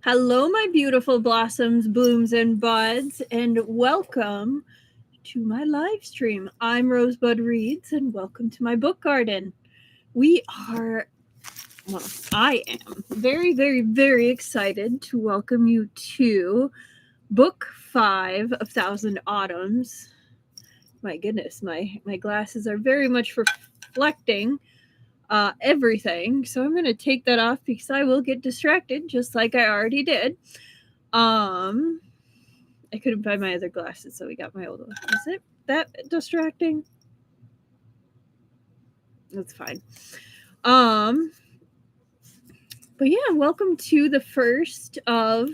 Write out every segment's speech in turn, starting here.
Hello, my beautiful blossoms, blooms, and buds, and welcome to my live stream. I'm Rosebud Reads, and welcome to my book garden. We are, well, I am very, very, very excited to welcome you to Book 5 of Thousand Autumns. My goodness, my glasses are very much reflecting everything. So I'm going to take that off because I will get distracted just like I already did. I couldn't find my other glasses, so we got my old one. Is it that distracting? That's fine. But yeah, welcome to the first of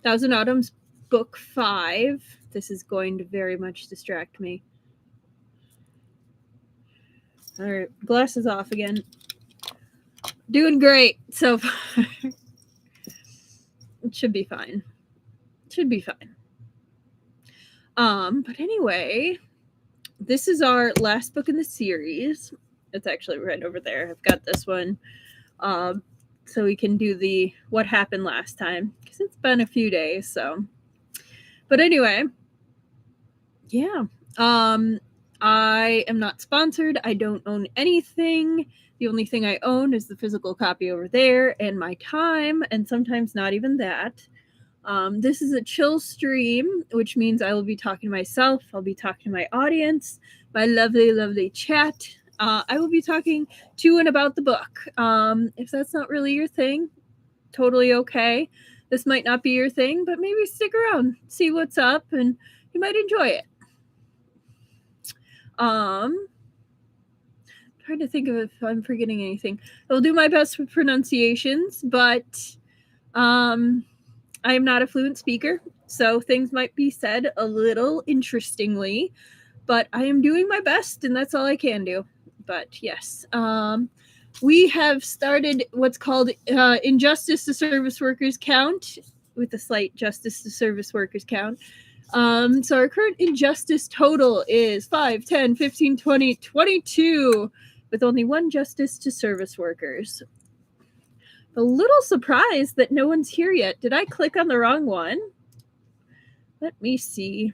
Thousand Autumns book 5. This is going to very much distract me. All right, glasses off again. Doing great so far. It should be fine. But anyway, this is our last book in the series. It's actually right over there. I've got this one. So we can do the what happened last time, because it's been a few days. So, but anyway, yeah. I am not sponsored. I don't own anything. The only thing I own is the physical copy over there and my time, and sometimes not even that. This is a chill stream, which means I will be talking to myself. I'll be talking to my audience, my lovely, lovely chat. I will be talking to and about the book. If that's not really your thing, totally okay. This might not be your thing, but maybe stick around, see what's up, and you might enjoy it. Trying to think of if I'm forgetting anything. I'll do my best with pronunciations, but I am not a fluent speaker, so things might be said a little interestingly, but I am doing my best, and that's all I can do. But yes, we have started what's called Injustice to Service Workers Count, with a slight Justice to Service Workers Count. So our current injustice total is 5, 10, 15, 20, 22, with only one justice to service workers. A little surprised that no one's here yet. Did I click on the wrong one? Let me see.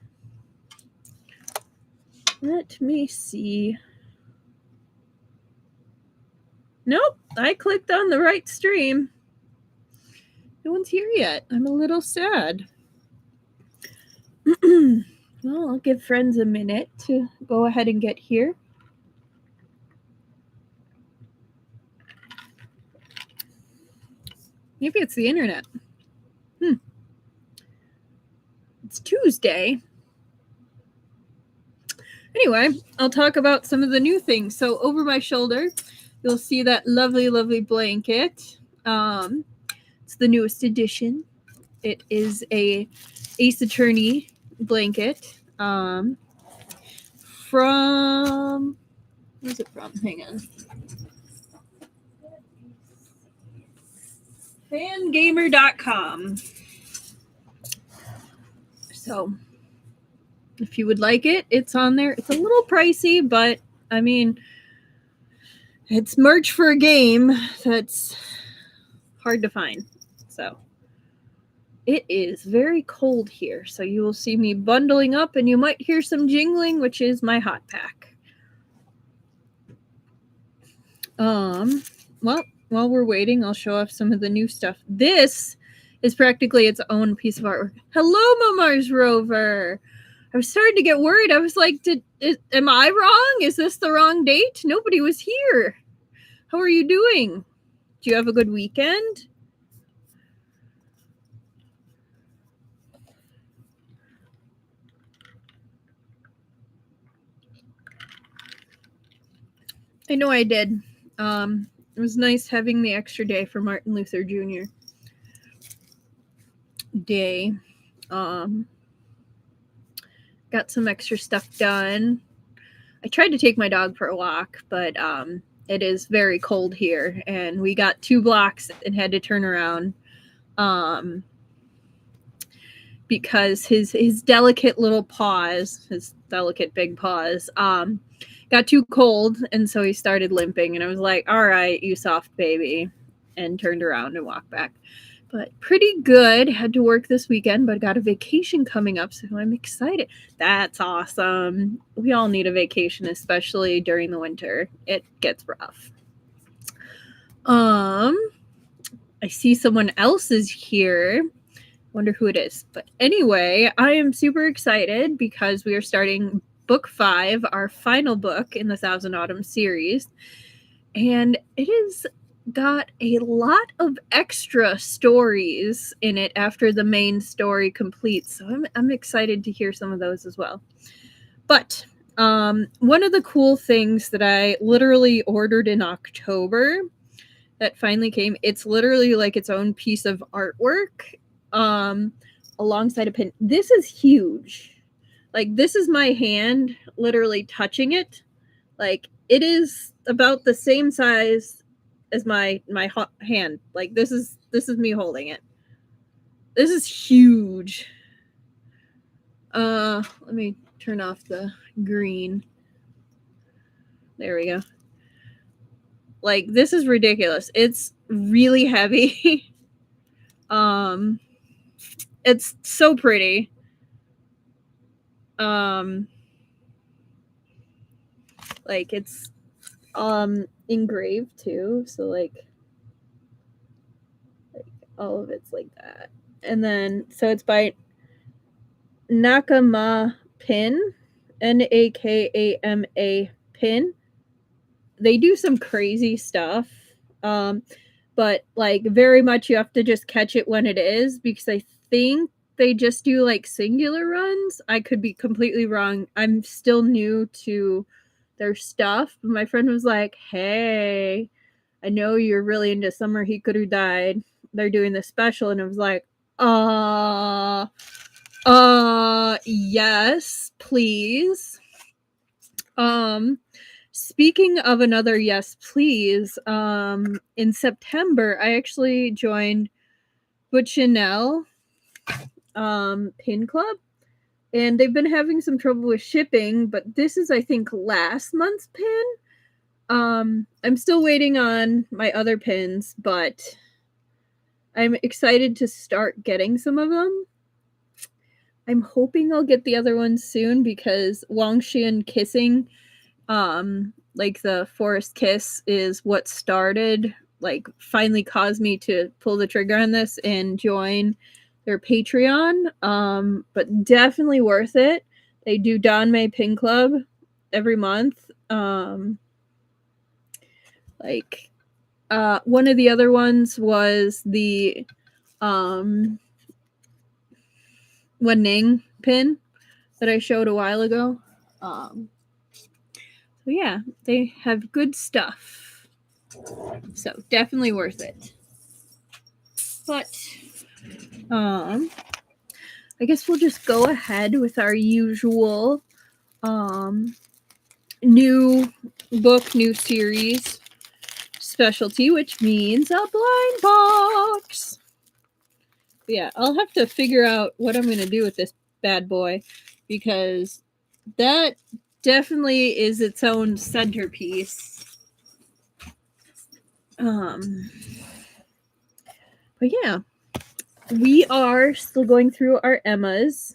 Nope, I clicked on the right stream. No one's here yet. I'm a little sad. Well, I'll give friends a minute to go ahead and get here. Maybe it's the internet. It's Tuesday. Anyway, I'll talk about some of the new things. So over my shoulder, you'll see that lovely, lovely blanket. It's the newest edition. It is a Ace Attorney blanket from, where's it from? Hang on. Fangamer.com. So if you would like it, it's on there. It's a little pricey, but I mean, it's merch for a game that's hard to find. So it is very cold here, so you will see me bundling up, and you might hear some jingling, which is my hot pack. Well, while we're waiting, I'll show off some of the new stuff. This is practically its own piece of artwork. Hello, Mars Rover. I was starting to get worried. I was like, am I wrong? Is this the wrong date? Nobody was here. How are you doing? Do you have a good weekend? I know I did. It was nice having the extra day for Martin Luther Jr. Day. Got some extra stuff done. I tried to take my dog for a walk, but it is very cold here, and we got 2 blocks and had to turn around because his delicate little paws, his delicate big paws, got too cold, and so he started limping, and I was like, all right, you soft baby, and turned around and walked back. But pretty good. Had to work this weekend, but got a vacation coming up, so I'm excited. That's awesome. We all need a vacation, especially during the winter. It gets rough. I see someone else is here. Wonder who it is. But anyway, I am super excited because we are starting book 5, our final book in the Thousand Autumns series. And it has got a lot of extra stories in it after the main story completes. So I'm excited to hear some of those as well. But one of the cool things that I literally ordered in October that finally came, it's literally like its own piece of artwork alongside a pin. This is huge. Like, this is my hand literally touching it. Like, it is about the same size as my hand. Like, this is me holding it. This is huge. Let me turn off the green. There we go. Like, this is ridiculous. It's really heavy. It's so pretty. Like, it's engraved too, so like all of it's like that. And then so it's by Nakama Pin, Nakama Pin. They do some crazy stuff, but like very much you have to just catch it when it is, because I think they just do like singular runs. I could be completely wrong. I'm still new to their stuff. But my friend was like, "Hey, I know you're really into Summer Hikaru Died. They're doing this special," and I was like, yes, please. Speaking of another yes, please, in September, I actually joined Chanel Pin Club, and they've been having some trouble with shipping, but this is, I think, last month's pin. I'm still waiting on my other pins, but I'm excited to start getting some of them. I'm hoping I'll get the other ones soon, because Wangxian kissing, like the forest kiss, is what started, like finally caused me to pull the trigger on this and join their Patreon. But definitely worth it. They do Yanmei Pin Club every month. Like, one of the other ones was the Wenning pin that I showed a while ago. So yeah, they have good stuff. So definitely worth it. But I guess we'll just go ahead with our usual new book, new series specialty, which means a blind box. Yeah, I'll have to figure out what I'm going to do with this bad boy, because that definitely is its own centerpiece. But yeah, we are still going through our Emmas.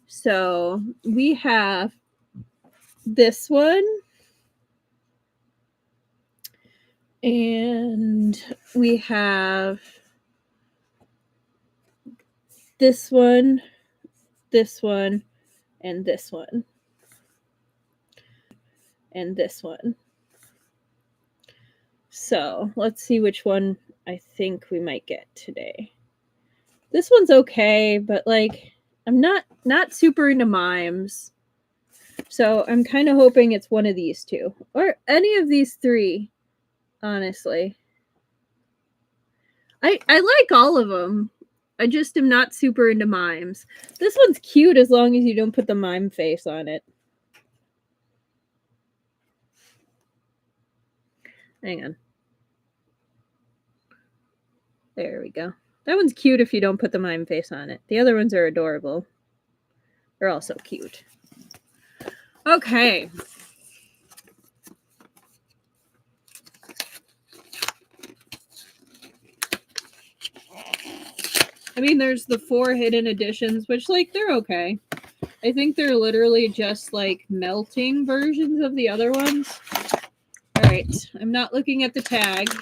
So we have this one, and we have this one, and this one, and this one. So let's see which one I think we might get today. This one's okay, but like, I'm not super into mimes. So I'm kind of hoping it's one of these two, or any of these three, honestly. I like all of them. I just am not super into mimes. This one's cute as long as you don't put the mime face on it. Hang on. There we go. That one's cute if you don't put the mime face on it. The other ones are adorable. They're also cute. Okay. I mean, there's the 4 hidden editions, which, like, they're okay. I think they're literally just, like, melting versions of the other ones. All right, I'm not looking at the tag.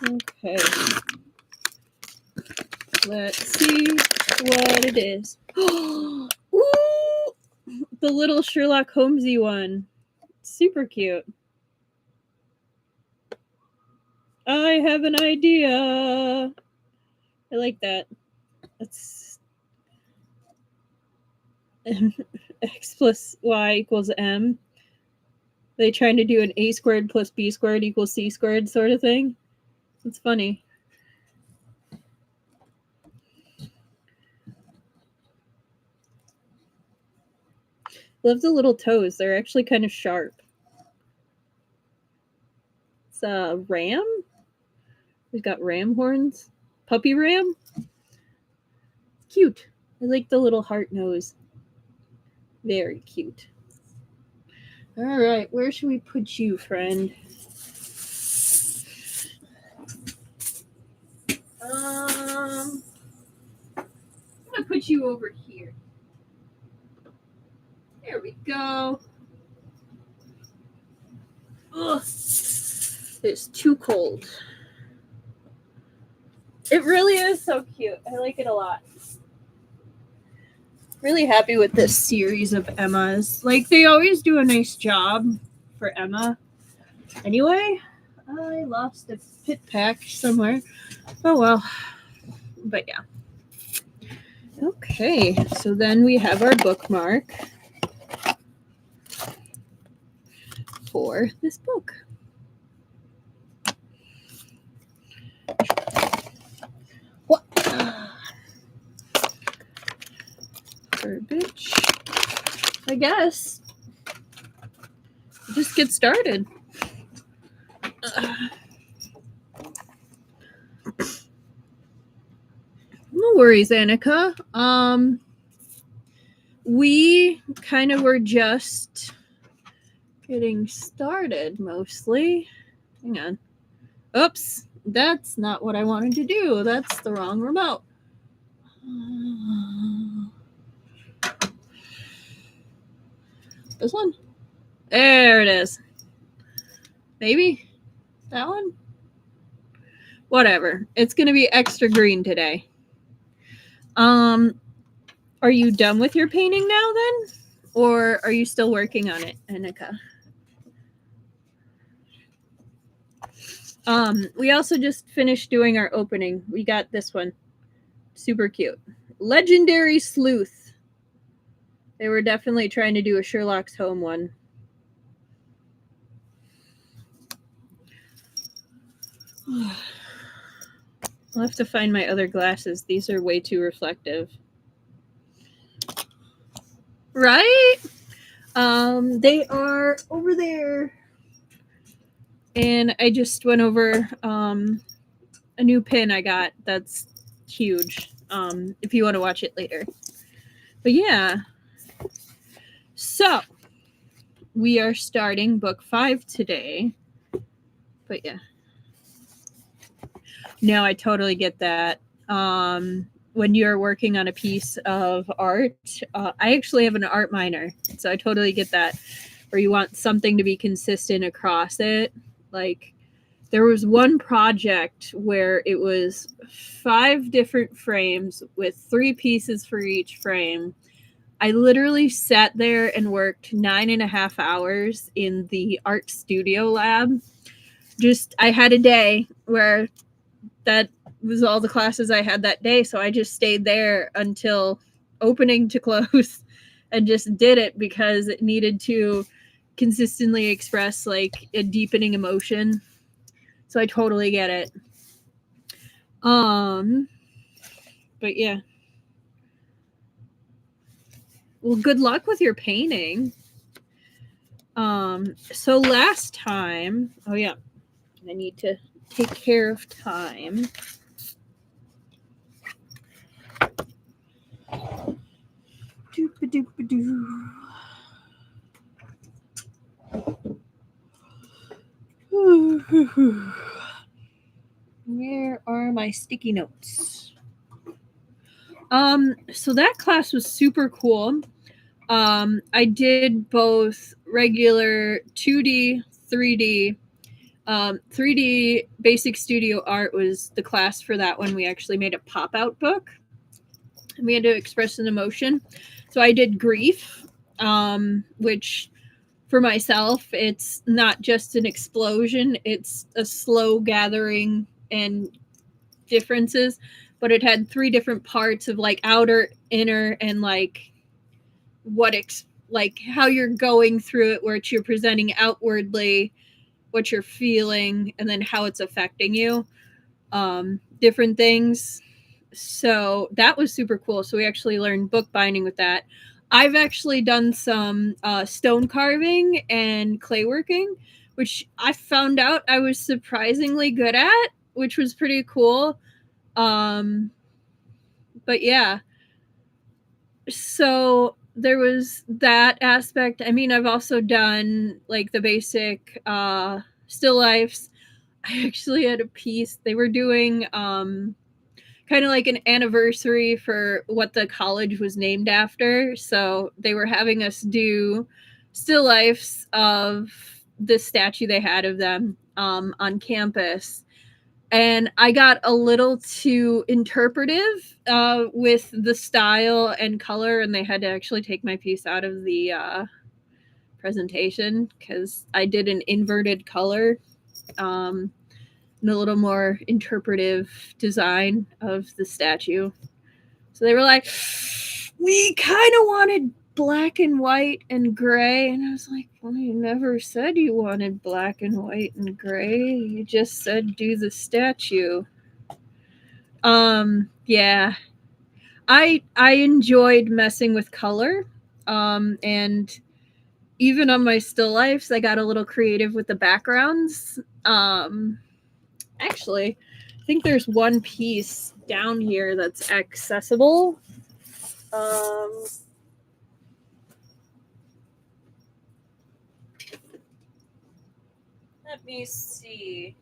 Okay. Let's see what it is. Ooh! The little Sherlock Holmesy one. Super cute. I have an idea. I like that. That's X plus Y equals M. They trying to do an A squared plus B squared equals C squared sort of thing. It's funny. Love the little toes. They're actually kind of sharp. It's a ram. We've got ram horns. Puppy ram. Cute. I like the little heart nose. Very cute. All right, where should we put you, friend? I'm gonna put you over here. There we go. Ugh, it's too cold. It really is so cute. I like it a lot. Really happy with this series of Emmas. Like, they always do a nice job for Emma. Anyway, I lost a pit pack somewhere. Oh well. But yeah. Okay, so then we have our bookmark for this book. What? Garbage. I guess. Just get started. No worries, Annika. We kind of were just getting started mostly. Hang on. Oops, that's not what I wanted to do. That's the wrong remote. This one? There it is. Maybe that one? Whatever. It's going to be extra green today. Are you done with your painting now then? Or are you still working on it, Annika? We also just finished doing our opening. We got this one. Super cute. Legendary Sleuth. They were definitely trying to do a Sherlock's Home one. I'll have to find my other glasses. These are way too reflective. Right? They are over there. And I just went over a new pin I got that's huge. If you want to watch it later. But yeah. So we are starting book 5 today. But yeah. No, I totally get that. When you're working on a piece of art, I actually have an art minor, so I totally get that. Where you want something to be consistent across it. Like, there was one project where it was 5 different frames with 3 pieces for each frame. I literally sat there and worked 9.5 hours in the art studio lab. I had a day where that was all the classes I had that day. So I just stayed there until opening to close and just did it because it needed to consistently express like a deepening emotion. So I totally get it. But yeah. Well, good luck with your painting. So last time, oh yeah, I need to take care of time. Doop-a-doop-a-doo. my sticky notes. So that class was super cool. I did both regular 2D, 3D. 3D Basic Studio Art was the class for that one. We actually made a pop-out book. And we had to express an emotion. So I did grief, which for myself, it's not just an explosion. It's a slow gathering and differences, but it had 3 different parts of like outer, inner, and like like how you're going through it, which you're presenting outwardly, what you're feeling, and then how it's affecting you. Different things. So that was super cool. So we actually learned bookbinding with that. I've actually done some stone carving and clay working, which I found out I was surprisingly good at, which was pretty cool. But yeah. So there was that aspect. I mean, I've also done like the basic still lifes. I actually had a piece. They were doing kind of like an anniversary for what the college was named after. So they were having us do still lifes of the statue they had of them on campus. And I got a little too interpretive with the style and color, and they had to actually take my piece out of the presentation because I did an inverted color and a little more interpretive design of the statue. So they were like, we kind of wanted black and white and gray. And I was like, well, you never said you wanted black and white and gray. You just said do the statue. Yeah. I enjoyed messing with color. And even on my still lifes, I got a little creative with the backgrounds. Actually, I think there's one piece down here that's accessible. Let me see.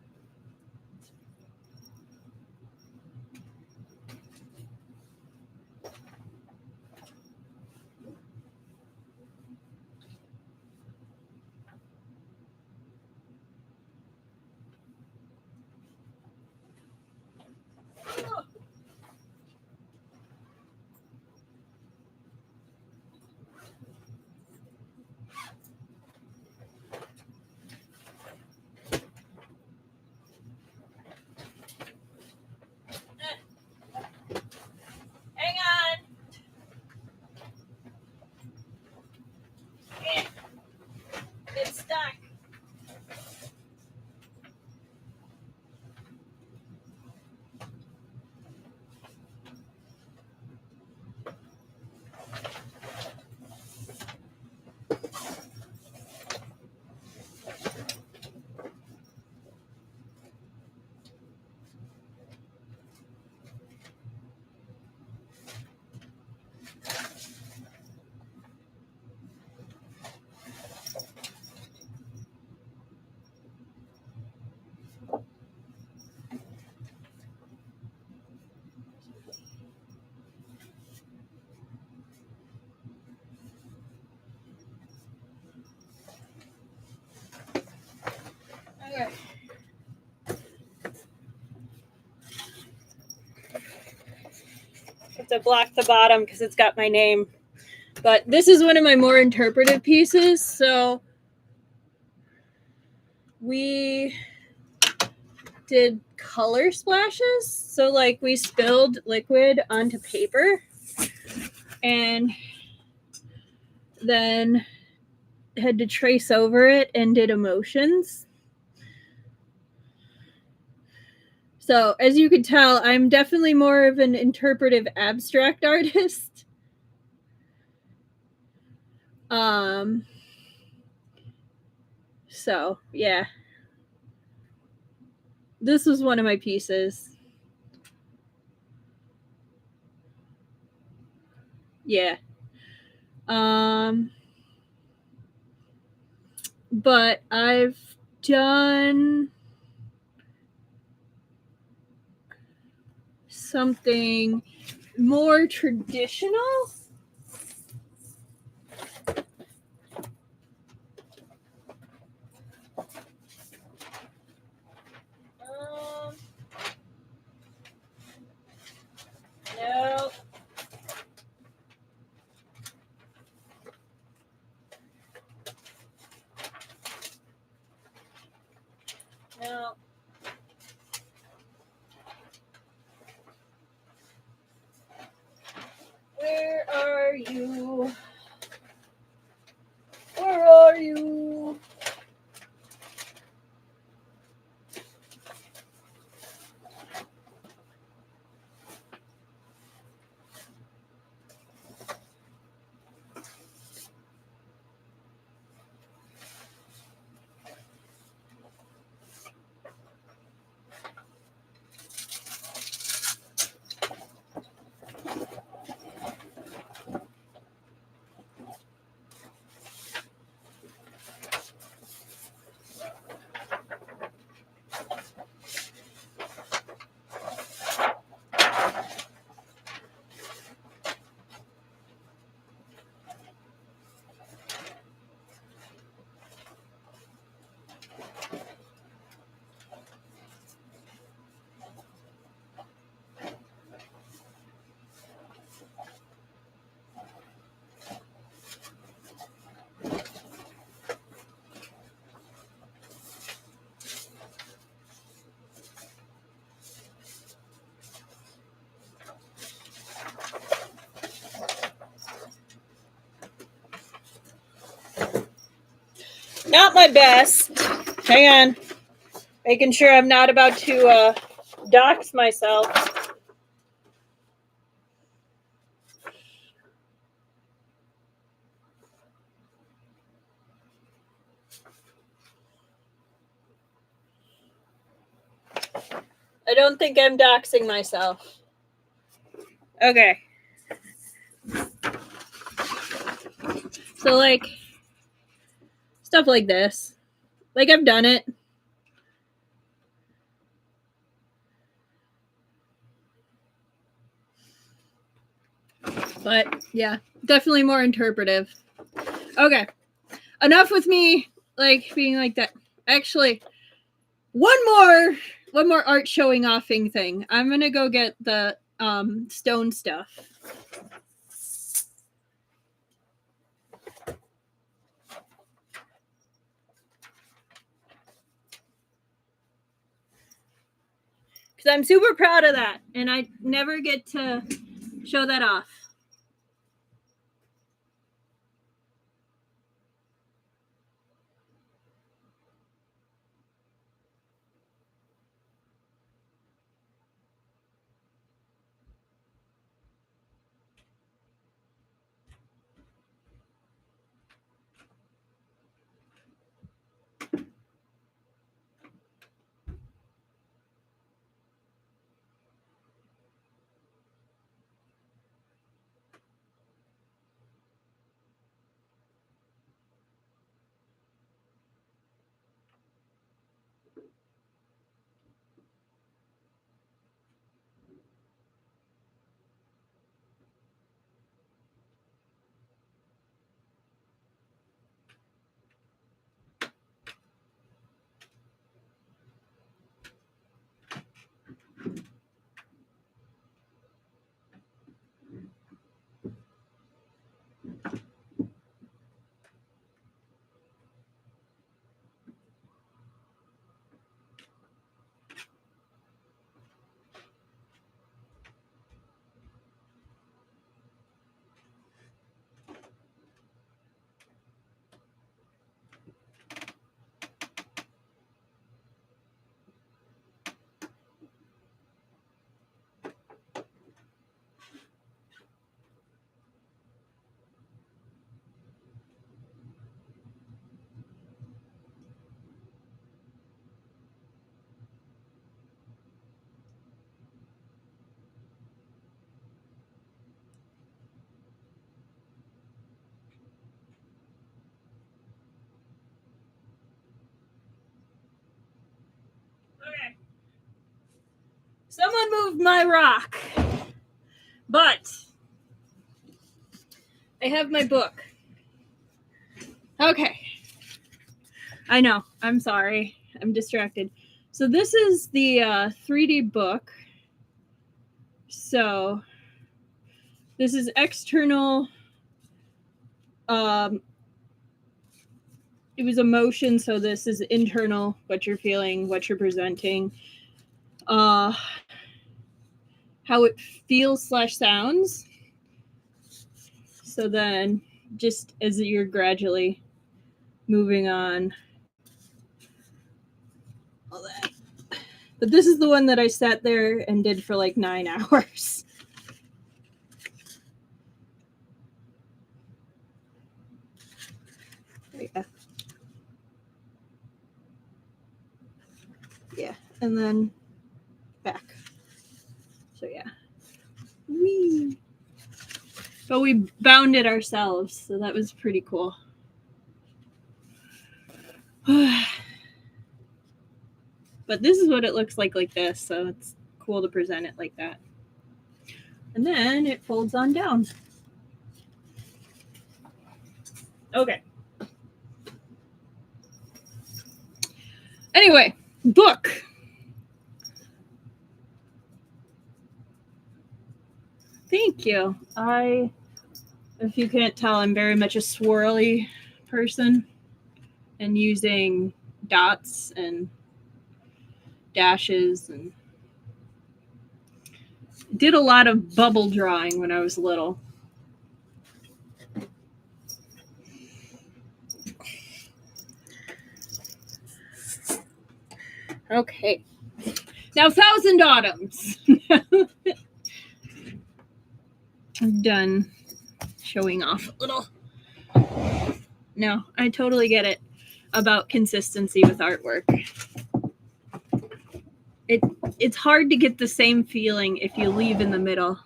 Hang on. It's stuck. Okay. I have to block the bottom because it's got my name. But this is one of my more interpretive pieces. So we did color splashes. So like we spilled liquid onto paper and then had to trace over it and did emotions. So as you can tell, I'm definitely more of an interpretive abstract artist. So yeah. This was one of my pieces. Yeah. But I've done something more traditional. No. No. Where are you? Where are you? Not my best. Hang on. Making sure I'm not about to dox myself. I don't think I'm doxing myself. Okay. So, like, stuff like this. Like, I've done it. But, yeah, definitely more interpretive. Okay. Enough with me, like, being like that. Actually, one more art showing offing thing. I'm gonna go get the stone stuff. Because I'm super proud of that, and I never get to show that off. Someone moved my rock. But I have my book. Okay. I know. I'm sorry. I'm distracted. So this is the 3D book. So this is external. It was emotion. So this is internal, what you're feeling, what you're presenting. How it feels / sounds. So then just as you're gradually moving on. All that. But this is the one that I sat there and did for like 9 hours. Yeah. Yeah. And then back. So yeah. Whee. But we bound it ourselves, so that was pretty cool. But this is what it looks like this, so it's cool to present it like that. And then it folds on down. Okay. Anyway, book. Thank you. If you can't tell, I'm very much a swirly person and using dots and dashes and did a lot of bubble drawing when I was little. Okay. Now, Thousand Autumns. I'm done showing off a little. No, I totally get it about consistency with artwork. It's hard to get the same feeling if you leave in the middle.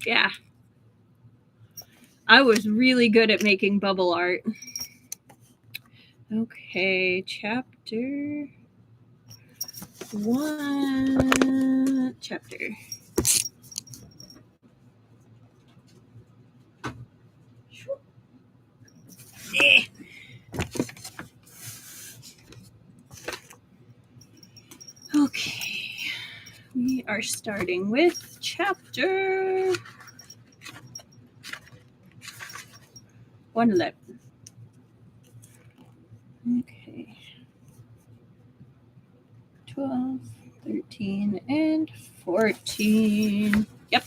Yeah. I was really good at making bubble art. Okay, chapter 1. Chapter. Okay, we are starting with chapter 111. Okay, 12, 13, and 14. Yep.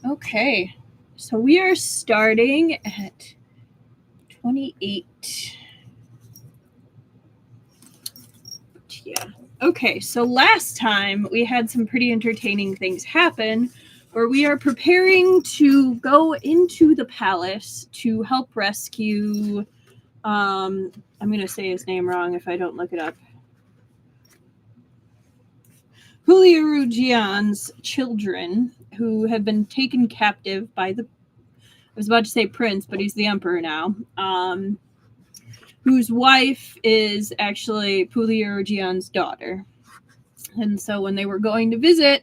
Okay, so we are starting at 28. Yeah. Okay, so last time we had some pretty entertaining things happen where we are preparing to go into the palace to help rescue, I'm going to say his name wrong if I don't look it up, Puliuru Jian's children who have been taken captive by I was about to say prince, but he's the emperor now, whose wife is actually Puliuru Jian's daughter. And so when they were going to visit,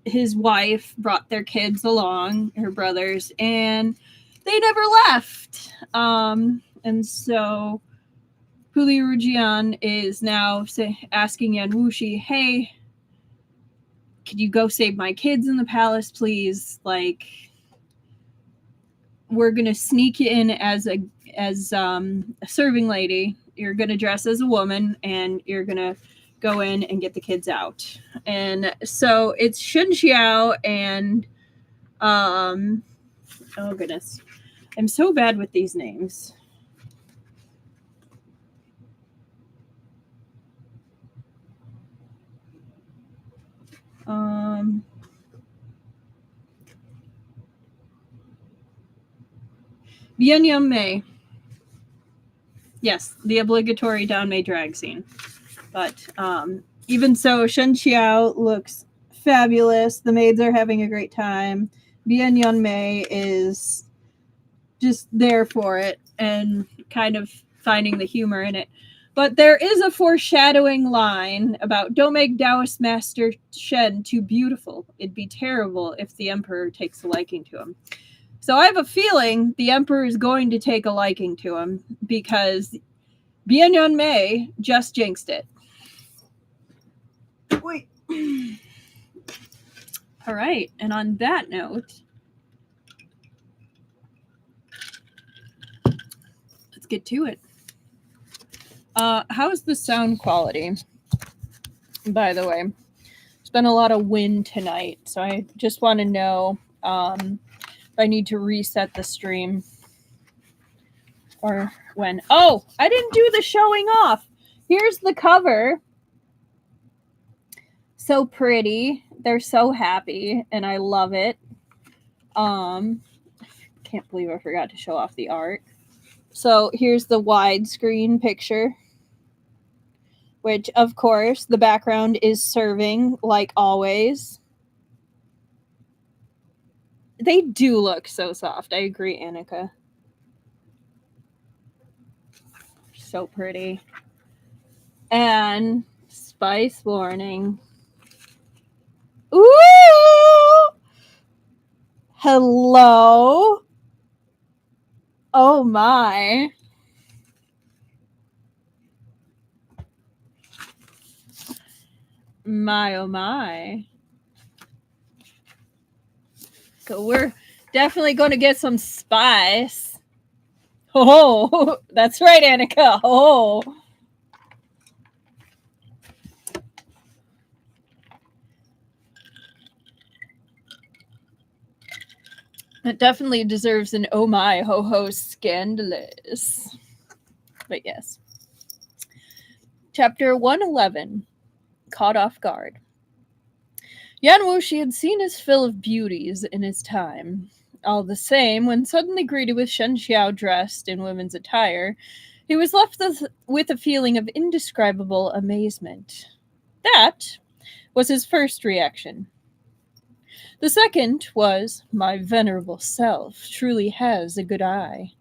his wife brought their kids along, her brothers, and they never left. And so Puliuru Jian is now asking Yan Wuxi, hey, could you go save my kids in the palace, please? Like, we're going to sneak in as a serving lady. You're going to dress as a woman, and you're going to go in and get the kids out. And so it's Shen Qiao and, oh goodness. I'm so bad with these names. Bian Yanmei. Yes, the obligatory Danmei drag scene. But even so, Shen Qiao looks fabulous. The maids are having a great time. Bian Yanmei is just there for it and kind of finding the humor in it. But there is a foreshadowing line about don't make Taoist Master Shen too beautiful. It'd be terrible if the Emperor takes a liking to him. So I have a feeling the Emperor is going to take a liking to him because Bian Yanmei just jinxed it. Wait. All right, and on that note, let's get to it. How's the sound quality? By the way, there's been a lot of wind tonight, so I just want to know if I need to reset the stream or when. Oh, I didn't do the showing off. Here's the cover. So pretty. They're so happy, and I love it. Can't believe I forgot to show off the art. So here's the widescreen picture, which, of course, the background is serving, like always. They do look so soft. I agree, Annika. So pretty. And spice warning. Ooh! Hello? Oh my. My, oh my. So we're definitely going to get some spice. Oh, that's right, Annika. Oh. It definitely deserves an oh my, ho ho, scandalous. But yes. Chapter 111, Caught Off Guard. Yan Wuxi had seen his fill of beauties in his time. All the same, when suddenly greeted with Shen Qiao dressed in women's attire, he was left with a feeling of indescribable amazement. That was his first reaction. The second was, my venerable self truly has a good eye.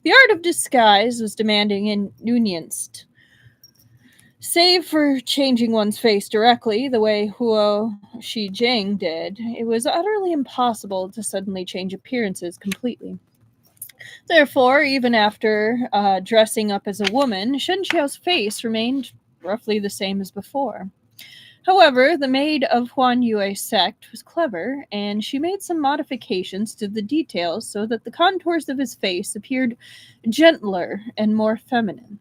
The art of disguise was demanding and nuanced. Save for changing one's face directly, the way Huo Shijing did, it was utterly impossible to suddenly change appearances completely. Therefore, even after dressing up as a woman, Shen Qiao's face remained roughly the same as before. However, the maid of Huan Yue's sect was clever, and she made some modifications to the details so that the contours of his face appeared gentler and more feminine.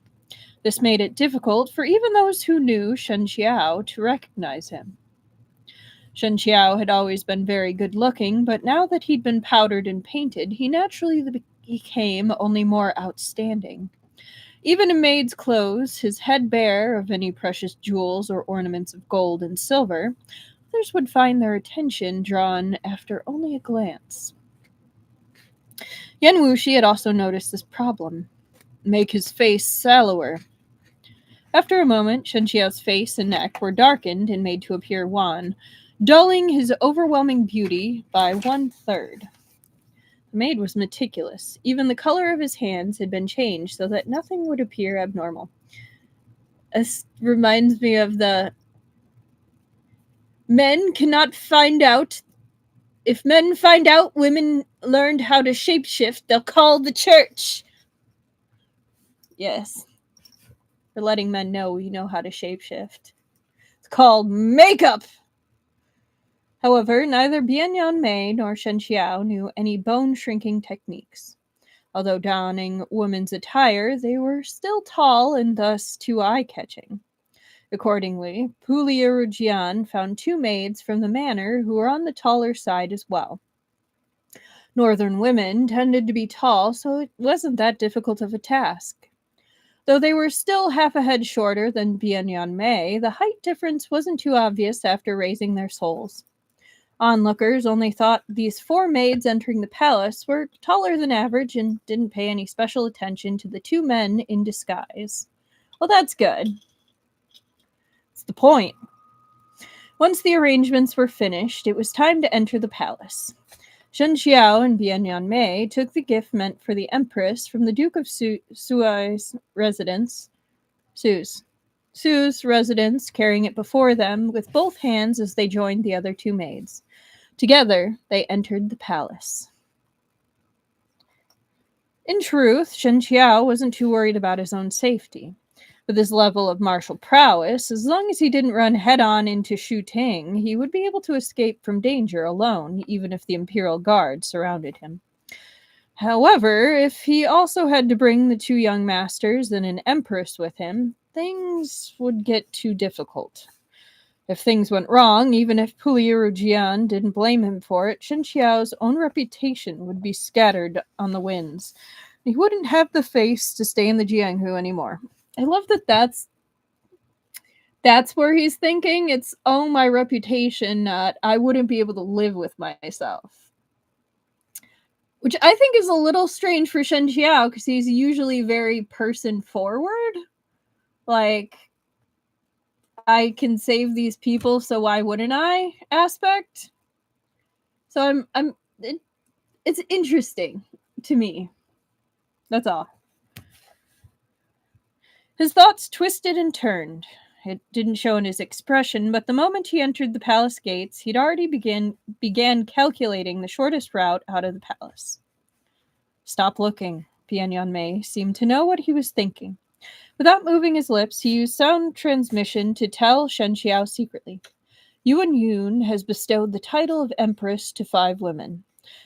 This made it difficult for even those who knew Shen Qiao to recognize him. Shen Qiao had always been very good-looking, but now that he'd been powdered and painted, he naturally became only more outstanding. Even in maid's clothes, his head bare of any precious jewels or ornaments of gold and silver, others would find their attention drawn after only a glance. Yan Wuxi had also noticed this problem. Make his face sallower. After a moment, Shen Qiao's face and neck were darkened and made to appear wan, dulling his overwhelming beauty by 1/3. The maid was meticulous. Even the color of his hands had been changed so that nothing would appear abnormal. This reminds me of the men cannot find out. If men find out women learned how to shapeshift, they'll call the church. Yes. For letting men know we know how to shapeshift. It's called makeup! However, neither Bian Yanmei nor Shen Qiao knew any bone-shrinking techniques. Although donning women's attire, they were still tall and thus too eye-catching. Accordingly, Puliuru Jian found 2 maids from the manor who were on the taller side as well. Northern women tended to be tall, so it wasn't that difficult of a task. Though they were still half a head shorter than Bian Yanmei, the height difference wasn't too obvious after raising their souls. Onlookers only thought these 4 maids entering the palace were taller than average and didn't pay any special attention to the 2 men in disguise. Well, that's good. That's the point. Once the arrangements were finished, it was time to enter the palace. Shen Qiao and Bian Yanmei took the gift meant for the Empress from the Duke of Suai's residence, Sue's residents carrying it before them with both hands as they joined the other two maids. Together, they entered the palace. In truth, Shen Qiao wasn't too worried about his own safety. With his level of martial prowess, as long as he didn't run head-on into Shu Ting, he would be able to escape from danger alone, even if the Imperial Guard surrounded him. However, if he also had to bring the two young masters and an empress with him, things would get too difficult. If things went wrong, even if Puliuru Jian didn't blame him for it, Shen Qiao's own reputation would be scattered on the winds. He wouldn't have the face to stay in the Jianghu anymore. I love that that's where he's thinking. It's, oh, my reputation, not I wouldn't be able to live with myself. Which I think is a little strange for Shen Qiao, because he's usually very person-forward. Like, I can save these people, so why wouldn't I aspect. So it's interesting to me. That's all. His thoughts twisted and turned. It didn't show in his expression, but the moment he entered the palace gates, he'd already began calculating the shortest route out of the palace. Stop looking. Bian Yanmei seemed to know what he was thinking. Without moving his lips, he used sound transmission to tell Shen Qiao secretly. Yuan Yun has bestowed the title of Empress to 5 women.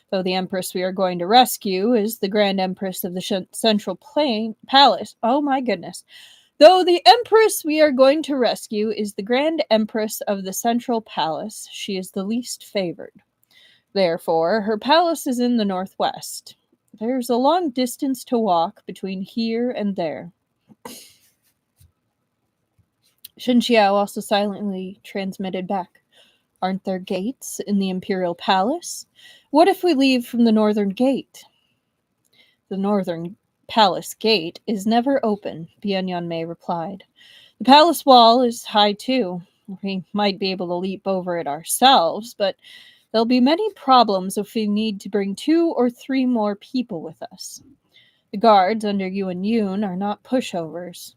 Though the Empress we are going to rescue is the Grand Empress of the Central Palace. Oh my goodness. Though the Empress we are going to rescue is the Grand Empress of the Central Palace, she is the least favored. Therefore, her palace is in the northwest. There's a long distance to walk between here and there. Shen Qiao also silently transmitted back. Aren't there gates in the Imperial Palace? What if we leave from the northern gate? The northern palace gate is never open, Bian Yanmei replied. The palace wall is high too. We might be able to leap over it ourselves, but there'll be many problems if we need to bring 2 or 3 more people with us. The guards under Yuan Yun are not pushovers.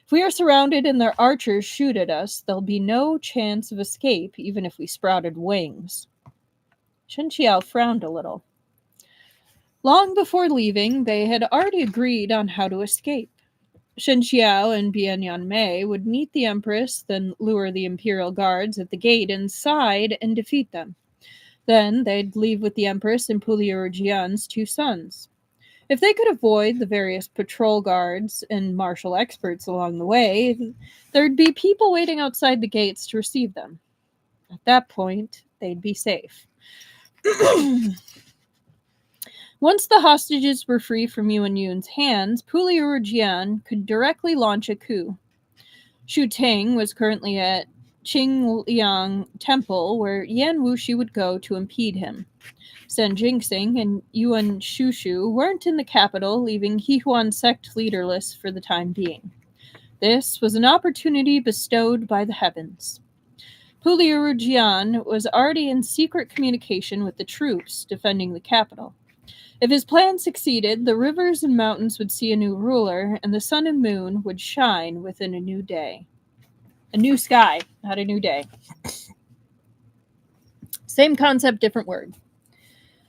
If we are surrounded and their archers shoot at us, there'll be no chance of escape, even if we sprouted wings. Shen Qiao frowned a little. Long before leaving, they had already agreed on how to escape. Shen Qiao and Bian Yanmei would meet the Empress, then lure the Imperial Guards at the gate inside and defeat them. Then they'd leave with the Empress and Puliuru Jian's 2 sons. If they could avoid the various patrol guards and martial experts along the way, there'd be people waiting outside the gates to receive them. At that point, they'd be safe. Once the hostages were free from Yuan Yun's hands, Puliuru Jian could directly launch a coup. Shu Ting was currently at Qingliang Temple, where Yan Wuxi would go to impede him. Sen Jingxing and Yuan Shushu weren't in the capital, leaving Yihuan sect leaderless for the time being. This was an opportunity bestowed by the heavens. Puliuru Jian was already in secret communication with the troops defending the capital. If his plan succeeded, the rivers and mountains would see a new ruler, and the sun and moon would shine within a new day. A new sky, not a new day. Same concept, different word.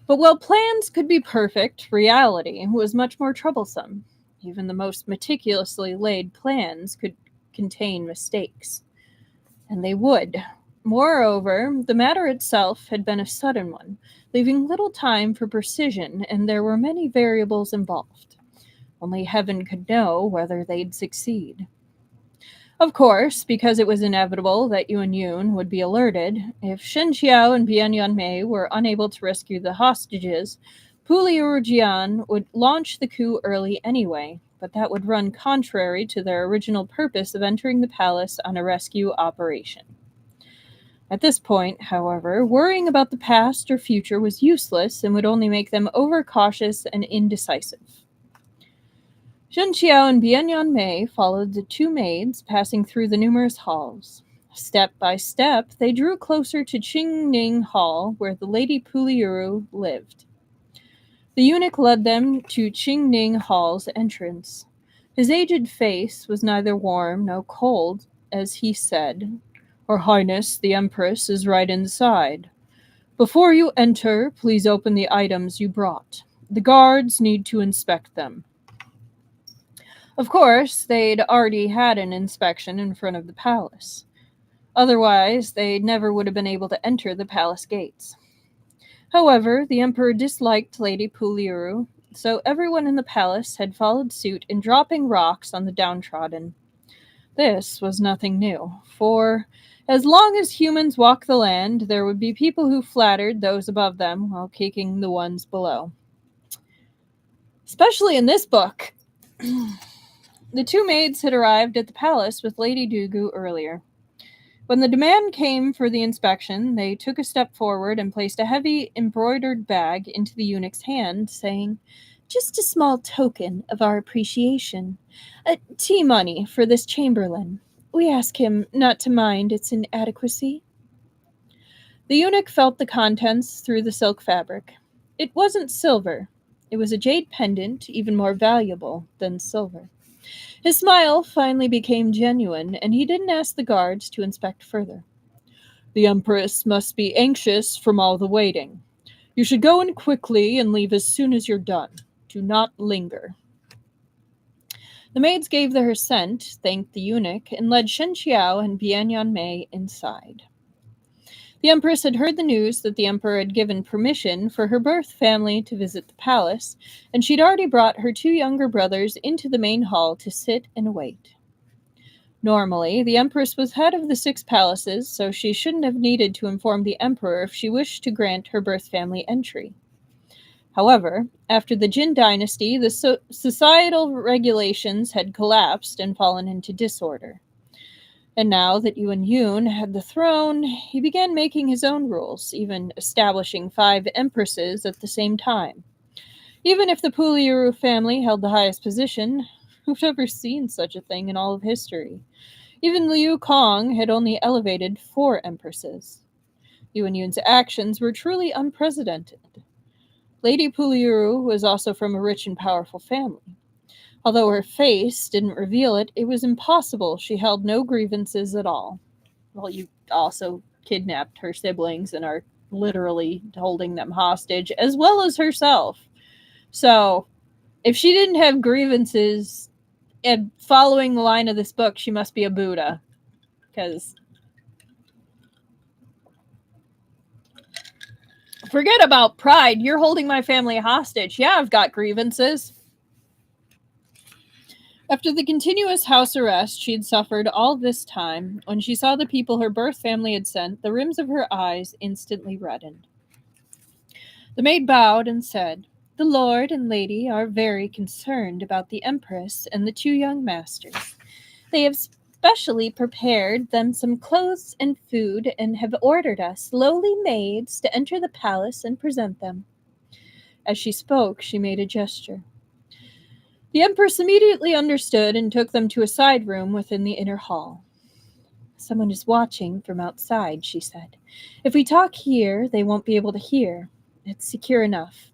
But while plans could be perfect, reality was much more troublesome. Even the most meticulously laid plans could contain mistakes. And they would. Moreover, the matter itself had been a sudden one, leaving little time for precision, and there were many variables involved. Only heaven could know whether they'd succeed. Of course, because it was inevitable that Yuan Yun would be alerted, if Shen Qiao and Bian Yanmei were unable to rescue the hostages, Puliuru Jian would launch the coup early anyway, but that would run contrary to their original purpose of entering the palace on a rescue operation. At this point, however, worrying about the past or future was useless and would only make them overcautious and indecisive. Shen Qiao and Bian Yanmei followed the 2 maids, passing through the numerous halls. Step by step, they drew closer to Qingning Hall, where the Lady Puliuru lived. The eunuch led them to Qingning Hall's entrance. His aged face was neither warm nor cold as he said, "Her Highness the Empress is right inside. Before you enter, please open the items you brought. The guards need to inspect them." Of course, they'd already had an inspection in front of the palace. Otherwise, they never would have been able to enter the palace gates. However, the emperor disliked Lady Puliuru, so everyone in the palace had followed suit in dropping rocks on the downtrodden. This was nothing new, for as long as humans walk the land, there would be people who flattered those above them while kicking the ones below. Especially in this book. The two maids had arrived at the palace with Lady Dugu earlier. When the demand came for the inspection, they took a step forward and placed a heavy embroidered bag into the eunuch's hand, saying, "Just a small token of our appreciation. Tea money for this chamberlain. We ask him not to mind its inadequacy." The eunuch felt the contents through the silk fabric. It wasn't silver. It was a jade pendant, even more valuable than silver. His smile finally became genuine, and he didn't ask the guards to inspect further. "The Empress must be anxious from all the waiting. You should go in quickly and leave as soon as you're done. Do not linger." The maids gave their assent, thanked the eunuch, and led Shen Qiao and Bian Yanmei inside. The Empress had heard the news that the Emperor had given permission for her birth family to visit the palace, and she'd already brought her two younger brothers into the main hall to sit and await. Normally, the Empress was head of the 6 palaces, so she shouldn't have needed to inform the Emperor if she wished to grant her birth family entry. However, after the Jin dynasty, the societal regulations had collapsed and fallen into disorder. And now that Yuan Yun had the throne, he began making his own rules, even establishing 5 empresses at the same time. Even if the Puliuru family held the highest position, who'd ever seen such a thing in all of history? Even Liu Kong had only elevated 4 empresses. Yuan Yun's actions were truly unprecedented. Lady Puliuru was also from a rich and powerful family. Although her face didn't reveal it, it was impossible she held no grievances at all. Well, you also kidnapped her siblings and are literally holding them hostage, as well as herself. So, if she didn't have grievances, and following the line of this book, she must be a Buddha. Because forget about pride. You're holding my family hostage. Yeah, I've got grievances. After the continuous house arrest she'd suffered all this time, when she saw the people her birth family had sent, the rims of her eyes instantly reddened. The maid bowed and said, "The lord and lady are very concerned about the Empress and the 2 young masters. They have specially prepared them some clothes and food and have ordered us, lowly maids, to enter the palace and present them." As she spoke, she made a gesture. The Empress immediately understood and took them to a side room within the inner hall. "Someone is watching from outside," she said. "If we talk here, they won't be able to hear. It's secure enough.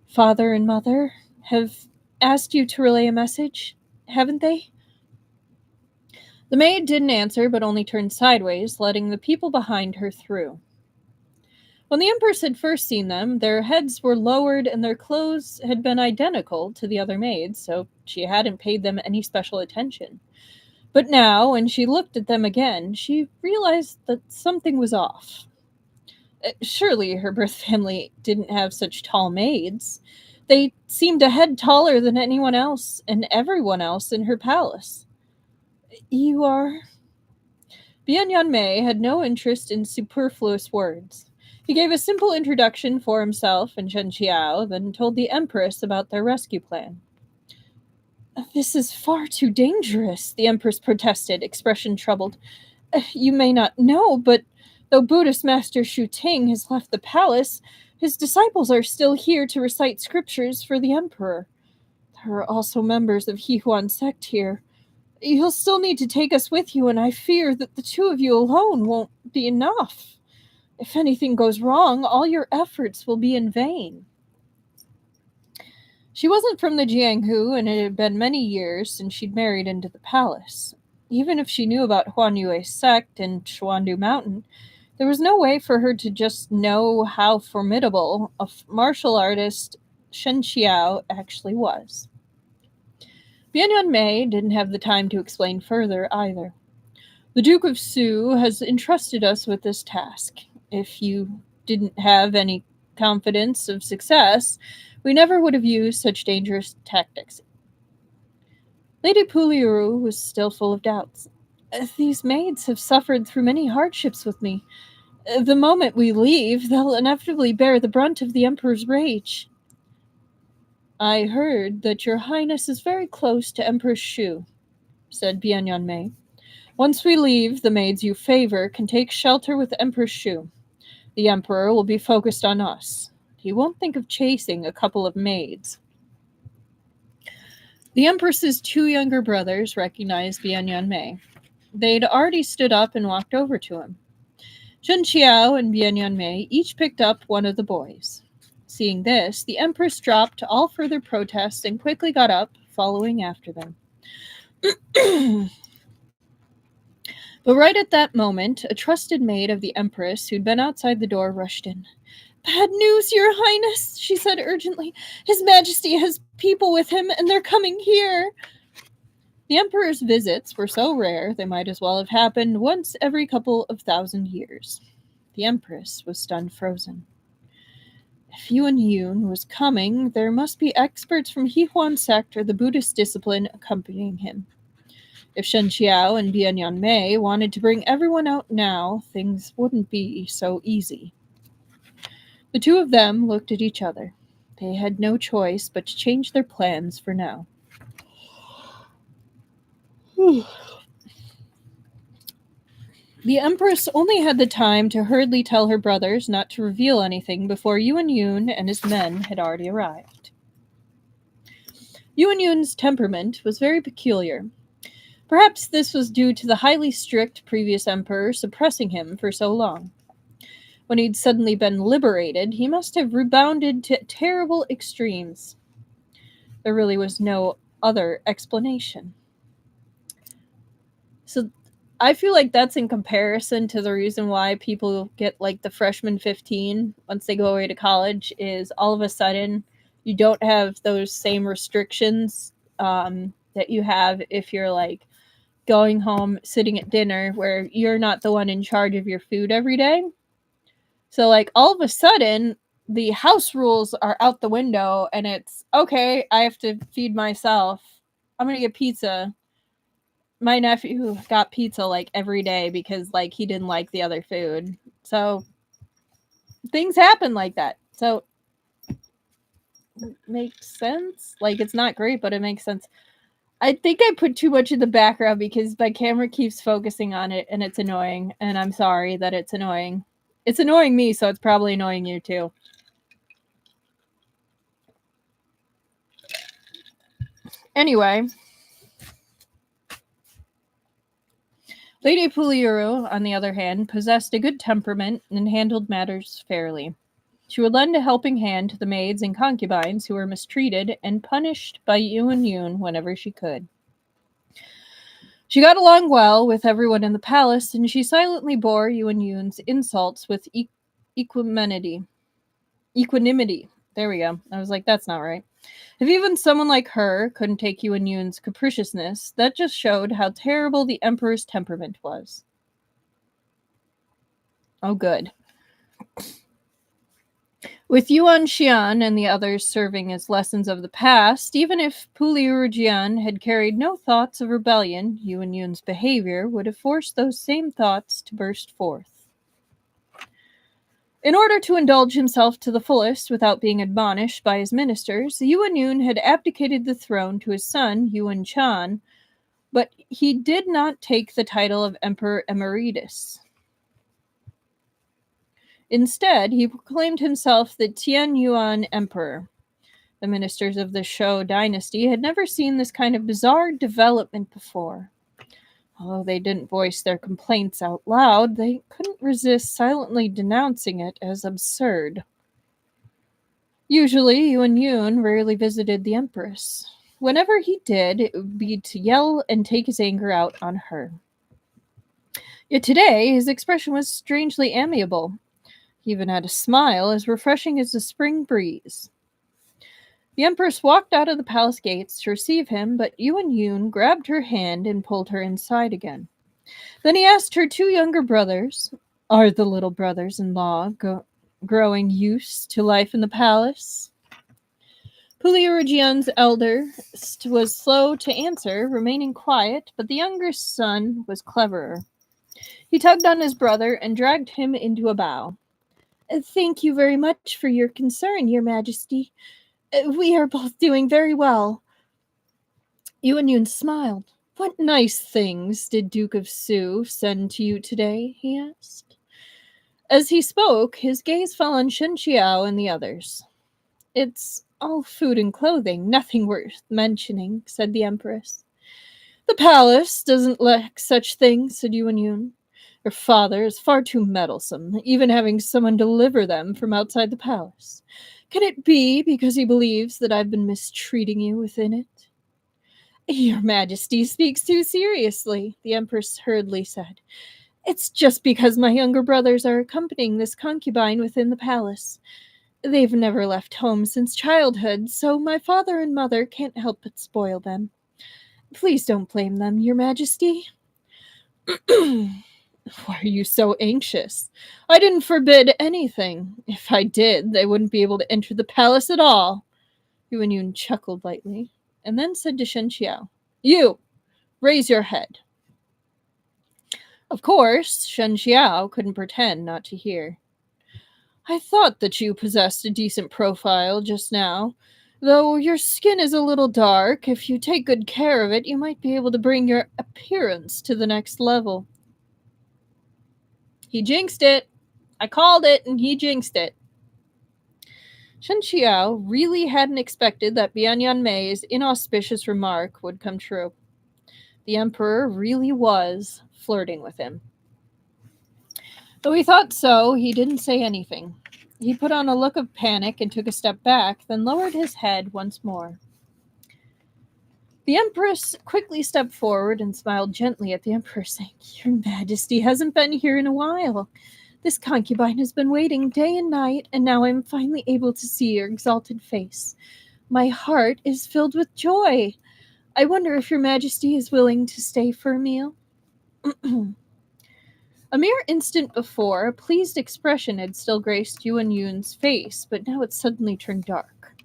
Father and mother have asked you to relay a message, haven't they?" The maid didn't answer, but only turned sideways, letting the people behind her through. When the Empress had first seen them, their heads were lowered and their clothes had been identical to the other maids, so she hadn't paid them any special attention. But now, when she looked at them again, she realized that something was off. Surely her birth family didn't have such tall maids. They seemed a head taller than anyone else and everyone else in her palace. "You are..." Bian Yanmei had no interest in superfluous words. He gave a simple introduction for himself and Shen Qiao, then told the Empress about their rescue plan. "This is far too dangerous," the Empress protested, expression troubled. "You may not know, but though Buddhist Master Shu Ting has left the palace, his disciples are still here to recite scriptures for the Emperor. There are also members of Yihuan sect here. You'll still need to take us with you, and I fear that the 2 of you alone won't be enough. If anything goes wrong, all your efforts will be in vain." She wasn't from the Jianghu, and it had been many years since she'd married into the palace. Even if she knew about Huan Yue's sect and Chuandu Mountain, there was no way for her to just know how formidable a martial artist Shen Qiao actually was. Bian Yanmei didn't have the time to explain further either. The Duke of Su has entrusted us with this task. If you didn't have any confidence of success, we never would have used such dangerous tactics. Lady Puliuru was still full of doubts. These maids have suffered through many hardships with me. The moment we leave, they'll inevitably bear the brunt of the Emperor's rage. I heard that your highness is very close to Emperor Shu, said Bian Yanmei. Once we leave, the maids you favor can take shelter with Emperor Shu. The Emperor will be focused on us. He won't think of chasing a couple of maids. The Empress's two younger brothers recognized Bian Yanmei. They'd already stood up and walked over to him. Shen Qiao and Bian Yanmei each picked up one of the boys. Seeing this, the Empress dropped all further protests and quickly got up, following after them. But right at that moment, a trusted maid of the Empress who'd been outside the door rushed in. Bad news, Your Highness, she said urgently. His Majesty has people with him, and they're coming here. The Emperor's visits were so rare they might as well have happened once every couple of 1,000 years. The Empress was stunned frozen. If Yuan Yun was coming, there must be experts from Hihuan sect or the Buddhist discipline accompanying him. If Shen Qiao and Bian Yanmei wanted to bring everyone out now, things wouldn't be so easy. The two of them looked at each other. They had no choice but to change their plans for now. The Empress only had the time to hurriedly tell her brothers not to reveal anything before Yuan Yun and his men had already arrived. Yuan Yun's temperament was very peculiar. Perhaps this was due to the highly strict previous emperor suppressing him for so long. When he'd suddenly been liberated, he must have rebounded to terrible extremes. There really was no other explanation. So I feel like that's in comparison to the reason why people get like the freshman 15 once they go away to college is all of a sudden you don't have those same restrictions that you have if you're like going home, sitting at dinner where you're not the one in charge of your food every day. So like all of a sudden the house rules are out the window and it's okay, I have to feed myself. I'm going to get pizza. My nephew got pizza like every day because like he didn't like the other food. So things happen like that. So it makes sense. Like it's not great, but it makes sense. I think I put too much in the background because my camera keeps focusing on it and it's annoying. And I'm sorry that it's annoying. It's annoying me, so it's probably annoying you too. Anyway, Lady Puliuru, on the other hand, possessed a good temperament and handled matters fairly. She would lend a helping hand to the maids and concubines who were mistreated and punished by Yuan Yun whenever she could. She got along well with everyone in the palace, and she silently bore Yuan Yun's insults with equanimity. There we go. I was like, that's not right. If even someone like her couldn't take Yuan Yun's capriciousness, that just showed how terrible the Emperor's temperament was. Oh, good. With Yuan Xian and the others serving as lessons of the past, even if Puliuru Jian had carried no thoughts of rebellion, Yuan Yun's behavior would have forced those same thoughts to burst forth. In order to indulge himself to the fullest without being admonished by his ministers, Yuan Yun had abdicated the throne to his son, Yuan Chan, but he did not take the title of Emperor Emeritus. Instead, he proclaimed himself the Tian Yuan Emperor. The ministers of the Shou dynasty had never seen this kind of bizarre development before. Although they didn't voice their complaints out loud, they couldn't resist silently denouncing it as absurd. Usually, Yuan Yun rarely visited the Empress. Whenever he did, it would be to yell and take his anger out on her. Yet today, his expression was strangely amiable. He even had a smile as refreshing as the spring breeze. The Empress walked out of the palace gates to receive him, but Yuan Yun grabbed her hand and pulled her inside again. Then he asked her two younger brothers, are the little brothers-in-law growing used to life in the palace? Puliuru Jian's eldest was slow to answer, remaining quiet, but the younger son was cleverer. He tugged on his brother and dragged him into a bow. Thank you very much for your concern, Your Majesty. We are both doing very well. Yuan Yun smiled. What nice things did Duke of Su send to you today? He asked. As he spoke, his gaze fell on Shen Qiao and the others. It's all food and clothing, nothing worth mentioning, said the Empress. The palace doesn't lack such things, said Yuan Yun. Your father is far too meddlesome, even having someone deliver them from outside the palace. Can it be because he believes that I've been mistreating you within it? Your Majesty speaks too seriously, the Empress hurriedly said. It's just because my younger brothers are accompanying this concubine within the palace. They've never left home since childhood, so my father and mother can't help but spoil them. Please don't blame them, Your Majesty. Why are you so anxious? I didn't forbid anything. If I did, they wouldn't be able to enter the palace at all. Yuan Yun chuckled lightly, and then said to Shen Qiao, You, raise your head. Of course, Shen Qiao couldn't pretend not to hear. I thought that you possessed a decent profile just now. Though your skin is a little dark, if you take good care of it, you might be able to bring your appearance to the next level. He jinxed it. I called it, and he jinxed it. Shen Qiao really hadn't expected that Bian Yanmei's inauspicious remark would come true. The Emperor really was flirting with him. Though he thought so, he didn't say anything. He put on a look of panic and took a step back, then lowered his head once more. The Empress quickly stepped forward and smiled gently at the Emperor, saying, Your Majesty hasn't been here in a while. This concubine has been waiting day and night, and now I am finally able to see your exalted face. My heart is filled with joy. I wonder if Your Majesty is willing to stay for a meal? A mere instant before, a pleased expression had still graced Yuan Yun's face, but now it suddenly turned dark.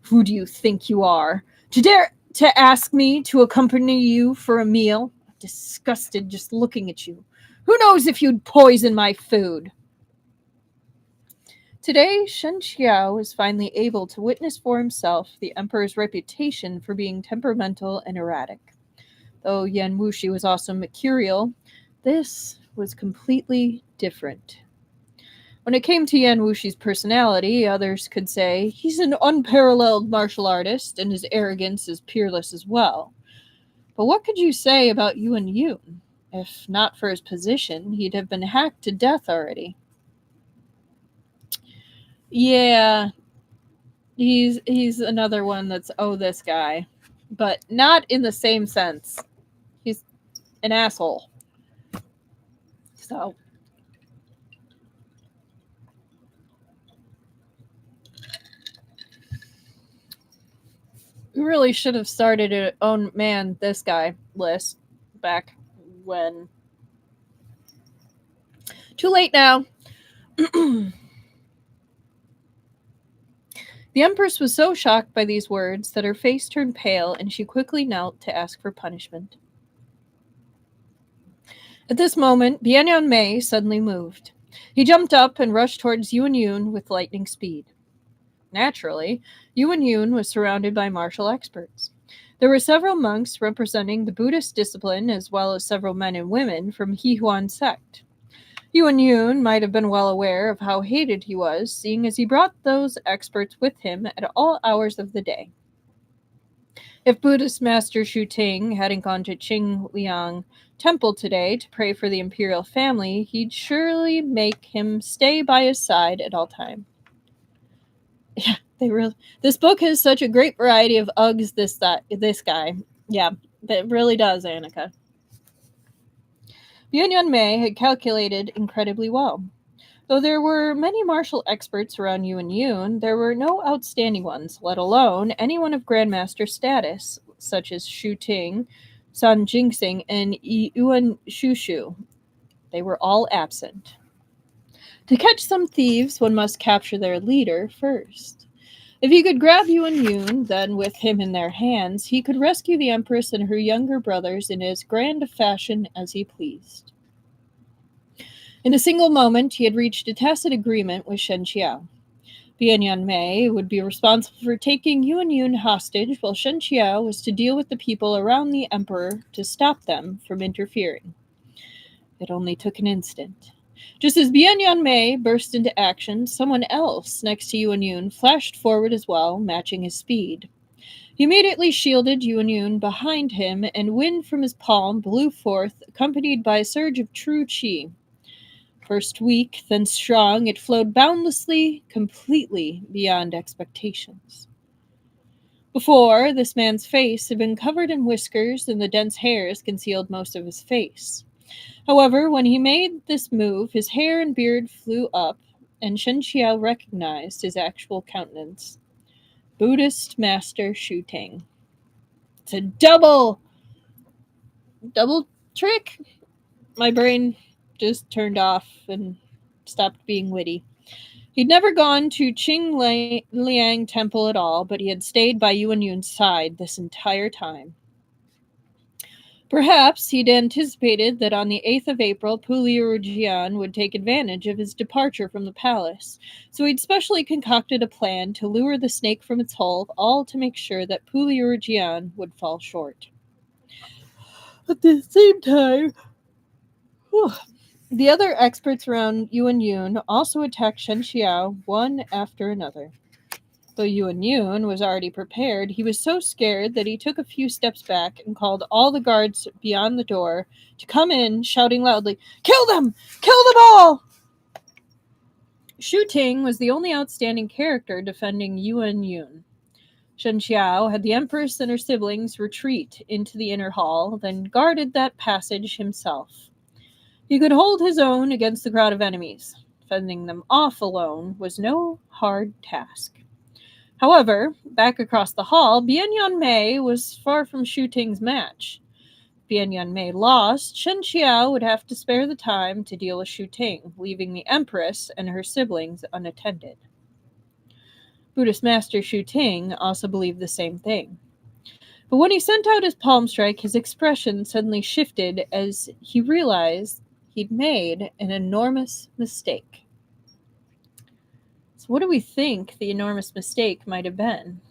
Who do you think you are? To dare to ask me to accompany you for a meal? I'm disgusted just looking at you. Who knows if you'd poison my food? Today, Shen Qiao was finally able to witness for himself the Emperor's reputation for being temperamental and erratic. Though Yan Wuxi was also mercurial, this was completely different. When it came to Yan Wuxi's personality, others could say he's an unparalleled martial artist and his arrogance is peerless as well. But what could you say about Yuan Yun? If not for his position, he'd have been hacked to death already. Yeah, he's another one that's, this guy. But not in the same sense. He's an asshole. So we really should have started an own man, this guy list back when. Too late now. The Empress was so shocked by these words that her face turned pale and she quickly knelt to ask for punishment. At this moment, Bian Yanmei suddenly moved. He jumped up and rushed towards Yuan Yun with lightning speed. Naturally, Yuan Yun was surrounded by martial experts. There were several monks representing the Buddhist discipline as well as several men and women from Hehuan sect. Yuan Yun might have been well aware of how hated he was, seeing as he brought those experts with him at all hours of the day. If Buddhist Master Shu Ting hadn't gone to Qingliang Temple today to pray for the imperial family, he'd surely make him stay by his side at all times. Yeah, they really. This book has such a great variety of Uggs. This guy. Yeah, it really does, Annika. Bian Yanmei had calculated incredibly well. Though there were many martial experts around Yun, there were no outstanding ones, let alone anyone of grandmaster status, such as Shu Ting, San Jingxing, and Yuan Shushu. They were all absent. To catch some thieves, one must capture their leader first. If he could grab Yun, then with him in their hands, he could rescue the Empress and her younger brothers in as grand a fashion as he pleased. In a single moment, he had reached a tacit agreement with Shen Qiao. Bian Yanmei would be responsible for taking Yun hostage, while Shen Qiao was to deal with the people around the emperor to stop them from interfering. It only took an instant. Just as Bian Yanmei burst into action, someone else next to Yun flashed forward as well, matching his speed. He immediately shielded Yun behind him, and wind from his palm blew forth, accompanied by a surge of true qi. First weak, then strong, it flowed boundlessly, completely beyond expectations. Before, this man's face had been covered in whiskers, and the dense hairs concealed most of his face. However, when he made this move, his hair and beard flew up, and Shen Qiao recognized his actual countenance. Buddhist Master Shu Ting. It's a double trick. My brain just turned off and stopped being witty. He'd never gone to Qing Liang Temple at all, but he had stayed by Yun's side this entire time. Perhaps he'd anticipated that on the 8th of April, Puliuru Jian would take advantage of his departure from the palace, so he'd specially concocted a plan to lure the snake from its hole, all to make sure that Puliuru Jian would fall short. At the same time, the other experts around Yun also attacked Shen Qiao one after another. Though Yun was already prepared, he was so scared that he took a few steps back and called all the guards beyond the door to come in, shouting loudly, "Kill them! Kill them all!" Shu Ting was the only outstanding character defending Yun. Shen Qiao had the Empress and her siblings retreat into the inner hall, then guarded that passage himself. He could hold his own against the crowd of enemies. Fending them off alone was no hard task. However, back across the hall, Bian Yanmei was far from Shu Ting's match. Bian Yanmei lost, Shen Qiao would have to spare the time to deal with Shu Ting, leaving the Empress and her siblings unattended. Buddhist Master Shu Ting also believed the same thing. But when he sent out his palm strike, his expression suddenly shifted as he realized he'd made an enormous mistake. So what do we think the enormous mistake might have been?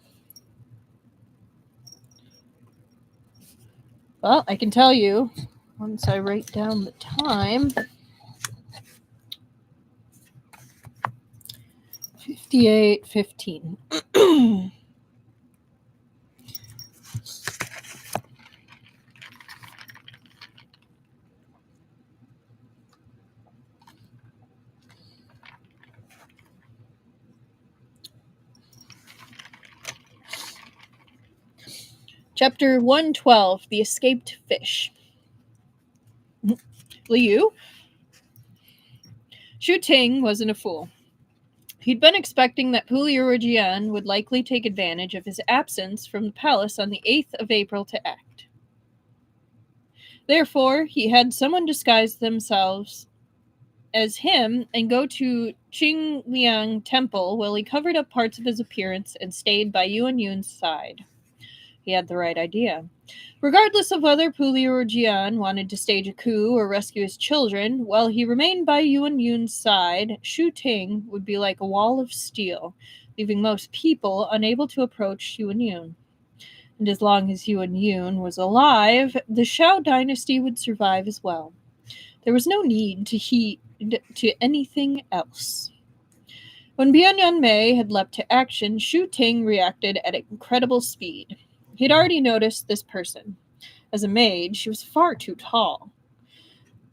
Well, I can tell you, once I write down the time, 58:15. Chapter 112, The Escaped Fish. Liu? Shu Ting wasn't a fool. He'd been expecting that Puliuru Jian would likely take advantage of his absence from the palace on the 8th of April to act. Therefore, he had someone disguise themselves as him and go to Qing Liang Temple while he covered up parts of his appearance and stayed by Yun's side. He had the right idea. Regardless of whether Puliuru Jian wanted to stage a coup or rescue his children, while he remained by Yun's side, Shu Ting would be like a wall of steel, leaving most people unable to approach Yun. And as long as Yun was alive, the Shao dynasty would survive as well. There was no need to heed to anything else. When Bian Yanmei had leapt to action, Shu Ting reacted at incredible speed. He'd already noticed this person. As a maid, she was far too tall.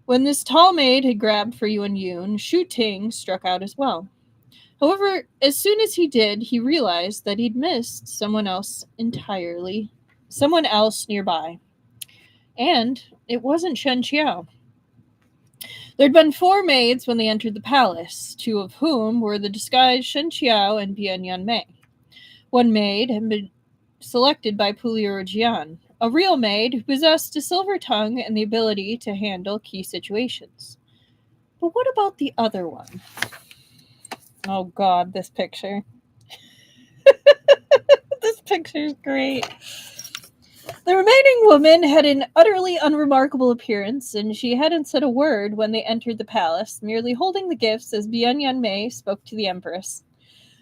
When this tall maid had grabbed for Yun, Shu Ting struck out as well. However, as soon as he did, he realized that he'd missed someone else entirely. Someone else nearby. And it wasn't Shen Qiao. There'd been 4 maids when they entered the palace, 2 of whom were the disguised Shen Qiao and Bian Yanmei. One maid had been selected by Puliuru Jian, a real maid who possessed a silver tongue and the ability to handle key situations. But what about the other one? Oh god, this picture. This picture is great. The remaining woman had an utterly unremarkable appearance, and she hadn't said a word when they entered the palace, merely holding the gifts as Bian Yanmei spoke to the Empress.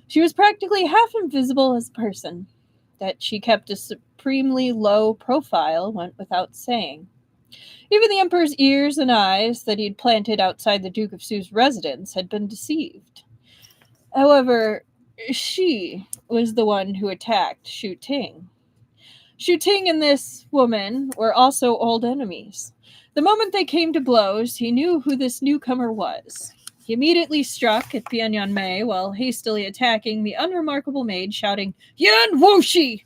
She was practically half invisible as a person. That she kept a supremely low profile went without saying. Even the Emperor's ears and eyes that he'd planted outside the Duke of Su's residence had been deceived. However, she was the one who attacked Shu Ting. Shu Ting and this woman were also old enemies. The moment they came to blows, he knew who this newcomer was. He immediately struck at Bian Yanmei while hastily attacking the unremarkable maid, shouting, "Yan Wuxi!"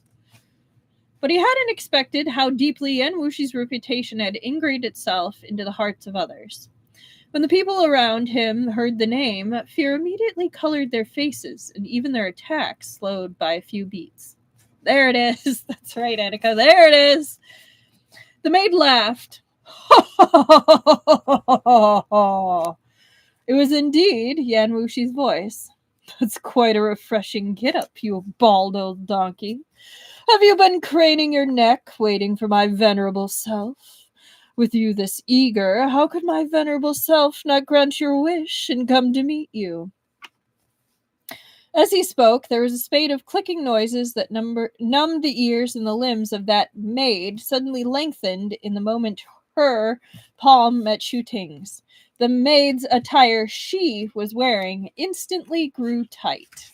But he hadn't expected how deeply Yan Wuxi's reputation had ingrained itself into the hearts of others. When the people around him heard the name, fear immediately colored their faces, and even their attacks slowed by a few beats. There it is. That's right, Annika. There it is. The maid laughed. It was indeed Yan Wuxi's voice. That's quite a refreshing get-up, you bald old donkey. Have you been craning your neck, waiting for my venerable self? With you this eager, how could my venerable self not grant your wish and come to meet you? As he spoke, there was a spate of clicking noises that numbed the ears and the limbs of that maid suddenly lengthened in the moment her palm met Shu Ting's. The maid's attire she was wearing instantly grew tight.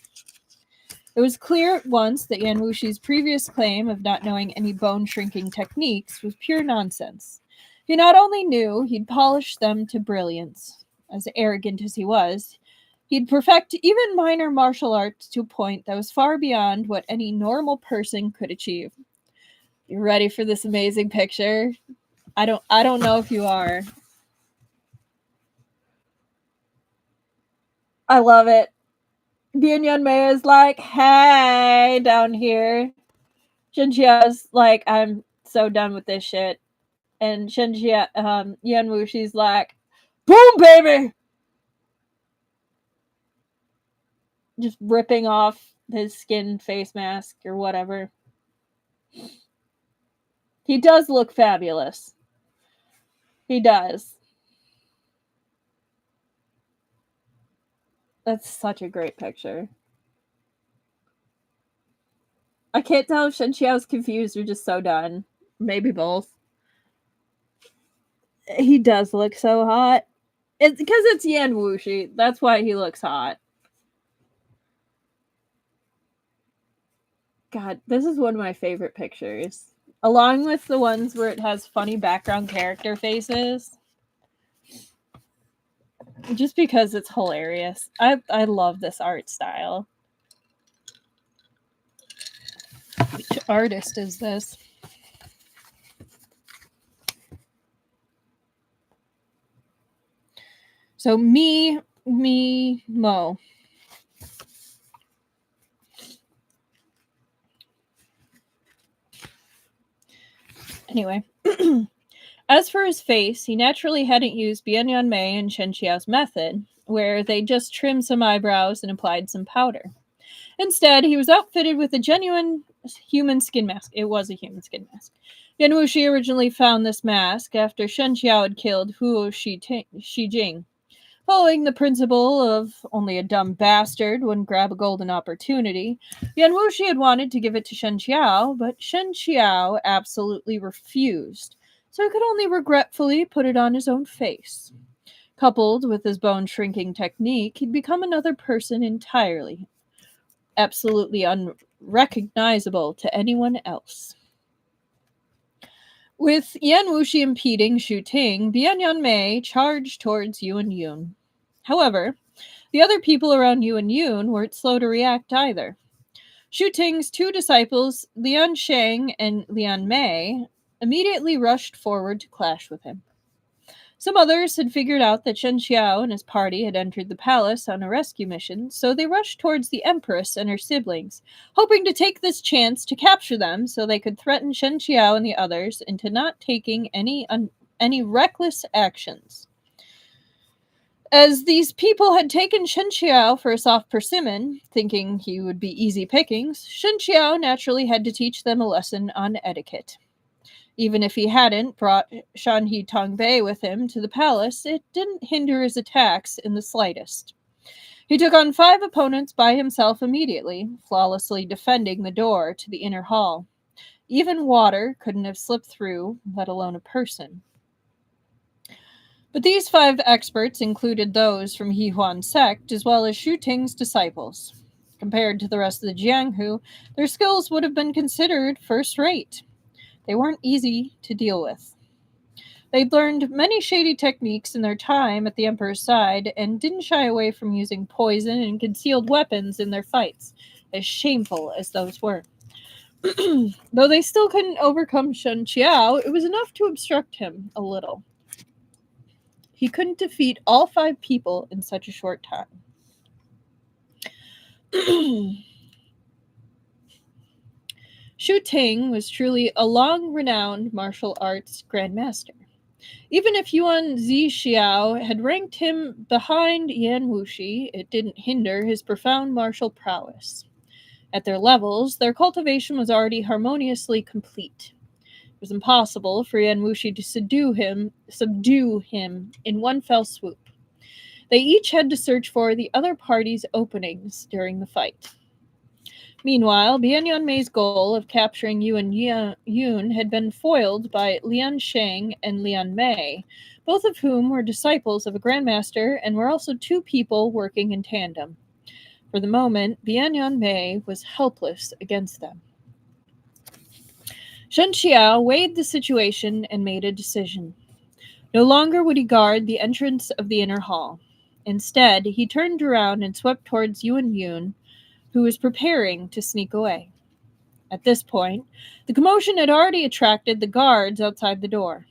It was clear at once that Yan Wuxi's previous claim of not knowing any bone-shrinking techniques was pure nonsense. He not only knew, he'd polished them to brilliance. As arrogant as he was, he'd perfect even minor martial arts to a point that was far beyond what any normal person could achieve. You ready for this amazing picture? I don't know if you are. I love it. Bian Yanmei is like, hey, down here. Shen Qiao's like, I'm so done with this shit. And Yan Wuxi's like, boom, baby! Just ripping off his skin face mask or whatever. He does look fabulous. He does. That's such a great picture. I can't tell if Shen Qiao's confused or just so done. Maybe both. He does look so hot. It's because it's Yan Wuxi. That's why he looks hot. God, this is one of my favorite pictures. Along with the ones where it has funny background character faces. Just because it's hilarious. I love this art style. Which artist is this? So Mo. Anyway. As for his face, he naturally hadn't used Bian Yanmei and Shen Qiao's method, where they just trimmed some eyebrows and applied some powder. Instead, he was outfitted with a genuine human skin mask. It was a human skin mask. Yan Wuxi originally found this mask after Shen Qiao had killed Huo Shijing. Following the principle of only a dumb bastard wouldn't grab a golden opportunity, Yan Wuxi had wanted to give it to Shen Qiao, but Shen Qiao absolutely refused, so he could only regretfully put it on his own face. Coupled with his bone-shrinking technique, he'd become another person entirely, absolutely unrecognizable to anyone else. With Yan Wuxi impeding Shu Ting, Bian Yanmei charged towards Yuan Yun. However, The other people around Yuan Yun weren't slow to react either. Shu Ting's two disciples, Lian Sheng and Lian Mei, immediately rushed forward to clash with him. Some others had figured out that Shen Qiao and his party had entered the palace on a rescue mission, so they rushed towards the Empress and her siblings, hoping to take this chance to capture them so they could threaten Shen Qiao and the others into not taking any reckless actions. As these people had taken Shen Qiao for a soft persimmon, thinking he would be easy pickings, Shen Qiao naturally had to teach them a lesson on etiquette. Even if he hadn't brought Shanhe Tongbei with him to the palace, it didn't hinder his attacks in the slightest. He took on 5 opponents by himself immediately, flawlessly defending the door to the inner hall. Even water couldn't have slipped through, let alone a person. But these 5 experts included those from Yihuan's sect, as well as Shu Ting's disciples. Compared to the rest of the Jianghu, their skills would have been considered first-rate. They weren't easy to deal with. They'd learned many shady techniques in their time at the Emperor's side and didn't shy away from using poison and concealed weapons in their fights, as shameful as those were. Though they still couldn't overcome Shen Qiao, it was enough to obstruct him a little. He couldn't defeat all 5 people in such a short time. Shu Ting was truly a long-renowned martial arts grandmaster. Even if Yuan Zixiao had ranked him behind Yan Wuxi, it didn't hinder his profound martial prowess. At their levels, their cultivation was already harmoniously complete. It was impossible for Yan Wuxi to subdue him in one fell swoop. They each had to search for the other party's openings during the fight. Meanwhile, Bian Yanmei's goal of capturing Yuan Yun had been foiled by Lian Sheng and Lian Mei, both of whom were disciples of a grandmaster and were also 2 people working in tandem. For the moment, Bian Yanmei was helpless against them. Shen Qiao weighed the situation and made a decision. No longer would he guard the entrance of the inner hall. Instead, he turned around and swept towards Yuan Yun, who was preparing to sneak away. At this point, the commotion had already attracted the guards outside the door.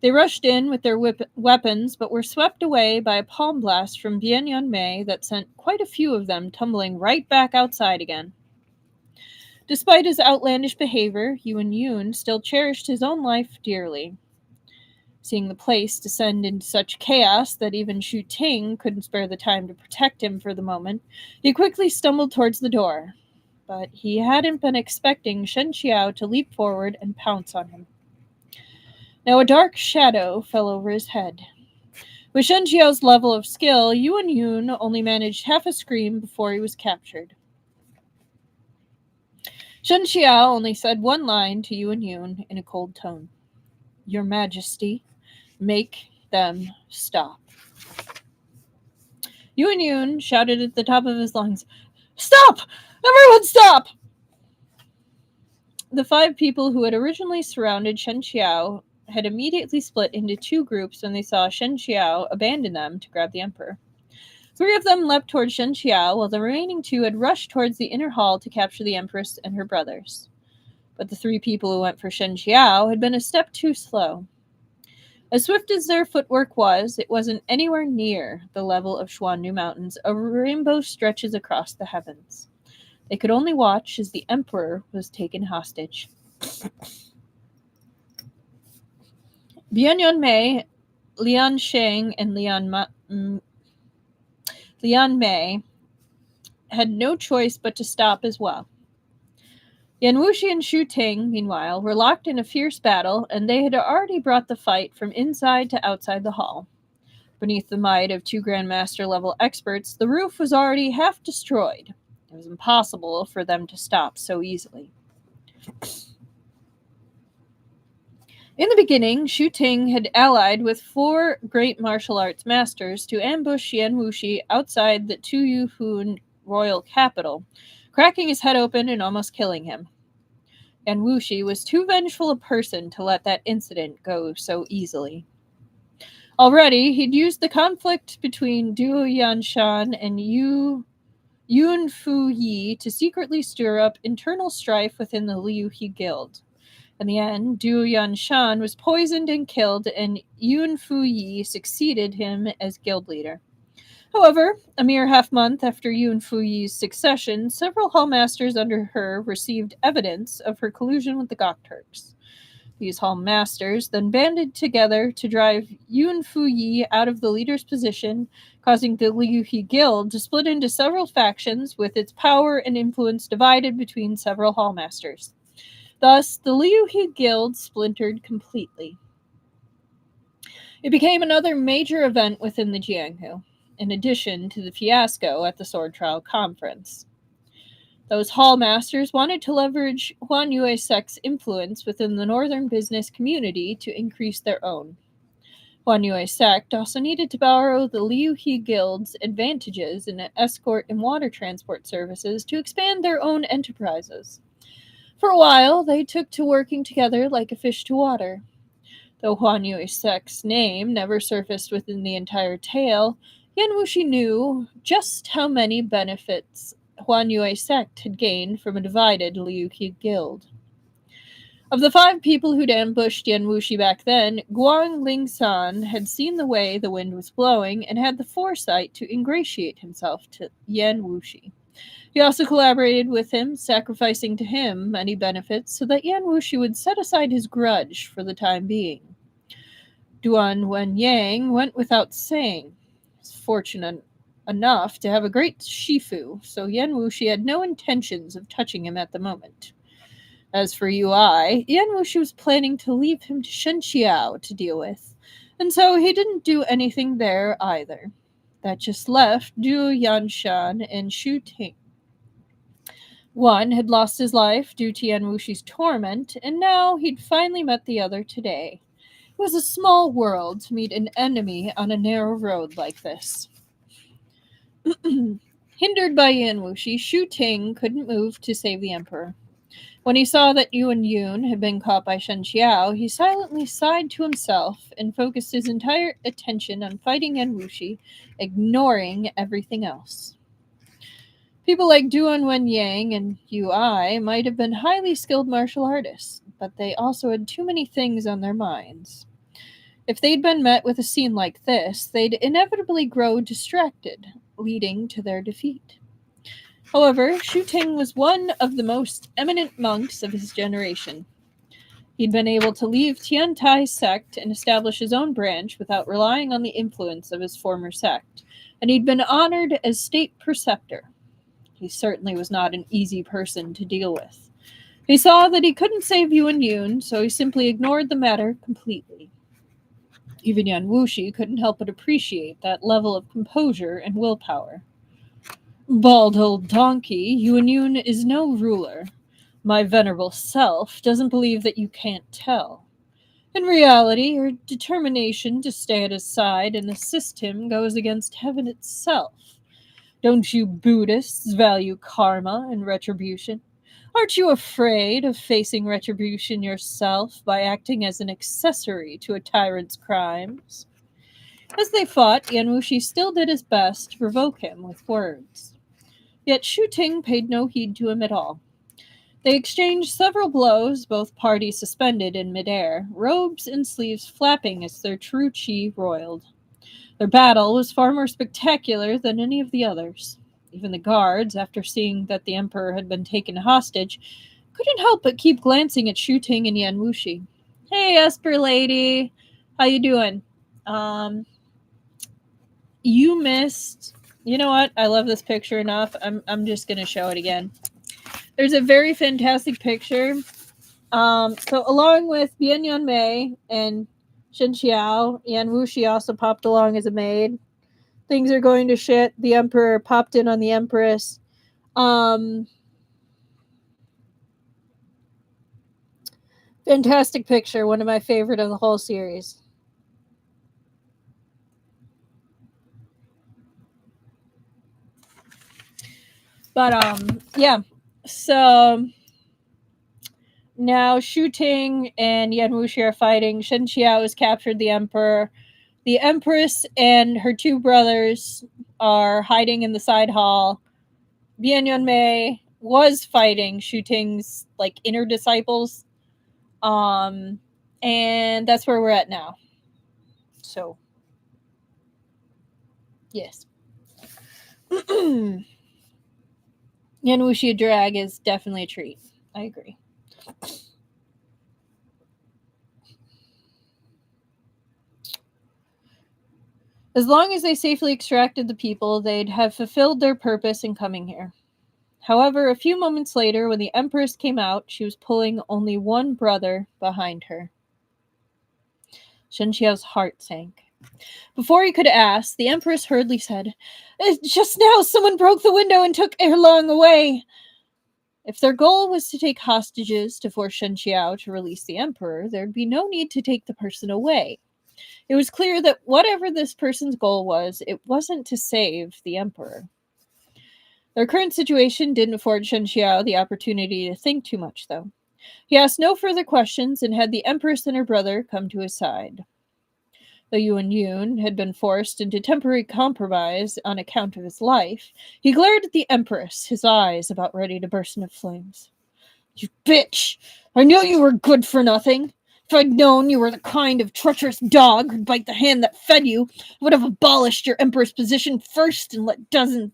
They rushed in with their weapons, but were swept away by a palm blast from Bian Yanmei that sent quite a few of them tumbling right back outside again. Despite his outlandish behavior, Yuan Yun still cherished his own life dearly. Seeing the place descend into such chaos that even Shu Ting couldn't spare the time to protect him for the moment, he quickly stumbled towards the door. But he hadn't been expecting Shen Qiao to leap forward and pounce on him. Now a dark shadow fell over his head. With Shen Qiao's level of skill, Yuan Yun only managed half a scream before he was captured. Shen Qiao only said one line to Yuan Yun in a cold tone. "Your Majesty, make them stop." Yuan Yun shouted at the top of his lungs, "Stop! Everyone stop!" The 5 people who had originally surrounded Shen Qiao had immediately split into 2 groups when they saw Shen Qiao abandon them to grab the Emperor. 3 of them leapt towards Shen Qiao, while the remaining 2 had rushed towards the inner hall to capture the Empress and her brothers. But the 3 people who went for Shen Qiao had been a step too slow. As swift as their footwork was, it wasn't anywhere near the level of Xuannu Mountains. A rainbow stretches across the heavens. They could only watch as the Emperor was taken hostage. Bian Yanmei, Lian Sheng, and Lian Mei had no choice but to stop as well. Yan Wuxi and Shu Ting, meanwhile, were locked in a fierce battle, and they had already brought the fight from inside to outside the hall. Beneath the might of 2 Grandmaster-level experts, the roof was already half destroyed. It was impossible for them to stop so easily. In the beginning, Shu Ting had allied with 4 great martial arts masters to ambush Yan Wuxi outside the Tuyuhun royal capital, cracking his head open and almost killing him. Yan Wuxi was too vengeful a person to let that incident go so easily. Already, he'd used the conflict between Duo Yanshan and Yun Fu Yi to secretly stir up internal strife within the Liu He Guild. In the end, Du Yanshan was poisoned and killed, and Yun Fu Yi succeeded him as guild leader. However, a mere half-month after Yun Fu Yi's succession, several hallmasters under her received evidence of her collusion with the Gok Turks. These hallmasters then banded together to drive Yun Fu Yi out of the leader's position, causing the Liu He Guild to split into several factions, with its power and influence divided between several hallmasters. Thus, the Liu He Guild splintered completely. It became another major event within the Jianghu, in addition to the fiasco at the Sword Trial Conference. Those hallmasters wanted to leverage Huan Yue Sect's influence within the northern business community to increase their own. Huan Yue Sect also needed to borrow the Liu He Guild's advantages in escort and water transport services to expand their own enterprises. For a while, they took to working together like a fish to water. Though Huan Yue Sect's name never surfaced within the entire tale, Yan Wuxi knew just how many benefits Huan Yue Sect had gained from a divided Liu He Guild. Of the 5 people who'd ambushed Yan Wuxi back then, Guang Lingsan had seen the way the wind was blowing and had the foresight to ingratiate himself to Yan Wuxi. He also collaborated with him, sacrificing to him many benefits so that Yan Wuxi would set aside his grudge for the time being. Duan Wenyang went without saying. He was fortunate enough to have a great shifu, so Yan Wuxi had no intentions of touching him at the moment. As for Ui, Yan Wuxi was planning to leave him to Shen Qiao to deal with, and so he didn't do anything there either. That just left Du Yanshan and Shu Ting. One had lost his life due to Yan Wuxi's torment, and now he'd finally met the other today. It was a small world to meet an enemy on a narrow road like this. Hindered by Yan Wuxi, Shu Ting couldn't move to save the emperor. When he saw that Yuan Yun had been caught by Shen Qiao, he silently sighed to himself and focused his entire attention on fighting Yan Wuxi, ignoring everything else. People like Duan Wenyang and Ui might have been highly skilled martial artists, but they also had too many things on their minds. If they'd been met with a scene like this, they'd inevitably grow distracted, leading to their defeat. However, Shu Ting was one of the most eminent monks of his generation. He'd been able to leave Tian Tai's sect and establish his own branch without relying on the influence of his former sect, and he'd been honored as state preceptor. He certainly was not an easy person to deal with. He saw that he couldn't save Yuan Yun, so he simply ignored the matter completely. Even Yan Wuxi couldn't help but appreciate that level of composure and willpower. Bald old donkey, Yuan Yun is no ruler. My venerable self doesn't believe that you can't tell. In reality, your determination to stay at his side and assist him goes against heaven itself. Don't you Buddhists value karma and retribution? Aren't you afraid of facing retribution yourself by acting as an accessory to a tyrant's crimes? As they fought, Yan Wuxi still did his best to provoke him with words. Yet Shu Ting paid no heed to him at all. They exchanged several blows, both parties suspended in midair, robes and sleeves flapping as their true chi roiled. Their battle was far more spectacular than any of the others. Even the guards, after seeing that the emperor had been taken hostage, couldn't help but keep glancing at Shu Ting and Yan Wuxi. Hey, Esper lady, how you doing? You missed. You know what? I love this picture enough. I'm just gonna show it again. There's a very fantastic picture. So along with Bian Yanmei and Shen Qiao, Yan Wuxi also popped along as a maid. Things are going to shit. The emperor popped in on the empress. Fantastic picture. One of my favorite of the whole series. But yeah. So now Shu Ting and Yan Wuxi are fighting. Shen Qiao has captured the emperor. The Empress and her two brothers are hiding in the side hall. Bian Yanmei was fighting Shu Ting's like inner disciples. And that's where we're at now. So yes. Yan Wuxia drag is definitely a treat. I agree. As long as they safely extracted the people, they'd have fulfilled their purpose in coming here. However, a few moments later, when the Empress came out, she was pulling only one brother behind her. Shen Qiao's heart sank. Before he could ask, the Empress hurriedly said, "Just now someone broke the window and took Erlong away." If their goal was to take hostages to force Shen Qiao to release the Emperor, there'd be no need to take the person away. It was clear that whatever this person's goal was, it wasn't to save the Emperor. Their current situation didn't afford Shen Qiao the opportunity to think too much, though. He asked no further questions and had the Empress and her brother come to his side. Though Yuan Yun had been forced into temporary compromise on account of his life, he glared at the Empress, his eyes about ready to burst into flames. "You bitch! I knew you were good for nothing! If I'd known you were the kind of treacherous dog who'd bite the hand that fed you, I would have abolished your Emperor's position first and let dozens..."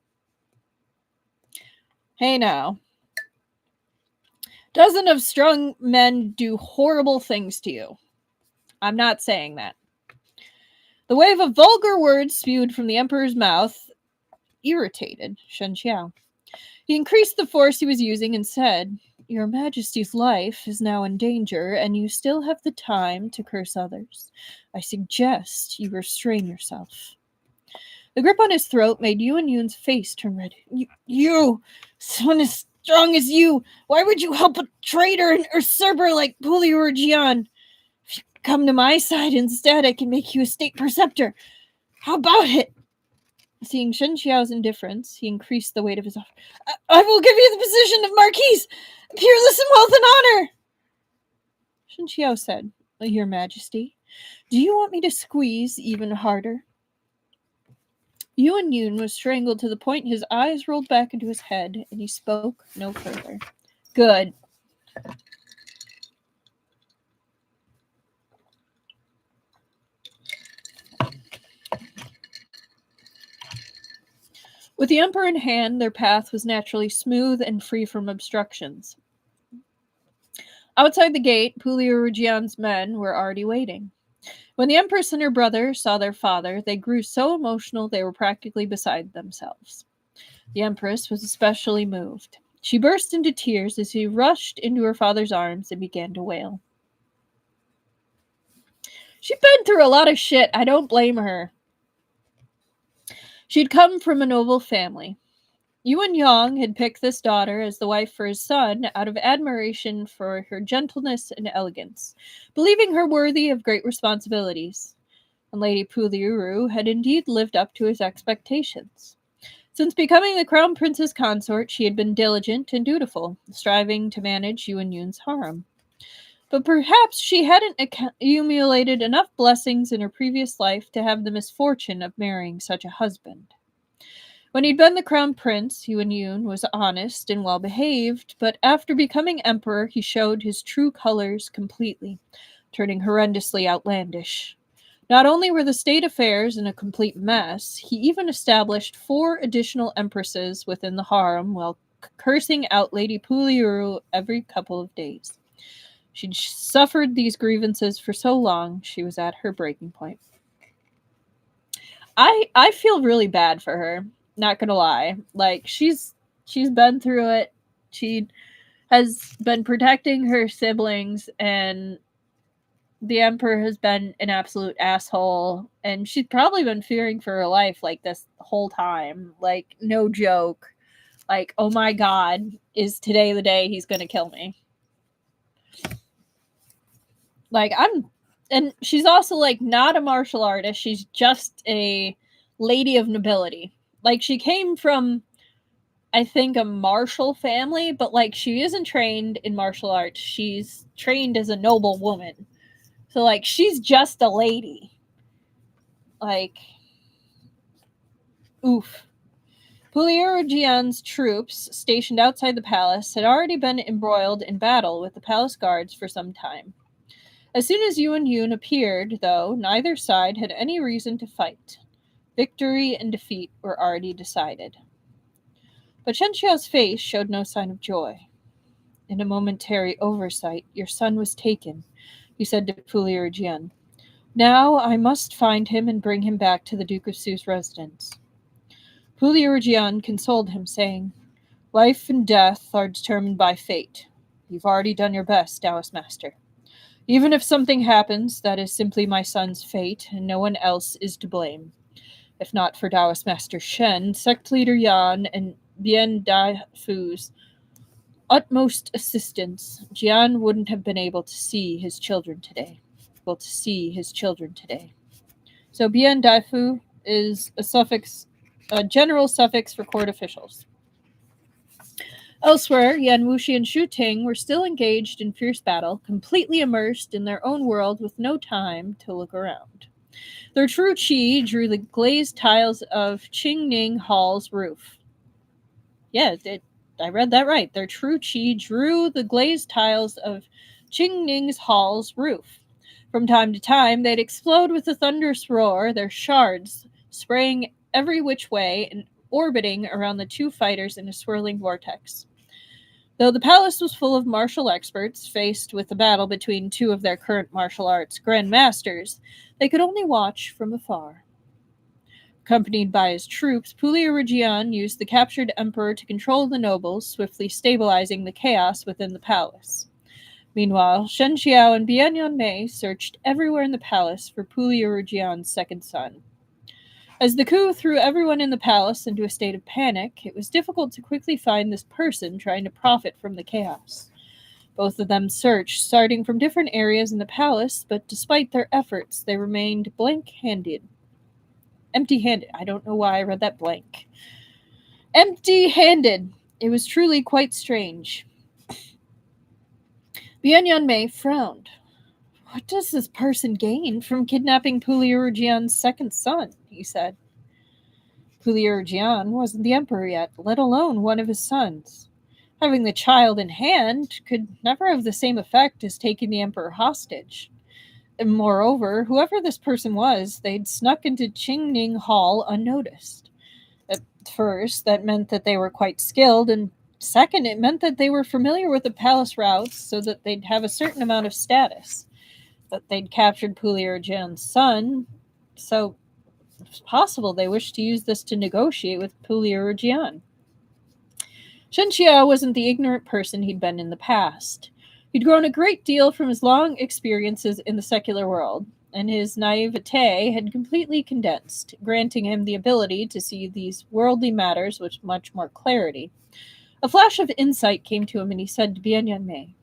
Hey now. Dozen of strong men do horrible things to you. I'm not saying that. The wave of vulgar words spewed from the Emperor's mouth irritated Shen Qiao. He increased the force he was using and said, "Your Majesty's life is now in danger, and you still have the time to curse others. I suggest you restrain yourself." The grip on his throat made Yuan Yun's face turn red. You, someone as strong as you, why would you help a traitor and usurper like Puliuru Jian? If you come to my side instead, I can make you a state preceptor. How about it? Seeing Shen Qiao's indifference, he increased the weight of his offer. I will give you the position of Marquise, peerless in wealth and honor. Shen Qiao said, "Your Majesty, do you want me to squeeze even harder?" Yuan Yun was strangled to the point his eyes rolled back into his head, and he spoke no further. Good. With the Emperor in hand, their path was naturally smooth and free from obstructions. Outside the gate, Puliuru Jian's men were already waiting. When the Empress and her brother saw their father, they grew so emotional they were practically beside themselves. The Empress was especially moved. She burst into tears as she rushed into her father's arms and began to wail. She'd been through a lot of shit. I don't blame her. She'd come from a noble family. Yuan Yang had picked this daughter as the wife for his son out of admiration for her gentleness and elegance, believing her worthy of great responsibilities. And Lady Puliuru had indeed lived up to his expectations. Since becoming the crown prince's consort, she had been diligent and dutiful, striving to manage Yuan Yun's harem. But perhaps she hadn't accumulated enough blessings in her previous life to have the misfortune of marrying such a husband. When he'd been the crown prince, Yuan Yun was honest and well-behaved, but after becoming emperor, he showed his true colors completely, turning horrendously outlandish. Not only were the state affairs in a complete mess, he even established 4 additional empresses within the harem while cursing out Lady Puliuru every couple of days. She'd suffered these grievances for so long, she was at her breaking point. I feel really bad for her, not gonna lie. Like, she's been through it. She has been protecting her siblings, and the Emperor has been an absolute asshole, and she's probably been fearing for her life, like, this whole time. Like, no joke. Like, oh my god, is today the day he's gonna kill me? Like, and she's also, like, not a martial artist. She's just a lady of nobility. Like, she came from, I think, a martial family, but, like, she isn't trained in martial arts. She's trained as a noble woman. So, like, she's just a lady. oof. Puliuru Jian's troops, stationed outside the palace, had already been embroiled in battle with the palace guards for some time. As soon as Yuan Yun appeared, though, neither side had any reason to fight. Victory and defeat were already decided. But Shen Qiao's face showed no sign of joy. In a momentary oversight, your son was taken, he said to Puliuru Jian. Now I must find him and bring him back to the Duke of Su's residence. Puliuru Jian consoled him, saying, Life and death are determined by fate. You've already done your best, Taoist Master. Even if something happens, that is simply my son's fate, and no one else is to blame. If not for Taoist Master Shen, Sect Leader Yan, and Bian Daifu's utmost assistance, Jian wouldn't have been able to see his children today. So Bian Daifu is a general suffix for court officials. Elsewhere, Yan Wuxi and Shu Ting were still engaged in fierce battle, completely immersed in their own world with no time to look around. Their true qi drew the glazed tiles of Qingning Hall's roof. Yeah, I read that right. Their true qi drew the glazed tiles of Qingning's Hall's roof. From time to time, they'd explode with a thunderous roar, their shards spraying every which way and orbiting around the two fighters in a swirling vortex. Though the palace was full of martial experts, faced with a battle between two of their current martial arts grandmasters, they could only watch from afar. Accompanied by his troops, Puliuru Jian used the captured emperor to control the nobles, swiftly stabilizing the chaos within the palace. Meanwhile, Shen Qiao and Bian Yanmei searched everywhere in the palace for Puliuru Jian's second son. As the coup threw everyone in the palace into a state of panic, it was difficult to quickly find this person trying to profit from the chaos. Both of them searched, starting from different areas in the palace, but despite their efforts, they remained empty-handed. I don't know why I read that blank. Empty-handed. It was truly quite strange. Bian Yanmei frowned. What does this person gain from kidnapping Puliuru Jian's second son? He said. Puliuru Jian wasn't the emperor yet, let alone one of his sons. Having the child in hand could never have the same effect as taking the emperor hostage. And moreover, whoever this person was, they'd snuck into Qingning Hall unnoticed. At first, that meant that they were quite skilled, and second, it meant that they were familiar with the palace routes so that they'd have a certain amount of status. That they'd captured Puliuru Jian's son, so it's possible they wished to use this to negotiate with Puliuru Jian. Shen Qiao wasn't the ignorant person he'd been in the past. He'd grown a great deal from his long experiences in the secular world, and his naivete had completely condensed, granting him the ability to see these worldly matters with much more clarity. A flash of insight came to him, and he said to Bian Yanmei,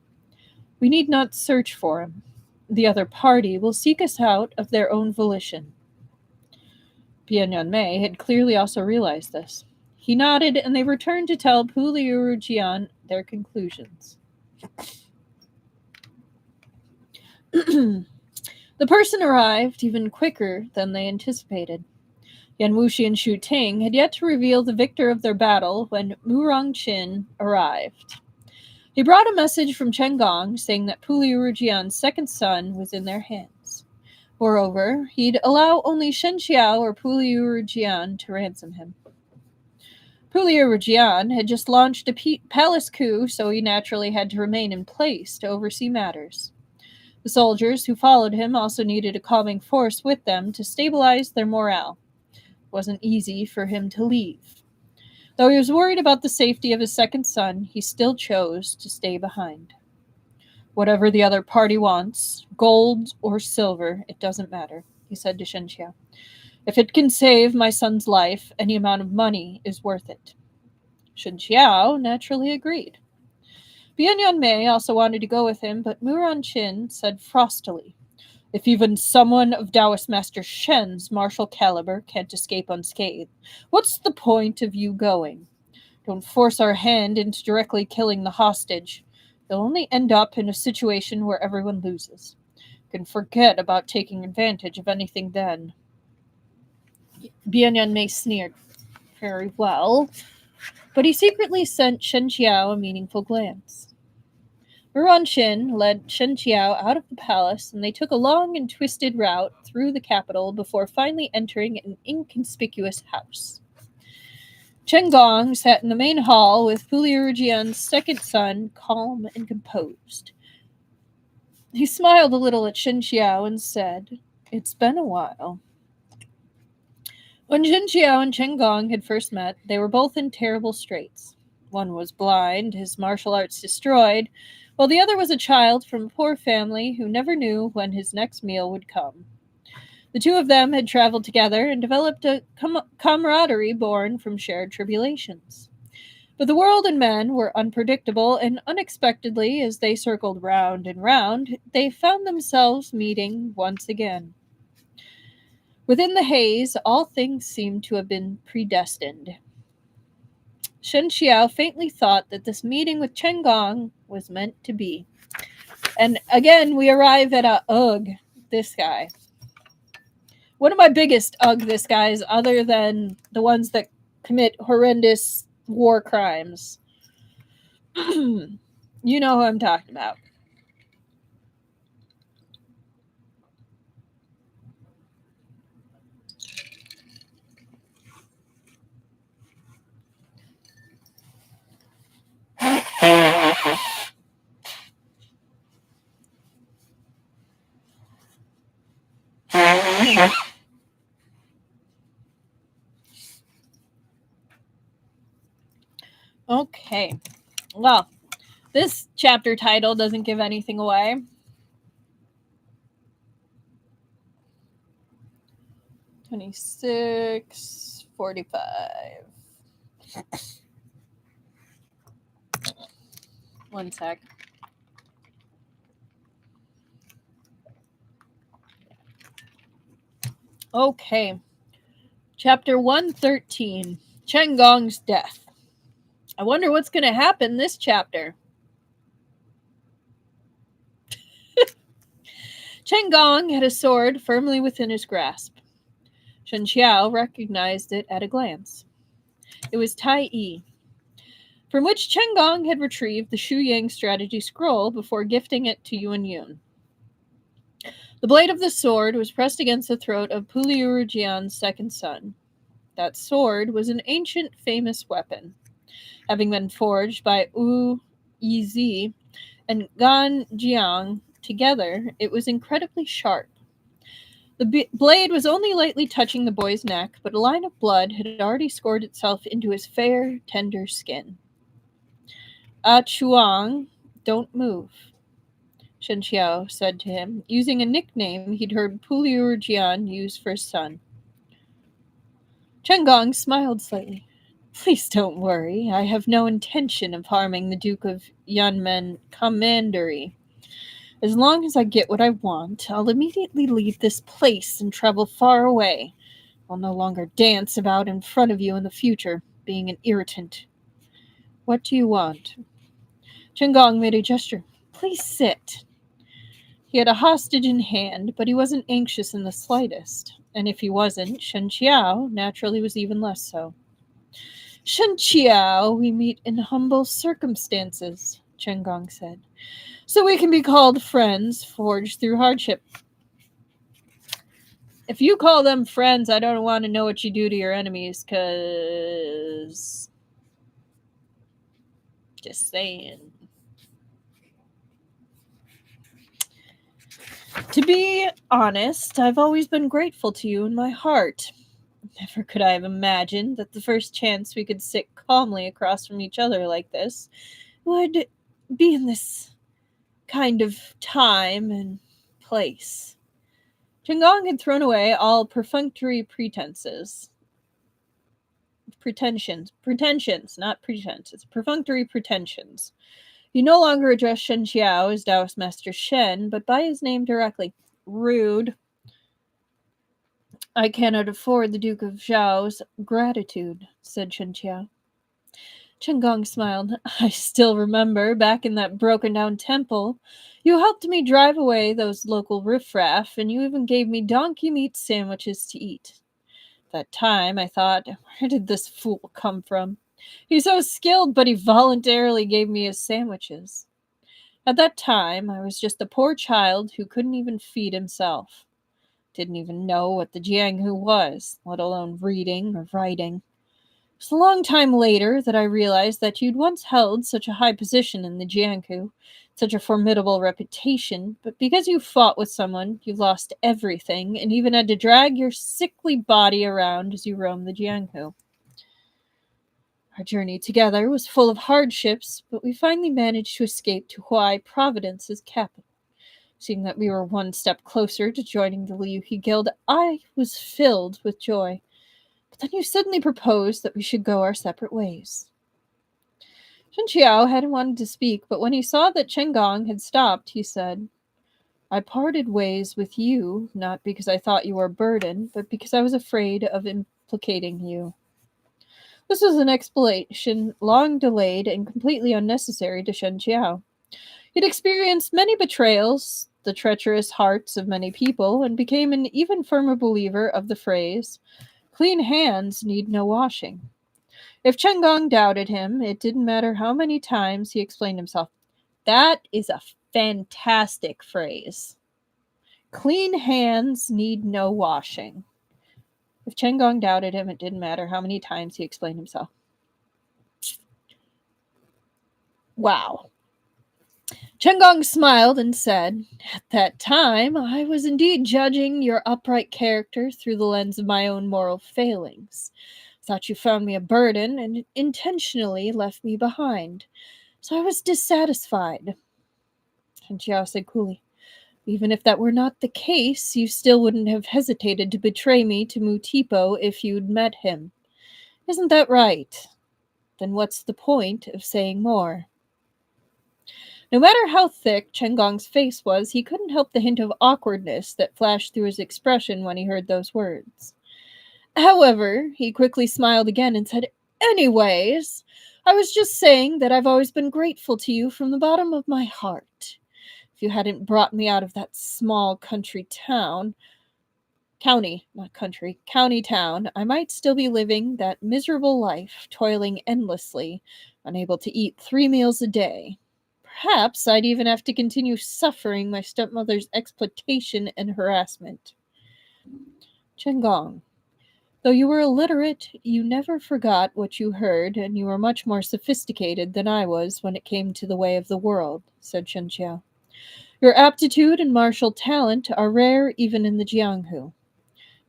We need not search for him. The other party will seek us out of their own volition. Bian Yanmei had clearly also realized this. He nodded, and they returned to tell Puliuru Jian their conclusions. The person arrived even quicker than they anticipated. Yan Wuxi and Shu Ting had yet to reveal the victor of their battle when Mu Rongqin arrived. He brought a message from Chen Gong saying that Puliuru Jian's second son was in their hands. Moreover, he'd allow only Shen Qiao or Puliuru Jian to ransom him. Puliuru Jian had just launched a palace coup, so he naturally had to remain in place to oversee matters. The soldiers who followed him also needed a calming force with them to stabilize their morale. It wasn't easy for him to leave. Though he was worried about the safety of his second son, he still chose to stay behind. Whatever the other party wants, gold or silver, it doesn't matter, he said to Shen Qiao. If it can save my son's life, any amount of money is worth it. Shen Qiao naturally agreed. Bian Yanmei also wanted to go with him, but Mu Rongqin said frostily, If even someone of Taoist Master Shen's martial caliber can't escape unscathed, what's the point of you going? Don't force our hand into directly killing the hostage. You'll only end up in a situation where everyone loses. You can forget about taking advantage of anything then. Bian Yanmei sneered. Very well. But he secretly sent Shen Qiao a meaningful glance. Shen led Shen Qiao out of the palace, and they took a long and twisted route through the capital before finally entering an inconspicuous house. Chen Gong sat in the main hall with Puliuru Jian's second son, calm and composed. He smiled a little at Shen Qiao and said, "It's been a while." When Shen Qiao and Chen Gong had first met, they were both in terrible straits. One was blind, his martial arts destroyed, while the other was a child from a poor family who never knew when his next meal would come. The two of them had traveled together and developed a camaraderie born from shared tribulations. But the world and men were unpredictable, and unexpectedly, as they circled round and round, they found themselves meeting once again. Within the haze, all things seemed to have been predestined. Shen Qiao faintly thought that this meeting with Chen Gong was meant to be. And again, we arrive at a ugh, this guy. One of my biggest ugh, this guys, other than the ones that commit horrendous war crimes. You know who I'm talking about. Okay. Well, this chapter title doesn't give anything away. 26:45. One sec. Okay. Chapter 113. Chen Gong's death. I wonder what's going to happen this chapter. Chen Gong had a sword firmly within his grasp. Shen Qiao recognized it at a glance. It was Tai Yi, from which Chen Gong had retrieved the Shu Yang strategy scroll before gifting it to Yuan Yun. The blade of the sword was pressed against the throat of Puliuru Jian's second son. That sword was an ancient, famous weapon. Having been forged by Wu Yizi and Gan Jiang together, it was incredibly sharp. The blade was only lightly touching the boy's neck, but a line of blood had already scored itself into his fair, tender skin. Chuang, don't move, Shen Qiao said to him, using a nickname he'd heard Puliuru Jian use for his son. Chen Gong smiled slightly. Please don't worry. I have no intention of harming the Duke of Yanmei Commandery. As long as I get what I want, I'll immediately leave this place and travel far away. I'll no longer dance about in front of you in the future, being an irritant. What do you want? Chen Gong made a gesture. Please sit. He had a hostage in hand, but he wasn't anxious in the slightest. And if he wasn't, Shen Qiao naturally was even less so. Shen Qiao, we meet in humble circumstances, Chen Gong said. So we can be called friends forged through hardship. If you call them friends, I don't want to know what you do to your enemies, because... Just saying. To be honest, I've always been grateful to you in my heart. Never could I have imagined that the first chance we could sit calmly across from each other like this would be in this kind of time and place. Chen Gong had thrown away all perfunctory pretensions, not pretenses, perfunctory pretensions. He no longer addressed Shen Qiao as Taoist Master Shen, but by his name directly. Rude. I cannot afford the Duke of Zhao's gratitude, said Shen Qiao. Chen Gong smiled. I still remember, back in that broken-down temple, you helped me drive away those local riffraff, and you even gave me donkey meat sandwiches to eat. That time, I thought, where did this fool come from? He's so skilled, but he voluntarily gave me his sandwiches. At that time, I was just a poor child who couldn't even feed himself. Didn't even know what the Jianghu was, let alone reading or writing. It was a long time later that I realized that you'd once held such a high position in the Jianghu, such a formidable reputation, but because you fought with someone, you lost everything and even had to drag your sickly body around as you roamed the Jianghu. Our journey together was full of hardships, but we finally managed to escape to Huai Providence's capital. Seeing that we were one step closer to joining the Liuhi Guild, I was filled with joy. But then you suddenly proposed that we should go our separate ways. Shen Qiao hadn't wanted to speak, but when he saw that Chen Gong had stopped, he said, I parted ways with you, not because I thought you were a burden, but because I was afraid of implicating you. This was an explanation long delayed and completely unnecessary to Shen Qiao. He'd experienced many betrayals, the treacherous hearts of many people, and became an even firmer believer of the phrase, clean hands need no washing. If Chen Gong doubted him, it didn't matter how many times he explained himself. That is a fantastic phrase. Clean hands need no washing. If Chen Gong doubted him, it didn't matter how many times he explained himself. Wow. Chen Gong smiled and said, At that time, I was indeed judging your upright character through the lens of my own moral failings. I thought you found me a burden and intentionally left me behind. So I was dissatisfied. Shen Qiao said coolly, Even if that were not the case, you still wouldn't have hesitated to betray me to Mu Tipo if you'd met him. Isn't that right? Then what's the point of saying more? No matter how thick Chen Gong's face was, he couldn't help the hint of awkwardness that flashed through his expression when he heard those words. However, he quickly smiled again and said, Anyways, I was just saying that I've always been grateful to you from the bottom of my heart. If you hadn't brought me out of that small county town, I might still be living that miserable life, toiling endlessly, unable to eat 3 meals a day. Perhaps I'd even have to continue suffering my stepmother's exploitation and harassment. Chen Gong, though you were illiterate, you never forgot what you heard, and you were much more sophisticated than I was when it came to the way of the world, said Shen Qiao. Your aptitude and martial talent are rare even in the Jianghu.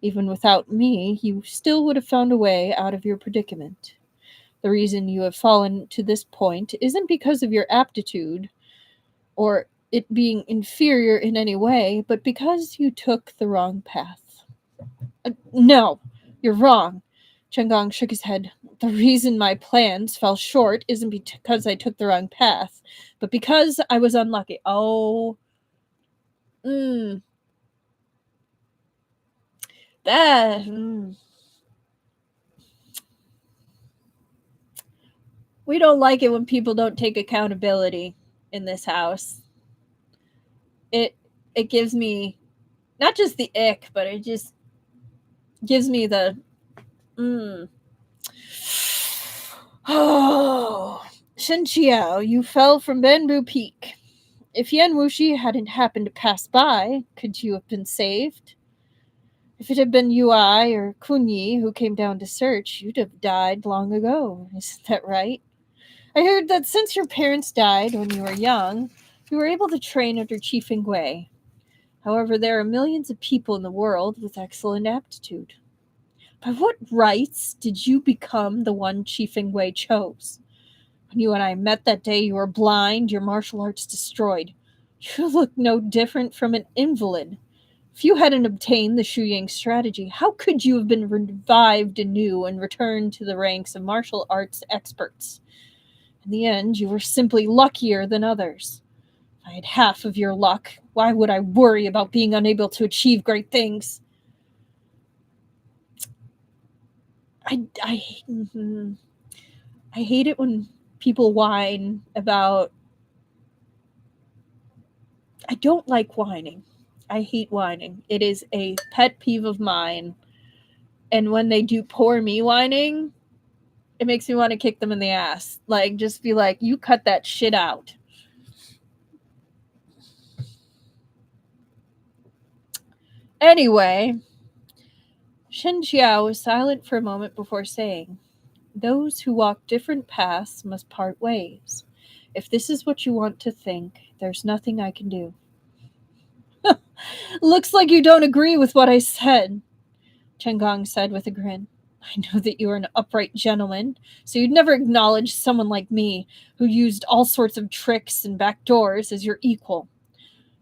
Even without me, you still would have found a way out of your predicament. The reason you have fallen to this point isn't because of your aptitude or it being inferior in any way, but because you took the wrong path. No, you're wrong. Chen Gong shook his head. The reason my plans fell short isn't because I took the wrong path, but because I was unlucky. That. We don't like it when people don't take accountability in this house. It gives me not just the ick, but it just gives me the Oh, Shen Qiao, you fell from Bamboo Peak. If Yan Wuxi hadn't happened to pass by, could you have been saved? If it had been Yui or Kunyi who came down to search, you'd have died long ago. Isn't that right? I heard that since your parents died when you were young, you were able to train under Chief Ingwei. However, there are millions of people in the world with excellent aptitude. By what rights did you become the one Chief Ingwei chose? When you and I met that day, you were blind, your martial arts destroyed. You look no different from an invalid. If you hadn't obtained the Shuying strategy, how could you have been revived anew and returned to the ranks of martial arts experts? In the end, you were simply luckier than others. If I had half of your luck, why would I worry about being unable to achieve great things? I hate it when people whine about... I don't like whining. I hate whining. It is a pet peeve of mine. And when they do poor me whining, it makes me want to kick them in the ass. Like, just be like, you cut that shit out. Anyway, Shen Qiao was silent for a moment before saying, "Those who walk different paths must part ways. If this is what you want to think, there's nothing I can do." "Looks like you don't agree with what I said," Chengong said with a grin. "I know that you are an upright gentleman, so you'd never acknowledge someone like me, who used all sorts of tricks and back doors, as your equal.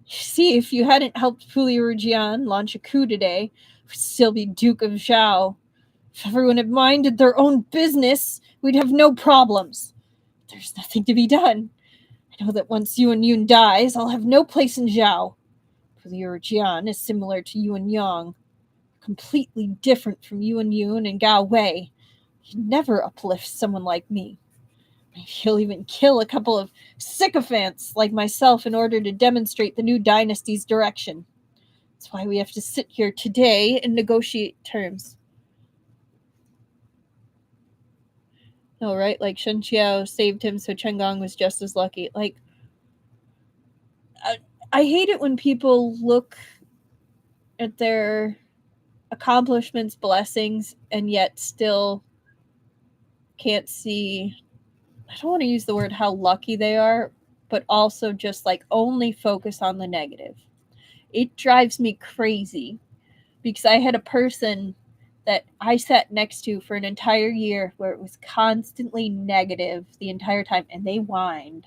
See, if you hadn't helped Puliuru Jian launch a coup today, we'd still be Duke of Zhao. If everyone had minded their own business, we'd have no problems. There's nothing to be done. I know that once Yuan Yun dies, I'll have no place in Zhao. Puliuru Jian is similar to Yuan Yang, completely different from Yuan Yun and Gao Wei. He'd never uplift someone like me. Maybe he'll even kill a couple of sycophants like myself in order to demonstrate the new dynasty's direction. That's why we have to sit here today and negotiate terms." No, right? Like, Shen Qiao saved him, so Chengong was just as lucky. Like, I hate it when people look at their accomplishments, blessings, and yet still can't see. I don't want to use the word how lucky they are, but also just like only focus on the negative. It drives me crazy because I had a person that I sat next to for an entire year where it was constantly negative the entire time, and they whined.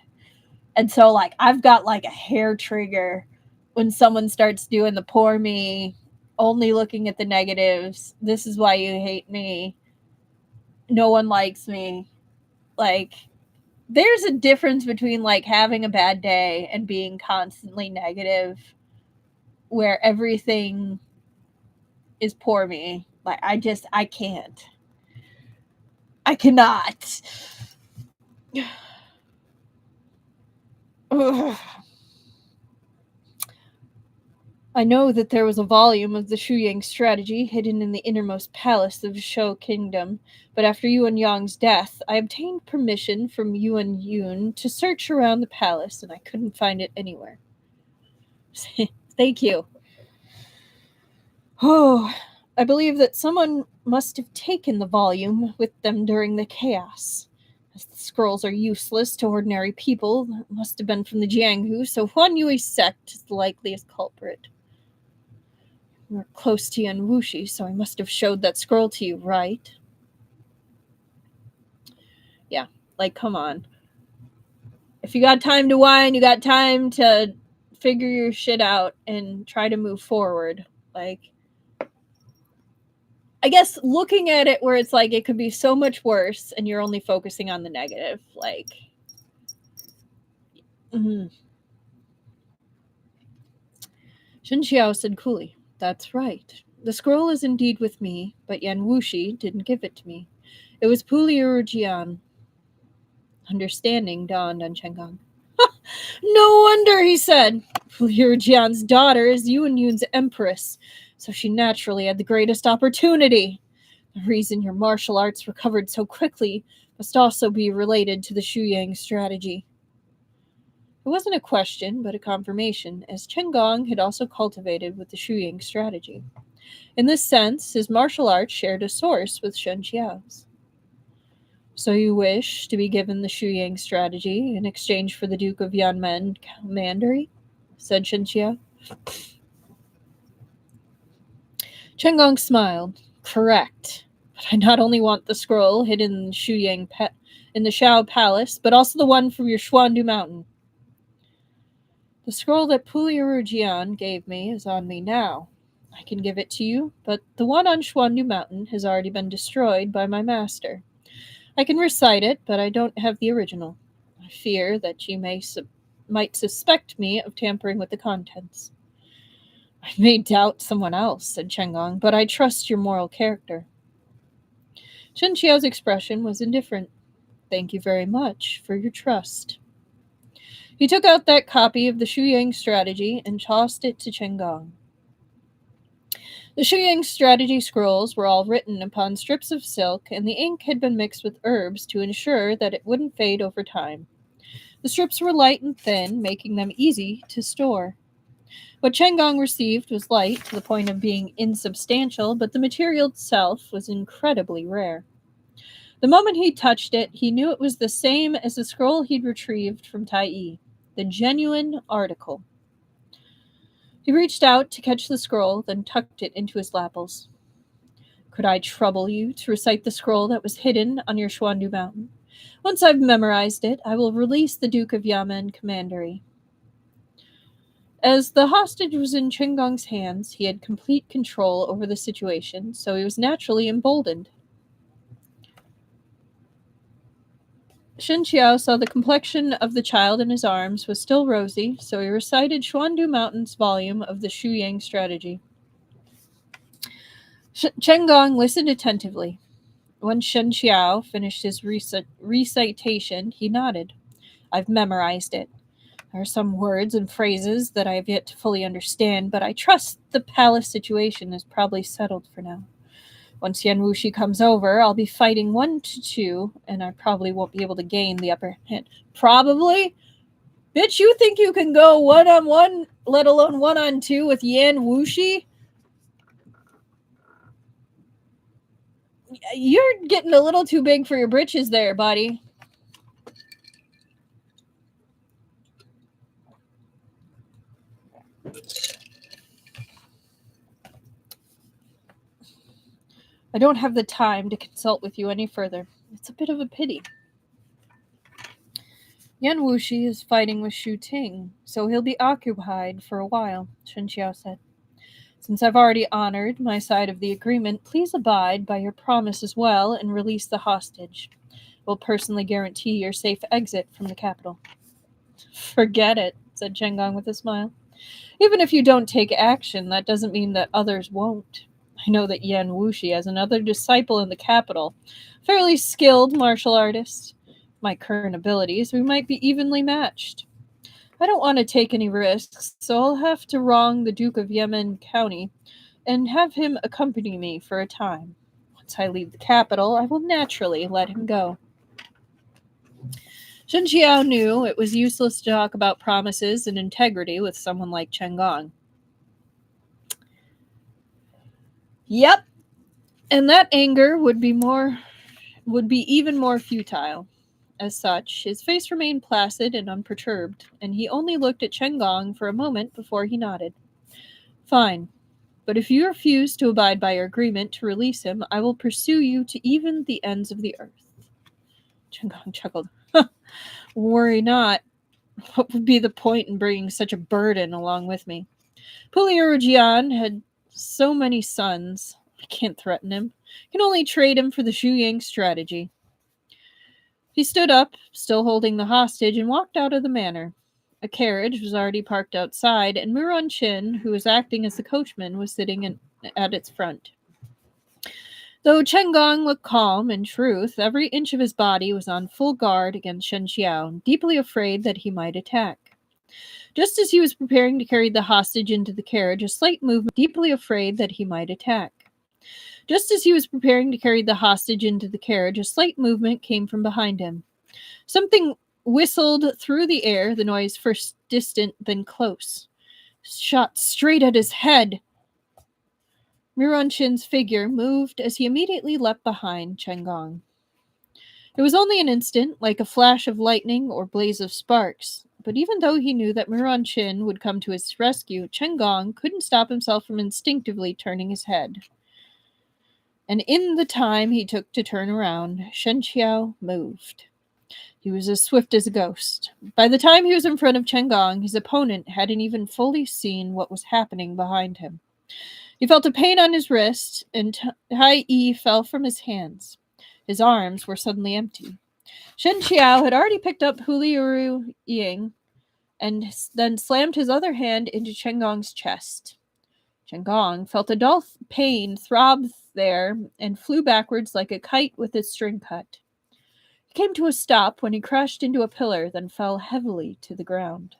And so, like, I've got like a hair trigger when someone starts doing the poor me, only looking at the negatives. This is why you hate me. No one likes me. Like, there's a difference between like having a bad day and being constantly negative, where everything is poor me. Like, I can't. I cannot. Ugh. I know that there was a volume of the Shuyang strategy hidden in the innermost palace of Shou Kingdom, but after Yuan Yang's death, I obtained permission from Yuan Yun to search around the palace, and I couldn't find it anywhere. Thank you. Oh, I believe that someone must have taken the volume with them during the chaos. As the scrolls are useless to ordinary people, it must have been from the Jianghu, so Huan Yui's sect is the likeliest culprit. We're close to Yan Wuxi, so I must have showed that scroll to you, right? Yeah, like, come on. If you got time to whine, you got time to figure your shit out and try to move forward. Like, I guess looking at it where it's like it could be so much worse and you're only focusing on the negative. Like, Shen Qiao said coolly, "That's right. The scroll is indeed with me, but Yan Wuxi didn't give it to me. It was Puliuru Jian." Understanding dawned on Chenggang. "No wonder," he said. "Puliuru Jian's daughter is Yuan Yun's empress, so she naturally had the greatest opportunity. The reason your martial arts recovered so quickly must also be related to the Shuyang strategy." It wasn't a question, but a confirmation, as Chengong had also cultivated with the Shuyang strategy. In this sense, his martial arts shared a source with Shen Qiao's. "So you wish to be given the Shuyang strategy in exchange for the Duke of Yanmei commandery?" said Shen Qiao. Chengong smiled. "Correct. But I not only want the scroll hidden in in the Shao Palace, but also the one from your Xuandu Mountain. The scroll that Puliuru Jian gave me is on me now. I can give it to you, but the one on Xuandu Mountain has already been destroyed by my master. I can recite it, but I don't have the original. I fear that you might suspect me of tampering with the contents." "I may doubt someone else," said Chengong, "but I trust your moral character." Shen Qiao's expression was indifferent. "Thank you very much for your trust." He took out that copy of the Shuyang strategy and tossed it to Chengong. The Shuyang strategy scrolls were all written upon strips of silk, and the ink had been mixed with herbs to ensure that it wouldn't fade over time. The strips were light and thin, making them easy to store. What Chengong received was light to the point of being insubstantial, but the material itself was incredibly rare. The moment he touched it, he knew it was the same as the scroll he'd retrieved from Tai Yi, the genuine article. He reached out to catch the scroll, then tucked it into his lapels. Could I trouble you to recite the scroll that was hidden on your Xuandu mountain? Once I've memorized it, I will release the Duke of Yamen commandery. As the hostage was in Chengong's hands, he had complete control over the situation, so he was naturally emboldened. Shen Qiao saw the complexion of the child in his arms was still rosy, so he recited Xuandu Mountain's volume of the Shuyang strategy. Chengong listened attentively. When Shen Qiao finished his recitation, he nodded. I've memorized it. There are some words and phrases that I have yet to fully understand, but I trust the palace situation is probably settled for now. Once Yan Wuxi comes over, I'll be fighting 1-2, and I probably won't be able to gain the upper hand. Probably? Bitch, you think you can go 1-on-1, let alone 1-on-2 with Yan Wuxi? You're getting a little too big for your britches there, buddy. I don't have the time to consult with you any further. It's a bit of a pity. Yan Wuxi is fighting with Shu Ting, so he'll be occupied for a while, Shen Qiao said. Since I've already honored my side of the agreement, please abide by your promise as well and release the hostage. We'll personally guarantee your safe exit from the capital. Forget it, said Chengong with a smile. Even if you don't take action, that doesn't mean that others won't. I know that Yan Wuxi has another disciple in the capital, fairly skilled martial artist. My current abilities, we might be evenly matched. I don't want to take any risks, so I'll have to wrong the Duke of Yemen County and have him accompany me for a time. Once I leave the capital, I will naturally let him go. Shen Qiao knew it was useless to talk about promises and integrity with someone like Chengong. Yep, and that anger would be even more futile. As such, his face remained placid and unperturbed, and he only looked at Chengong for a moment before he nodded. Fine, but if you refuse to abide by your agreement to release him, I will pursue you to even the ends of the earth. Chengong chuckled. Worry not. What would be the point in bringing such a burden along with me? Puliuru Jian had so many sons. I can't threaten him. I can only trade him for the Shuyang strategy. He stood up, still holding the hostage, and walked out of the manor. A carriage was already parked outside, and Muron Chin, who was acting as the coachman, was sitting at its front. Though Chengong looked calm, in truth, every inch of his body was on full guard against Shen Qiao, deeply afraid that he might attack. Just as he was preparing to carry the hostage into the carriage, a slight movement came from behind him. Something whistled through the air, the noise first distant, then close. Shot straight at his head. Muron Chin's figure moved as he immediately leapt behind Chengong. It was only an instant, like a flash of lightning or blaze of sparks, but even though he knew that Muron Chin would come to his rescue, Chengong couldn't stop himself from instinctively turning his head. And in the time he took to turn around, Shen Qiao moved. He was as swift as a ghost. By the time he was in front of Chengong, his opponent hadn't even fully seen what was happening behind him. He felt a pain on his wrist, and Tai Yi fell from his hands. His arms were suddenly empty. Shen Qiao had already picked up Puliuru Jian and then slammed his other hand into Chengong's chest. Chengong felt a dull pain throb there and flew backwards like a kite with its string cut. He came to a stop when he crashed into a pillar, then fell heavily to the ground.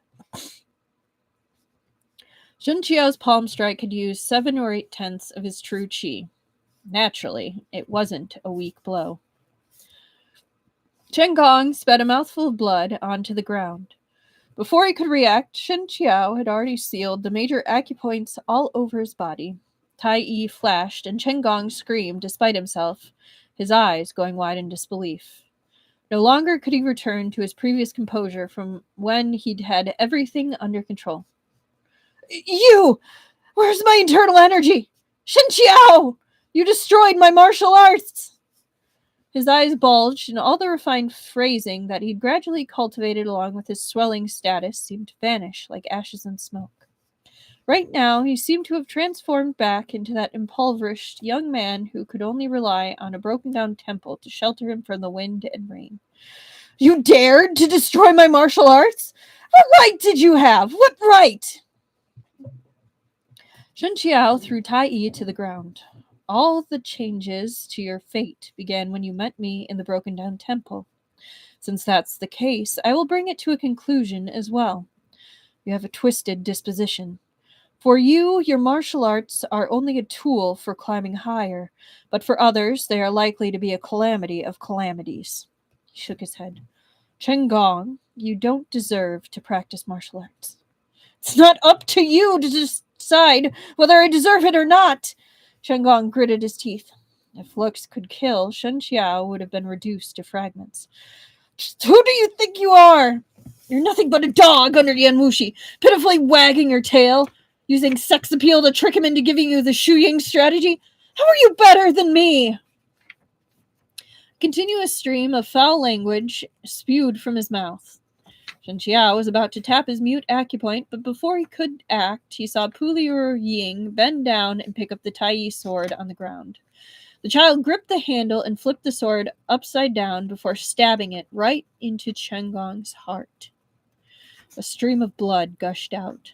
Shen Qiao's palm strike had used 7 or 8/10 of his true qi. Naturally, it wasn't a weak blow. Chen Gong spat a mouthful of blood onto the ground. Before he could react, Shen Qiao had already sealed the major acupoints all over his body. Tai Yi flashed, and Chen Gong screamed despite himself, his eyes going wide in disbelief. No longer could he return to his previous composure from when he'd had everything under control. You! Where's my internal energy? Shen Qiao! You destroyed my martial arts! His eyes bulged, and all the refined phrasing that he'd gradually cultivated along with his swelling status seemed to vanish like ashes and smoke. Right now, he seemed to have transformed back into that impoverished young man who could only rely on a broken-down temple to shelter him from the wind and rain. You dared to destroy my martial arts? What right did you have? What right? Shen Qiao threw Tai Yi to the ground. All the changes to your fate began when you met me in the broken-down temple. Since that's the case, I will bring it to a conclusion as well. You have a twisted disposition. For you, your martial arts are only a tool for climbing higher, but for others, they are likely to be a calamity of calamities. He shook his head. Chen Gong, you don't deserve to practice martial arts. It's not up to you to decide whether I deserve it or not. Chen Gong gritted his teeth. If looks could kill, Shen Qiao would have been reduced to fragments. Just who do you think you are? You're nothing but a dog under Yan Wuxi, pitifully wagging your tail, using sex appeal to trick him into giving you the Shu Ying strategy. How are you better than me? A continuous stream of foul language spewed from his mouth. Shen Qiao was about to tap his mute acupoint, but before he could act, he saw Puliuru Jian bend down and pick up the Tai Yi sword on the ground. The child gripped the handle and flipped the sword upside down before stabbing it right into Chen Gong's heart. A stream of blood gushed out.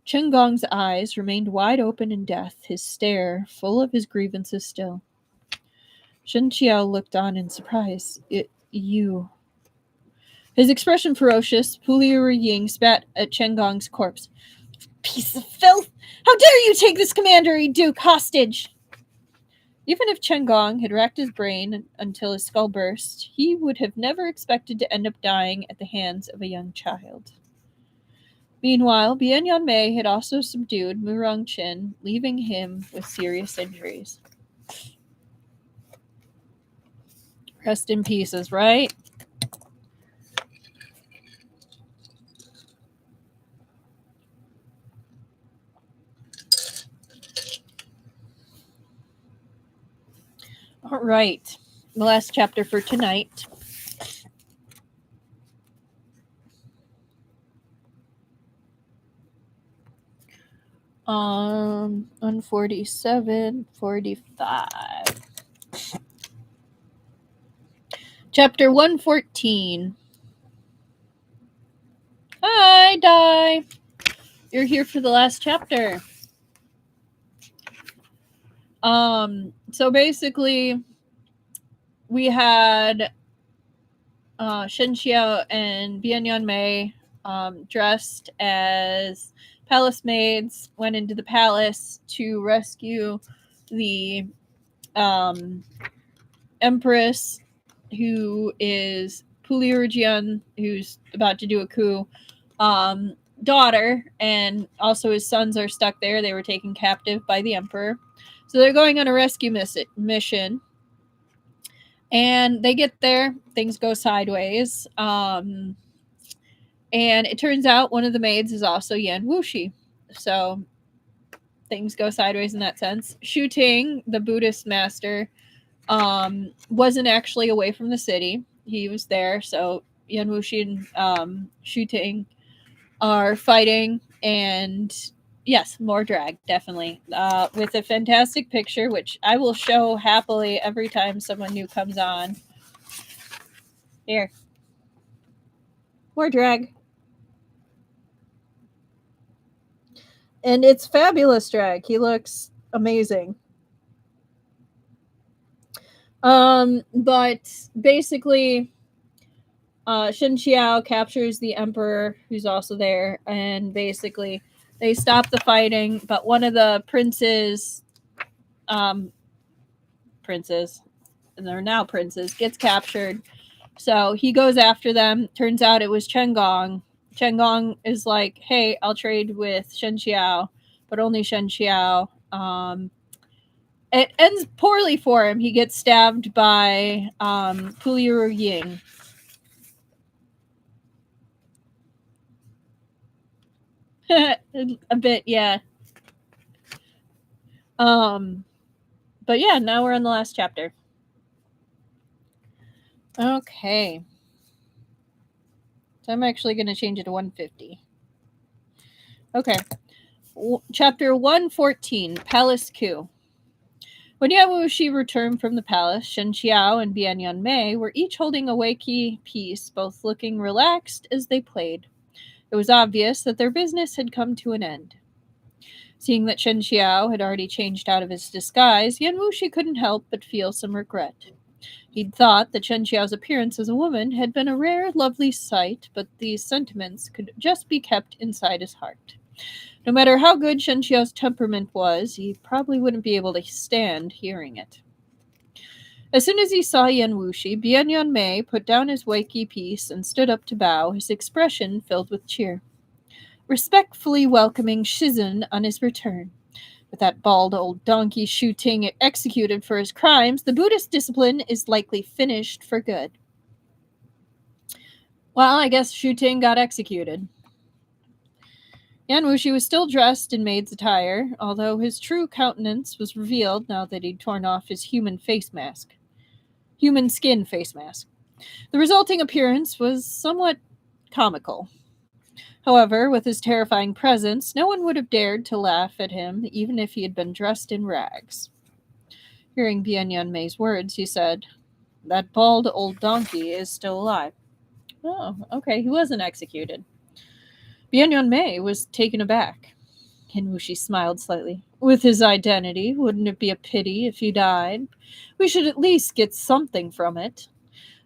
Chen Gong's eyes remained wide open in death, his stare full of his grievances still. Shen Qiao looked on in surprise. You... His expression ferocious, Puliuru Jian spat at Chen Gong's corpse. Piece of filth! How dare you take this commandery duke hostage! Even if Chen Gong had racked his brain until his skull burst, he would have never expected to end up dying at the hands of a young child. Meanwhile, Bian Yanmei had also subdued Mu Rongqin, leaving him with serious injuries. Rest in pieces, right? All right. The last chapter for tonight. On 47, 45. Chapter 114. Hi, Dai. You're here for the last chapter. So basically, we had Shen Qiao and Bian Yanmei dressed as palace maids, went into the palace to rescue the empress, who is Puliuru Jian, who's about to do a coup, daughter, and also his sons are stuck there. They were taken captive by the emperor. So they're going on a rescue mission. And they get there, things go sideways. And it turns out one of the maids is also Yan Wuxi. So things go sideways in that sense. Shu Ting, the Buddhist master, wasn't actually away from the city. He was there. So Yan Wuxi and Shu Ting are fighting. And yes, more drag, definitely. With a fantastic picture, which I will show happily every time someone new comes on. Here. More drag. And it's fabulous drag. He looks amazing. But basically, Shen Qiao captures the emperor, who's also there, and basically They stop the fighting, but one of the princes, and they're now princes, gets captured. So he goes after them. Turns out it was Chen Gong. Chen Gong is like, hey, I'll trade with Shen Qiao, but only Shen Qiao. It ends poorly for him. He gets stabbed by Puliuru Jian. A bit, yeah. But yeah, now we're on the last chapter. Okay. So I'm actually going to change it to 150. Okay. Chapter 114, Palace Coup. When Yaoshi returned from the palace, Shen Qiao and Bian Yanmei were each holding a wakey piece, both looking relaxed as they played. It was obvious that their business had come to an end. Seeing that Shen Qiao had already changed out of his disguise, Yan Wuxi couldn't help but feel some regret. He'd thought that Shen Qiao's appearance as a woman had been a rare, lovely sight, but these sentiments could just be kept inside his heart. No matter how good Shen Qiao's temperament was, he probably wouldn't be able to stand hearing it. As soon as he saw Yan Wuxi, Bian Yanmei put down his wakey piece and stood up to bow, his expression filled with cheer. Respectfully welcoming Shizun on his return. With that bald old donkey Shu Ting executed for his crimes, the Buddhist discipline is likely finished for good. Well, I guess Shu Ting got executed. Yan Wuxi was still dressed in maid's attire, although his true countenance was revealed now that he'd torn off his human skin face mask. The resulting appearance was somewhat comical. However, with his terrifying presence, no one would have dared to laugh at him, even if he had been dressed in rags. Hearing Bian Yanmei's words, he said, "That bald old donkey is still alive." Oh, okay, he wasn't executed. Bian Yanmei was taken aback. Yan Wuxi smiled slightly. "With his identity, wouldn't it be a pity if he died? We should at least get something from it.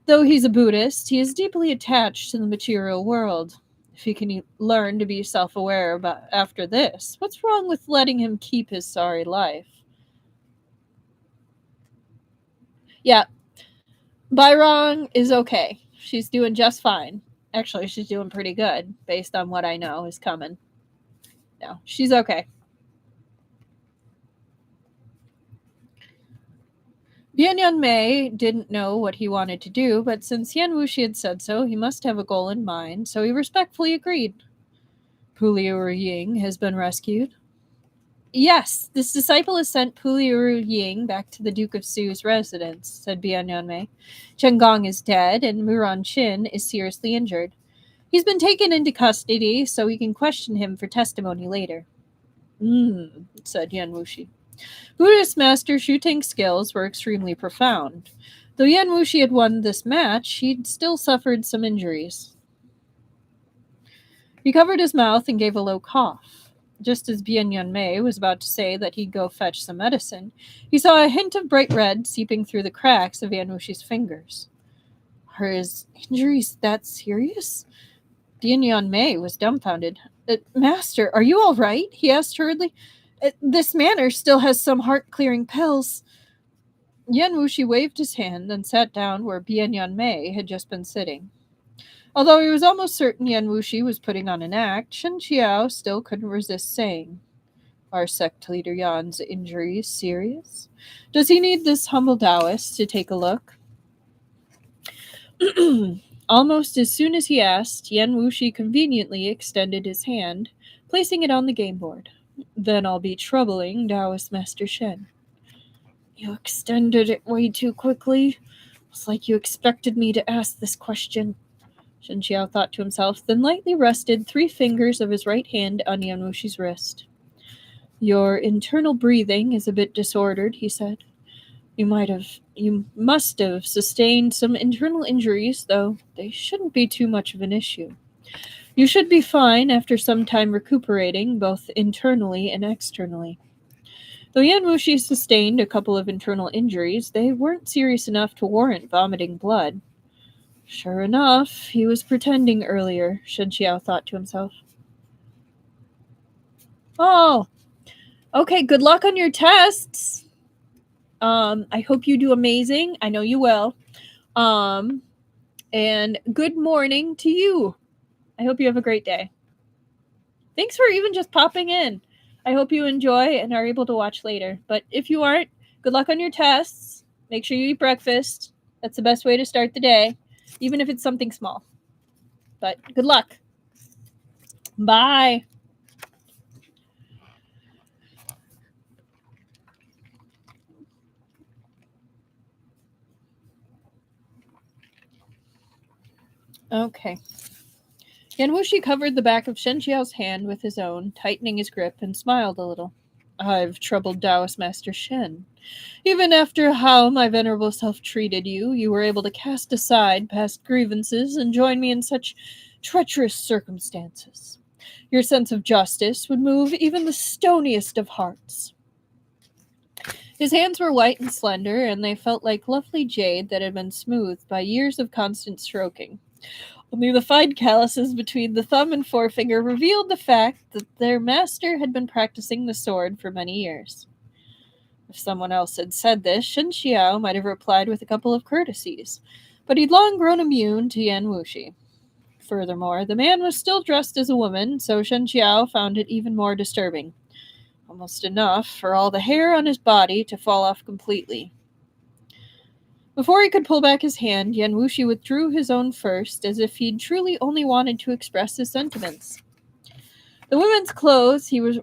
Though he's a Buddhist, he is deeply attached to the material world. If he can learn to be self-aware after this, what's wrong with letting him keep his sorry life?" Yeah, Bairong is okay. She's doing just fine. Actually, she's doing pretty good, based on what I know is coming. No, she's okay. Bian Yanmei didn't know what he wanted to do, but since Yan Wuxi had said so, he must have a goal in mind, so he respectfully agreed. Puliuru Jian has been rescued. Yes, this disciple has sent Puliuru Jian back to the Duke of Su's residence, said Bian Yanmei. Chen Gong is dead, and Muran Qin is seriously injured. He's been taken into custody, so we can question him for testimony later. Said Yan Wuxi. Buddhist master Shu Ting's skills were extremely profound. Though Yan Wuxi had won this match, he'd still suffered some injuries. He covered his mouth and gave a low cough. Just as Bian Yanmei was about to say that he'd go fetch some medicine, he saw a hint of bright red seeping through the cracks of Yan Wuxi's fingers. Are his injuries that serious? Bian Yanmei was dumbfounded. Master, are you all right? He asked hurriedly. This manor still has some heart-clearing pills. Yan Wuxi waved his hand and sat down where Bian Yanmei had just been sitting. Although he was almost certain Yan Wuxi was putting on an act, Shen Qiao still couldn't resist saying, "Are sect leader Yan's injuries serious? Does he need this humble Taoist to take a look?" Almost as soon as he asked, Yan Wuxi conveniently extended his hand, placing it on the game board. "Then I'll be troubling Taoist Master Shen." "You extended it way too quickly. It's like you expected me to ask this question," Shen Qiao thought to himself, then lightly rested 3 fingers of his right hand on Yan Wuxi's wrist. "Your internal breathing is a bit disordered," he said. You must have sustained some internal injuries, though they shouldn't be too much of an issue. You should be fine after some time recuperating, both internally and externally." Though Yan Wuxi sustained a couple of internal injuries, they weren't serious enough to warrant vomiting blood. Sure enough, he was pretending earlier, Shen Qiao thought to himself. Oh, okay. Good luck on your tests. I hope you do amazing. I know you will. And good morning to you. I hope you have a great day. Thanks for even just popping in. I hope you enjoy and are able to watch later. But if you aren't, good luck on your tests. Make sure you eat breakfast. That's the best way to start the day, even if it's something small. But good luck. Bye. Okay. Yanwushi covered the back of Shen Qiao's hand with his own, tightening his grip, and smiled a little. I've troubled Taoist Master Shen. Even after how my venerable self treated you, you were able to cast aside past grievances and join me in such treacherous circumstances. Your sense of justice would move even the stoniest of hearts. His hands were white and slender, and they felt like lovely jade that had been smoothed by years of constant stroking. Only the fine calluses between the thumb and forefinger revealed the fact that their master had been practicing the sword for many years. If someone else had said this, Shen Qiao might have replied with a couple of courtesies, but he'd long grown immune to Yanwushi. Furthermore, the man was still dressed as a woman, so Shen Qiao found it even more disturbing. Almost enough for all the hair on his body to fall off completely. Before he could pull back his hand, Yanwushi withdrew his own first, as if he'd truly only wanted to express his sentiments. The women's clothes he was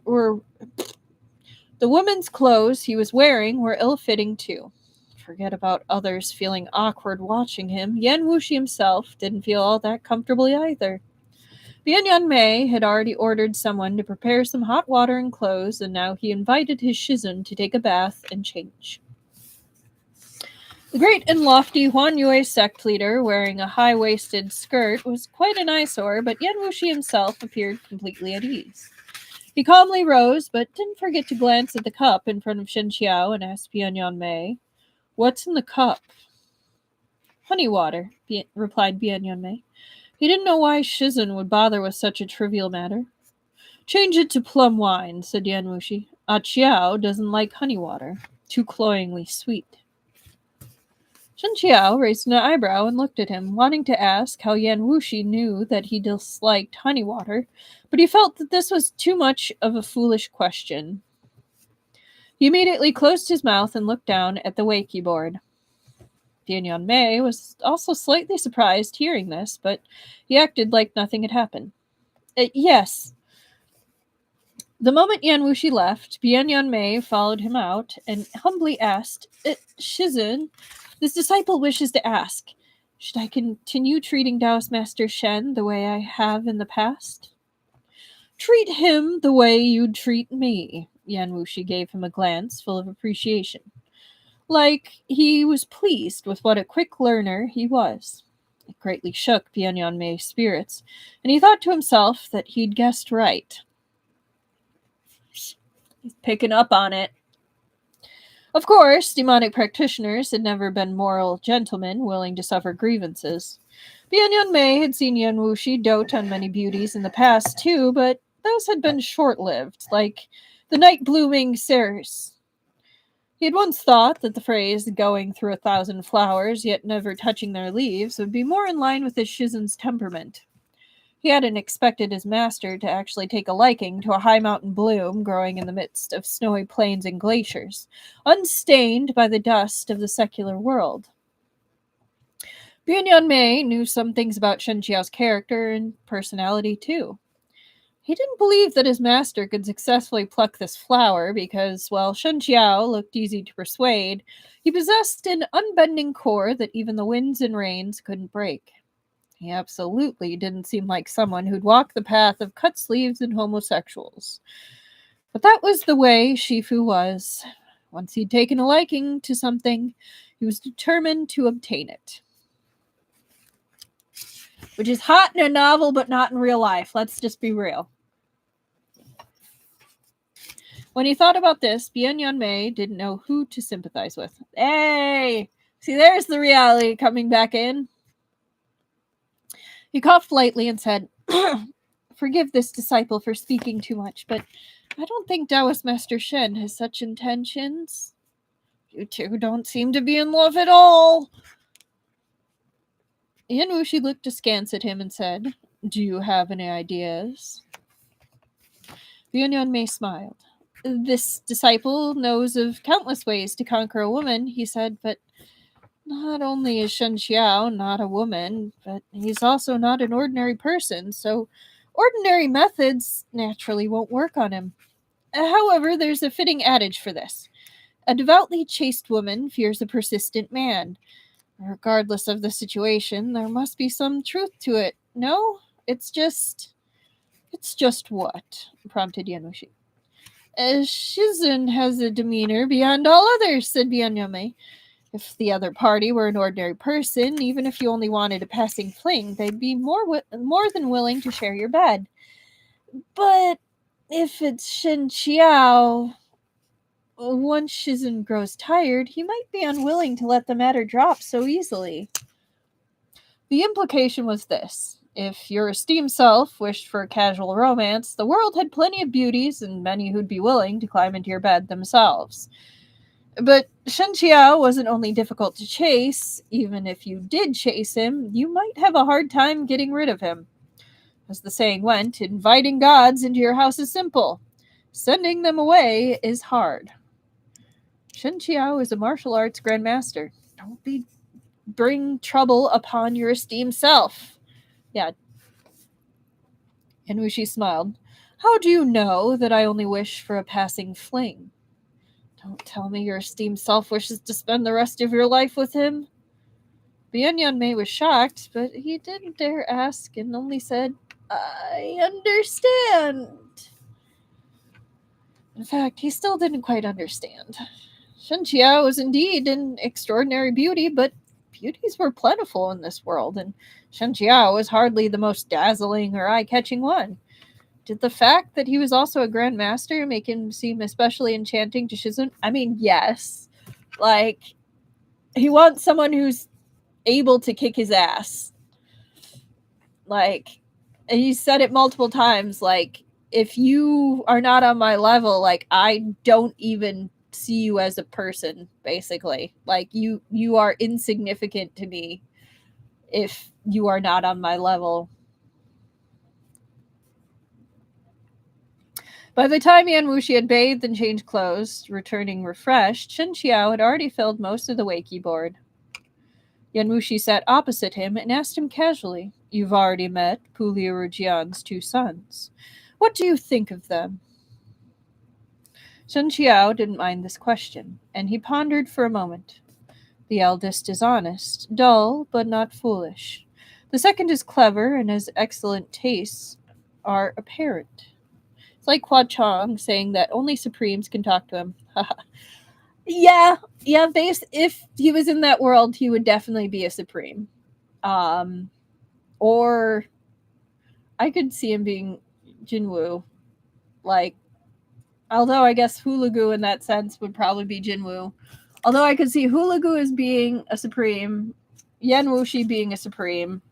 wearing were ill-fitting too. Forget about others feeling awkward watching him. Yanwushi himself didn't feel all that comfortably either. Bian Yanmei had already ordered someone to prepare some hot water and clothes, and now he invited his shizun to take a bath and change. The great and lofty Huan Yue sect leader, wearing a high-waisted skirt, was quite an eyesore, but Yanwushi himself appeared completely at ease. He calmly rose, but didn't forget to glance at the cup in front of Shen Qiao and asked Bian Yanmei, "What's in the cup?" "Honey water," replied Bian Yanmei. He didn't know why Shizun would bother with such a trivial matter. "Change it to plum wine," said Yanwushi. "Ah Qiao doesn't like honey water. Too cloyingly sweet." Shen Qiao raised an eyebrow and looked at him, wanting to ask how Yanwushi knew that he disliked honey water, but he felt that this was too much of a foolish question. He immediately closed his mouth and looked down at the wakey board. Bian Yanmei was also slightly surprised hearing this, but he acted like nothing had happened. Yes. The moment Yanwushi left, Bian Yanmei followed him out and humbly asked, "Shizun, this disciple wishes to ask, should I continue treating Taoist Master Shen the way I have in the past?" "Treat him the way you'd treat me," Yanwushi gave him a glance full of appreciation. Like he was pleased with what a quick learner he was. It greatly shook Bian Yanmei's spirits, and he thought to himself that he'd guessed right. He's picking up on it. Of course, demonic practitioners had never been moral gentlemen willing to suffer grievances. Bian Yanmei had seen Yanwushi dote on many beauties in the past too, but those had been short-lived, like the night-blooming cerise. He had once thought that the phrase, "going through 1,000 flowers, yet never touching their leaves," would be more in line with his shizun's temperament. He hadn't expected his master to actually take a liking to a high mountain bloom growing in the midst of snowy plains and glaciers, unstained by the dust of the secular world. Bian Yanmei knew some things about Shen Qiao's character and personality, too. He didn't believe that his master could successfully pluck this flower because, while Shen Qiao looked easy to persuade, he possessed an unbending core that even the winds and rains couldn't break. He absolutely didn't seem like someone who'd walk the path of cut sleeves and homosexuals. But that was the way Shifu was. Once he'd taken a liking to something, he was determined to obtain it. Which is hot in a novel, but not in real life. Let's just be real. When he thought about this, Bian Yanmei didn't know who to sympathize with. Hey! See, there's the reality coming back in. He coughed lightly and said, Forgive this disciple for speaking too much, but I don't think Taoist Master Shen has such intentions. You two don't seem to be in love at all. Yan Wuxi looked askance at him and said, Do you have any ideas? Bian Yanmei smiled. This disciple knows of countless ways to conquer a woman, he said, but not only is Shen Qiao not a woman, but he's also not an ordinary person, so ordinary methods naturally won't work on him. However, there's a fitting adage for this. A devoutly chaste woman fears a persistent man. Regardless of the situation, there must be some truth to it. No? It's just what? Prompted Yan Wuxi. Shizun has a demeanor beyond all others, said Bian Yanmei. If the other party were an ordinary person, even if you only wanted a passing fling, they'd be more than willing to share your bed. But if it's Shen Qiao, once Shizun grows tired, he might be unwilling to let the matter drop so easily. The implication was this. If your esteemed self wished for a casual romance, the world had plenty of beauties and many who'd be willing to climb into your bed themselves. But Shen Qiao wasn't only difficult to chase. Even if you did chase him, you might have a hard time getting rid of him. As the saying went, inviting gods into your house is simple. Sending them away is hard. Shen Qiao is a martial arts grandmaster. Don't bring trouble upon your esteemed self. Yeah. Yan Wuxi smiled. How do you know that I only wish for a passing fling? Don't tell me your esteemed self wishes to spend the rest of your life with him. Bian Yanmei was shocked, but he didn't dare ask and only said, I understand. In fact, he still didn't quite understand. Shen Qiao was indeed an extraordinary beauty, but beauties were plentiful in this world, and Shen Qiao was hardly the most dazzling or eye-catching one. Did the fact that he was also a Grand Master make him seem especially enchanting to Shizun? I mean, yes. Like, he wants someone who's able to kick his ass. Like, and he said it multiple times, like, if you are not on my level, like, I don't even see you as a person, basically. Like, you are insignificant to me if you are not on my level. By the time Yan Wuxi had bathed and changed clothes, returning refreshed, Shen Qiao had already filled most of the wakey board. Yan Wuxi sat opposite him and asked him casually, You've already met Puliuru Jian's 2 sons. What do you think of them? Shen Qiao didn't mind this question, and he pondered for a moment. The eldest is honest, dull, but not foolish. The second is clever, and his excellent tastes are apparent. It's like Hua Chong saying that only Supremes can talk to him. Yeah, if he was in that world, he would definitely be a Supreme. Or I could see him being Jinwu. Like, although I guess Hulagu in that sense would probably be Jinwu. Although I could see Hulagu as being a Supreme, Yan Wuxi being a Supreme.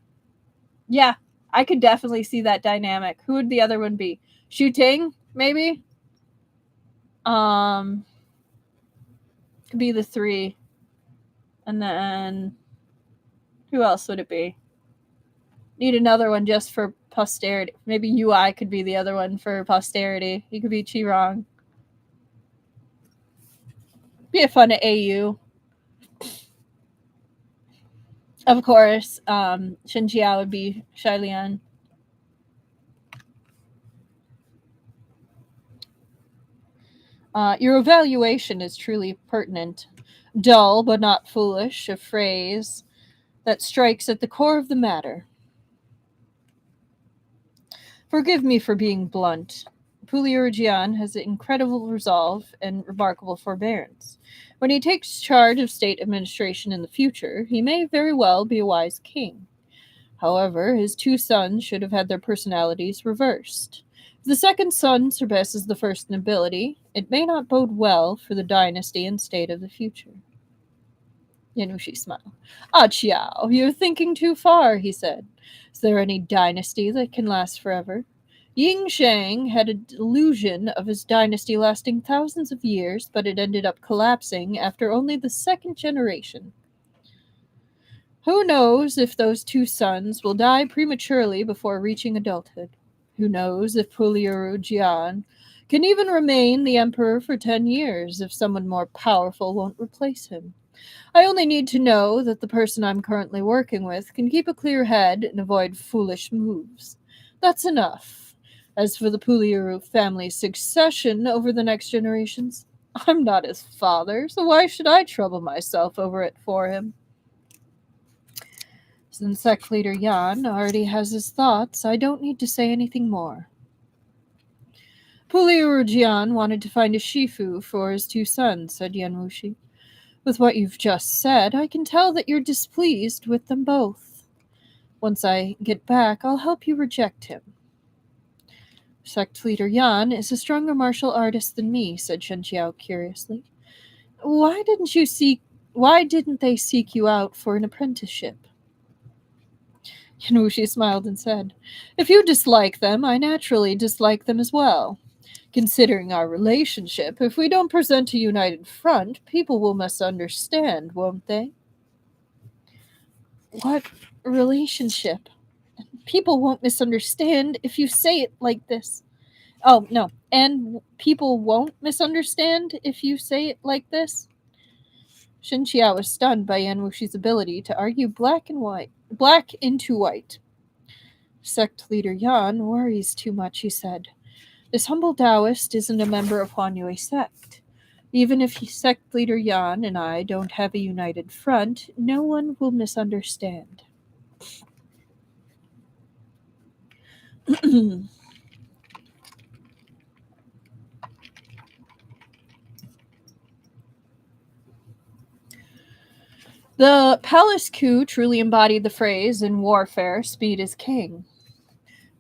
Yeah, I could definitely see that dynamic. Who would the other one be? Xu Ting, maybe? Could be the 3. And then who else would it be? Need another one just for posterity. Maybe UI could be the other one for posterity. He could be Qirong. Be a fun AU. Of course, Shen Qiao would be Shailian. Your evaluation is truly pertinent. Dull, but not foolish, a phrase that strikes at the core of the matter. Forgive me for being blunt. Puliuru Jian has incredible resolve and remarkable forbearance. When he takes charge of state administration in the future, he may very well be a wise king. However, his 2 sons should have had their personalities reversed. If the second son surpasses the first in ability, it may not bode well for the dynasty and state of the future. Yan Wuxi smiled. Qiao, you're thinking too far, he said. Is there any dynasty that can last forever? Ying Shang had a delusion of his dynasty lasting thousands of years, but it ended up collapsing after only the second generation. Who knows if those two sons will die prematurely before reaching adulthood? Who knows if Puliuru Jian can even remain the emperor for 10 years if someone more powerful won't replace him? I only need to know that the person I'm currently working with can keep a clear head and avoid foolish moves. That's enough. As for the Puliuru family's succession over the next generations, I'm not his father, so why should I trouble myself over it for him? Since sect leader Yan already has his thoughts, I don't need to say anything more. Puliuru Jian wanted to find a Shifu for his two sons, said Yan Wuxi. With what you've just said, I can tell that you're displeased with them both. Once I get back, I'll help you reject him. Sect leader Yan is a stronger martial artist than me, said Shen Qiao curiously. Why didn't they seek you out for an apprenticeship? Yan Wuxi smiled and said, If you dislike them, I naturally dislike them as well. Considering our relationship, if we don't present a united front, people will misunderstand, won't they? What relationship? People won't misunderstand if you say it like this. Oh, no. And people won't misunderstand if you say it like this? Shen Qiao was stunned by Yan Wuxi's ability to argue black into white. Sect leader Yan worries too much, he said. This humble Taoist isn't a member of Huan Yue sect. Even if sect leader Yan and I don't have a united front, no one will misunderstand. The palace coup truly embodied the phrase, in warfare, speed is king.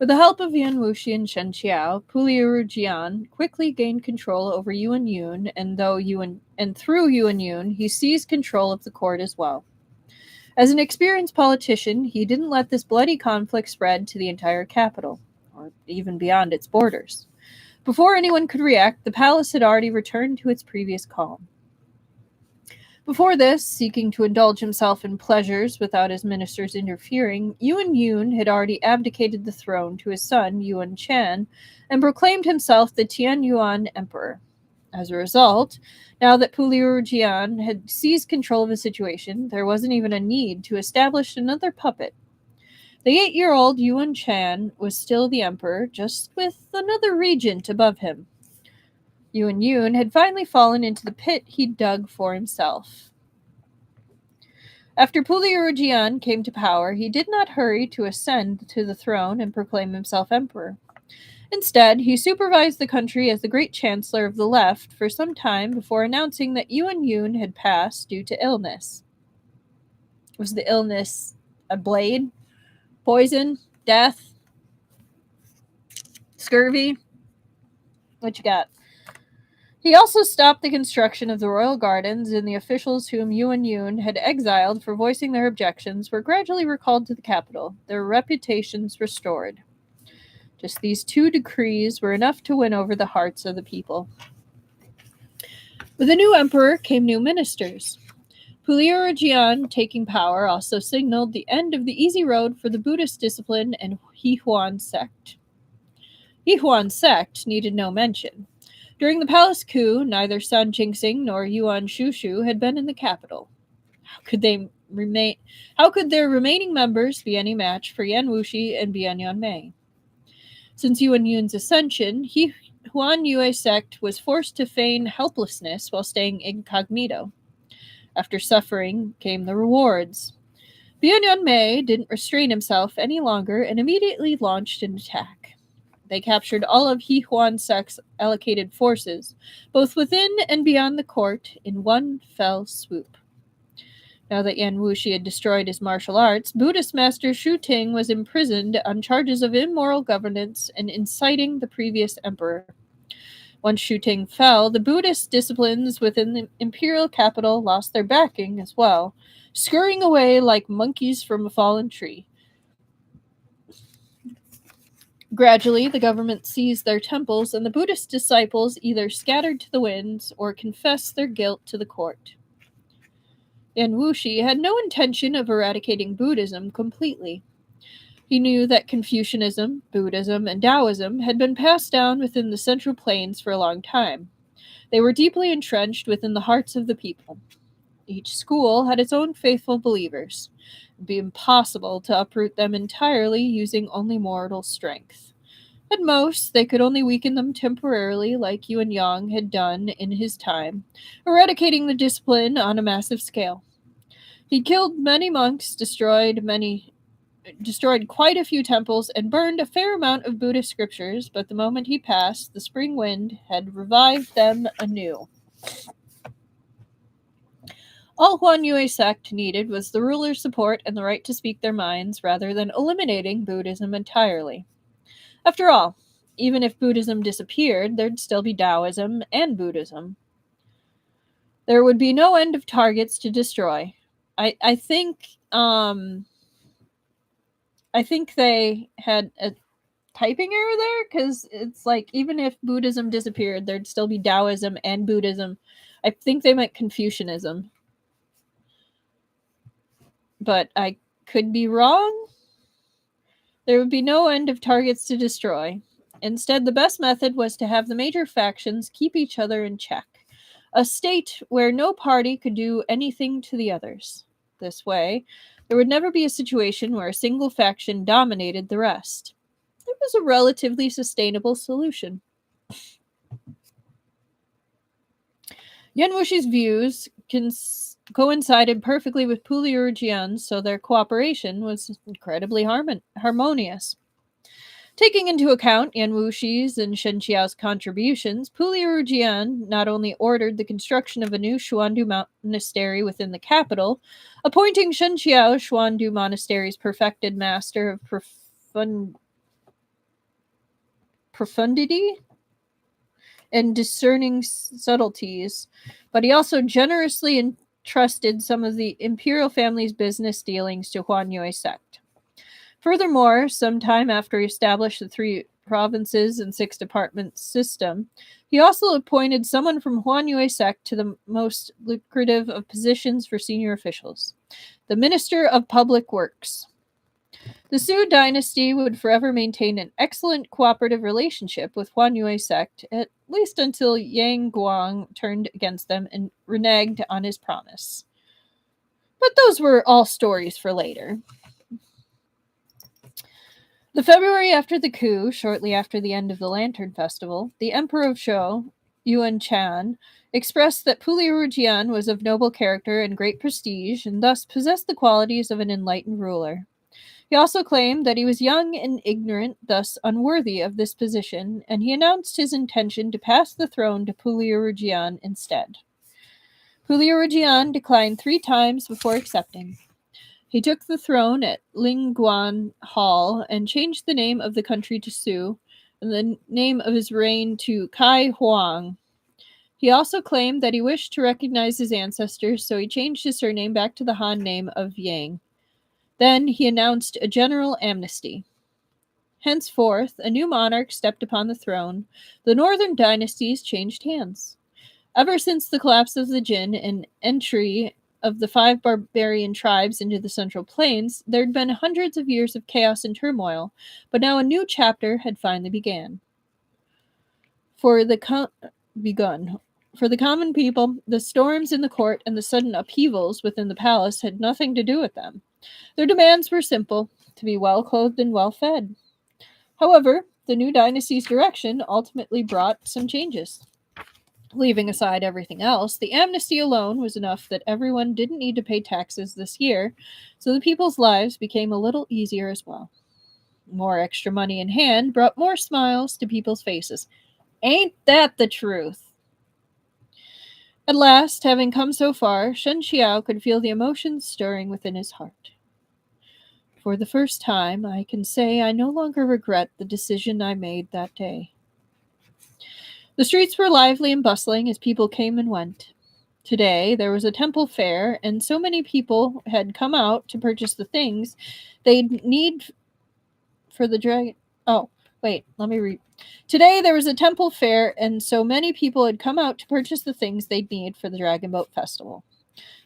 With the help of Yan Wuxi and Shen Qiao, Puliuru Jian quickly gained control over Yuan Yun, and through Yuan Yun, he seized control of the court as well. As an experienced politician, he didn't let this bloody conflict spread to the entire capital, or even beyond its borders. Before anyone could react, the palace had already returned to its previous calm. Before this, seeking to indulge himself in pleasures without his ministers interfering, Yuan Yun had already abdicated the throne to his son, Yuan Chan, and proclaimed himself the Tianyuan emperor. As a result, now that Puliuru Jian had seized control of the situation, there wasn't even a need to establish another puppet. The 8-year-old Yuan Chan was still the emperor, just with another regent above him. Yuan Yun had finally fallen into the pit he'd dug for himself. After Puliuru Jian came to power, he did not hurry to ascend to the throne and proclaim himself emperor. Instead, he supervised the country as the great chancellor of the left for some time before announcing that Yuan Yun had passed due to illness. Was the illness a blade? Poison? Death? Scurvy? What you got? He also stopped the construction of the royal gardens, and the officials whom Yuan Yun had exiled for voicing their objections were gradually recalled to the capital, their reputations restored. Just these 2 decrees were enough to win over the hearts of the people. With the new emperor came new ministers. Puliuru Jian taking power also signaled the end of the easy road for the Buddhist discipline and Yihuan sect. Yihuan sect needed no mention. During the palace coup, neither San Jingxing nor Yuan Shushu had been in the capital. How could their remaining members be any match for Yan Wuxi and Bian Yanmei? Since Yuan Yun's ascension, Huan Yue sect was forced to feign helplessness while staying incognito. After suffering came the rewards. Bian Yanmei didn't restrain himself any longer and immediately launched an attack. They captured all of Yihuan sect's allocated forces, both within and beyond the court, in one fell swoop. Now that Yan Wuxi had destroyed his martial arts, Buddhist master Shu Ting was imprisoned on charges of immoral governance and inciting the previous emperor. Once Shu Ting fell, the Buddhist disciplines within the imperial capital lost their backing as well, scurrying away like monkeys from a fallen tree. Gradually, the government seized their temples, and the Buddhist disciples either scattered to the winds or confessed their guilt to the court. Yan Wuxi had no intention of eradicating Buddhism completely. He knew that Confucianism, Buddhism, and Taoism had been passed down within the Central Plains for a long time. They were deeply entrenched within the hearts of the people. Each school had its own faithful believers. It would be impossible to uproot them entirely using only mortal strength. At most, they could only weaken them temporarily, like Yuan Yang had done in his time, eradicating the discipline on a massive scale. He killed many monks, destroyed quite a few temples, and burned a fair amount of Buddhist scriptures, but the moment he passed, the spring wind had revived them anew. All Huan Yue sect needed was the ruler's support and the right to speak their minds, rather than eliminating Buddhism entirely. After all, even if Buddhism disappeared, there'd still be Taoism and Buddhism. There would be no end of targets to destroy. I think they had a typing error there, because it's like, even if Buddhism disappeared, there'd still be Taoism and Buddhism. I think they meant Confucianism, but I could be wrong. There would be no end of targets to destroy. Instead, the best method was to have the major factions keep each other in check, a state where no party could do anything to the others. This way, there would never be a situation where a single faction dominated the rest. It was a relatively sustainable solution. Yan Wuxi's views coincided perfectly with Puliuru Jian, so their cooperation was incredibly harmonious. Taking into account Yan Wuxi's and Shen Qiao's contributions, Puliuru Jian not only ordered the construction of a new Xuandu monastery within the capital, appointing Shen Qiao Xuandu Monastery's perfected master of profundity and discerning subtleties, but he also generously entrusted some of the imperial family's business dealings to Huan Yue sect. Furthermore, sometime after he established the 3 provinces and 6 departments system, he also appointed someone from Huan Yue sect to the most lucrative of positions for senior officials, the Minister of Public Works. The Su dynasty would forever maintain an excellent cooperative relationship with Huan Yue sect, at least until Yang Guang turned against them and reneged on his promise. But those were all stories for later. The February after the coup, shortly after the end of the Lantern Festival, the Emperor of Zhou, Yuan Chan, expressed that Puliuru Jian was of noble character and great prestige, and thus possessed the qualities of an enlightened ruler. He also claimed that he was young and ignorant, thus unworthy of this position, and he announced his intention to pass the throne to Puliuru Jian instead. Puliuru Jian declined 3 times before accepting. He took the throne at Lingguan Hall and changed the name of the country to Su, and the name of his reign to Kai Huang. He also claimed that he wished to recognize his ancestors, so he changed his surname back to the Han name of Yang. Then he announced a general amnesty. Henceforth, a new monarch stepped upon the throne. The northern dynasties changed hands. Ever since the collapse of the Jin and entry of the 5 barbarian tribes into the Central Plains, there had been hundreds of years of chaos and turmoil, but now a new chapter had finally begun. For the common people, the storms in the court and the sudden upheavals within the palace had nothing to do with them. Their demands were simple: to be well-clothed and well-fed. However, the new dynasty's direction ultimately brought some changes. Leaving aside everything else, the amnesty alone was enough that everyone didn't need to pay taxes this year, so the people's lives became a little easier as well. More extra money in hand brought more smiles to people's faces. Ain't that the truth? At last, having come so far, Shen Qiao could feel the emotions stirring within his heart. For the first time, I can say I no longer regret the decision I made that day. The streets were lively and bustling as people came and went. Today, there was a temple fair, and so many people had come out to purchase the things they'd need for the dragon. Wait, let me read. Today there was a temple fair, and so many people had come out to purchase the things they'd need for the Dragon Boat Festival.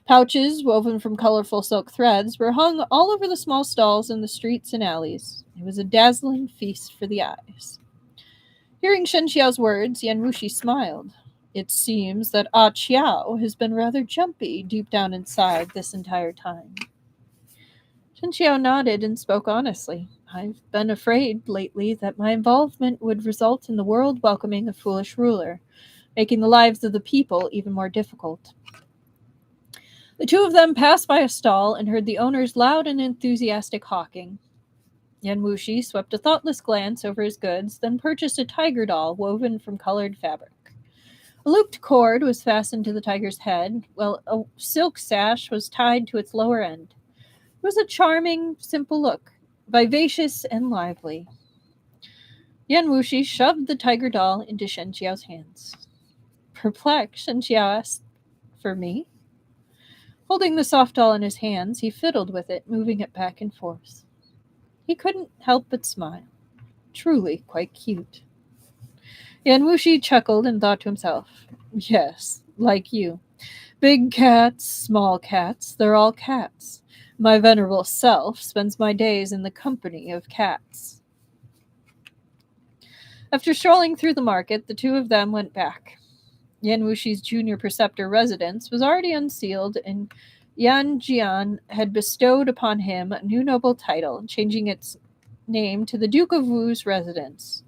Pouches, woven from colorful silk threads, were hung all over the small stalls in the streets and alleys. It was a dazzling feast for the eyes. Hearing Shen Qiao's words, Yan Wuxi smiled. It seems that Ah Qiao has been rather jumpy deep down inside this entire time. Shen Qiao nodded and spoke honestly. I've been afraid lately that my involvement would result in the world welcoming a foolish ruler, making the lives of the people even more difficult. The two of them passed by a stall and heard the owner's loud and enthusiastic hawking. Yan Wuxi swept a thoughtless glance over his goods, then purchased a tiger doll woven from colored fabric. A looped cord was fastened to the tiger's head, while a silk sash was tied to its lower end. It was a charming, simple look, vivacious and lively. Yan Wuxi shoved the tiger doll into Shen Qiao's hands. Perplexed, Shen Qiao asked, "For me?" Holding the soft doll in his hands, he fiddled with it, moving it back and forth. He couldn't help but smile. Truly quite cute. Yan Wuxi chuckled and thought to himself, yes, like you. Big cats, small cats, they're all cats. My venerable self spends my days in the company of cats. After strolling through the market, the two of them went back. Yan Wuxi's junior preceptor residence was already unsealed, and Yan Jian had bestowed upon him a new noble title, changing its name to the Duke of Wu's residence.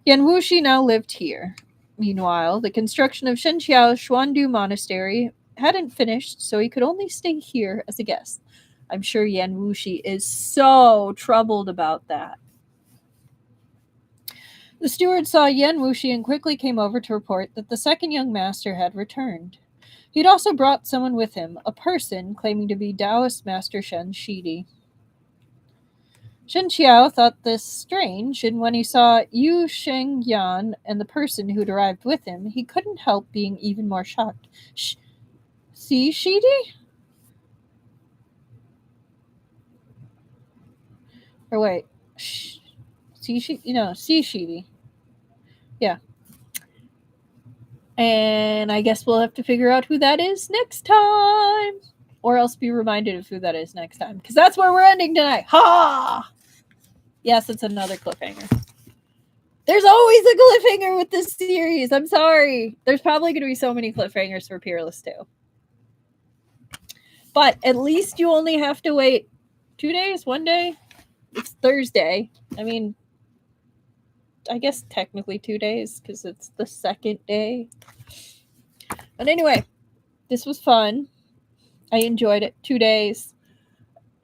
Yan Wuxi now lived here. Meanwhile, the construction of Shen Qiao's Xuandu Monastery hadn't finished, so he could only stay here as a guest. I'm sure Yan Wuxi is so troubled about that. The steward saw Yan Wuxi and quickly came over to report that the second young master had returned. He'd also brought someone with him, a person claiming to be Taoist Master Shen Shidi. Shen Qiao thought this strange, and when he saw Yu Shengyan and the person who'd arrived with him, he couldn't help being even more shocked. See, Shidi? Or wait, see, Shidi. Yeah. And I guess we'll have to figure out who that is next time. Or else be reminded of who that is next time. Because that's where we're ending tonight. Ha! Yes, it's another cliffhanger. There's always a cliffhanger with this series. I'm sorry. There's probably going to be so many cliffhangers for Peerless too. But at least you only have to wait 2 days, 1 day. It's Thursday. I mean, I guess technically 2 days because it's the second day. But anyway, this was fun. I enjoyed it. 2 days.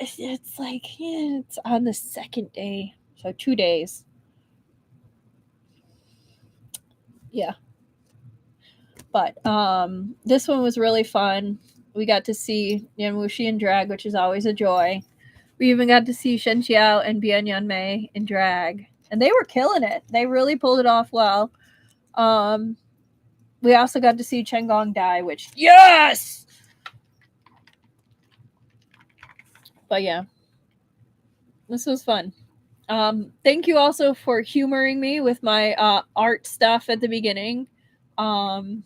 It's like, yeah, it's on the second day. So 2 days. Yeah. But this one was really fun. We got to see Yan Wuxi in drag, which is always a joy. We even got to see Shen Qiao and Bian Yanmei in drag. And they were killing it. They really pulled it off well. We also got to see Chen Gong die, which, yes! But yeah, this was fun. Thank you also for humoring me with my art stuff at the beginning. Probably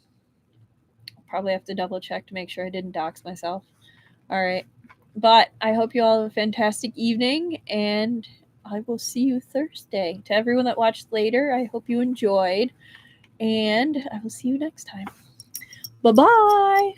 have to double check to make sure I didn't dox myself. All right. But I hope you all have a fantastic evening, and I will see you Thursday. To everyone that watched later, I hope you enjoyed, and I will see you next time. Bye-bye.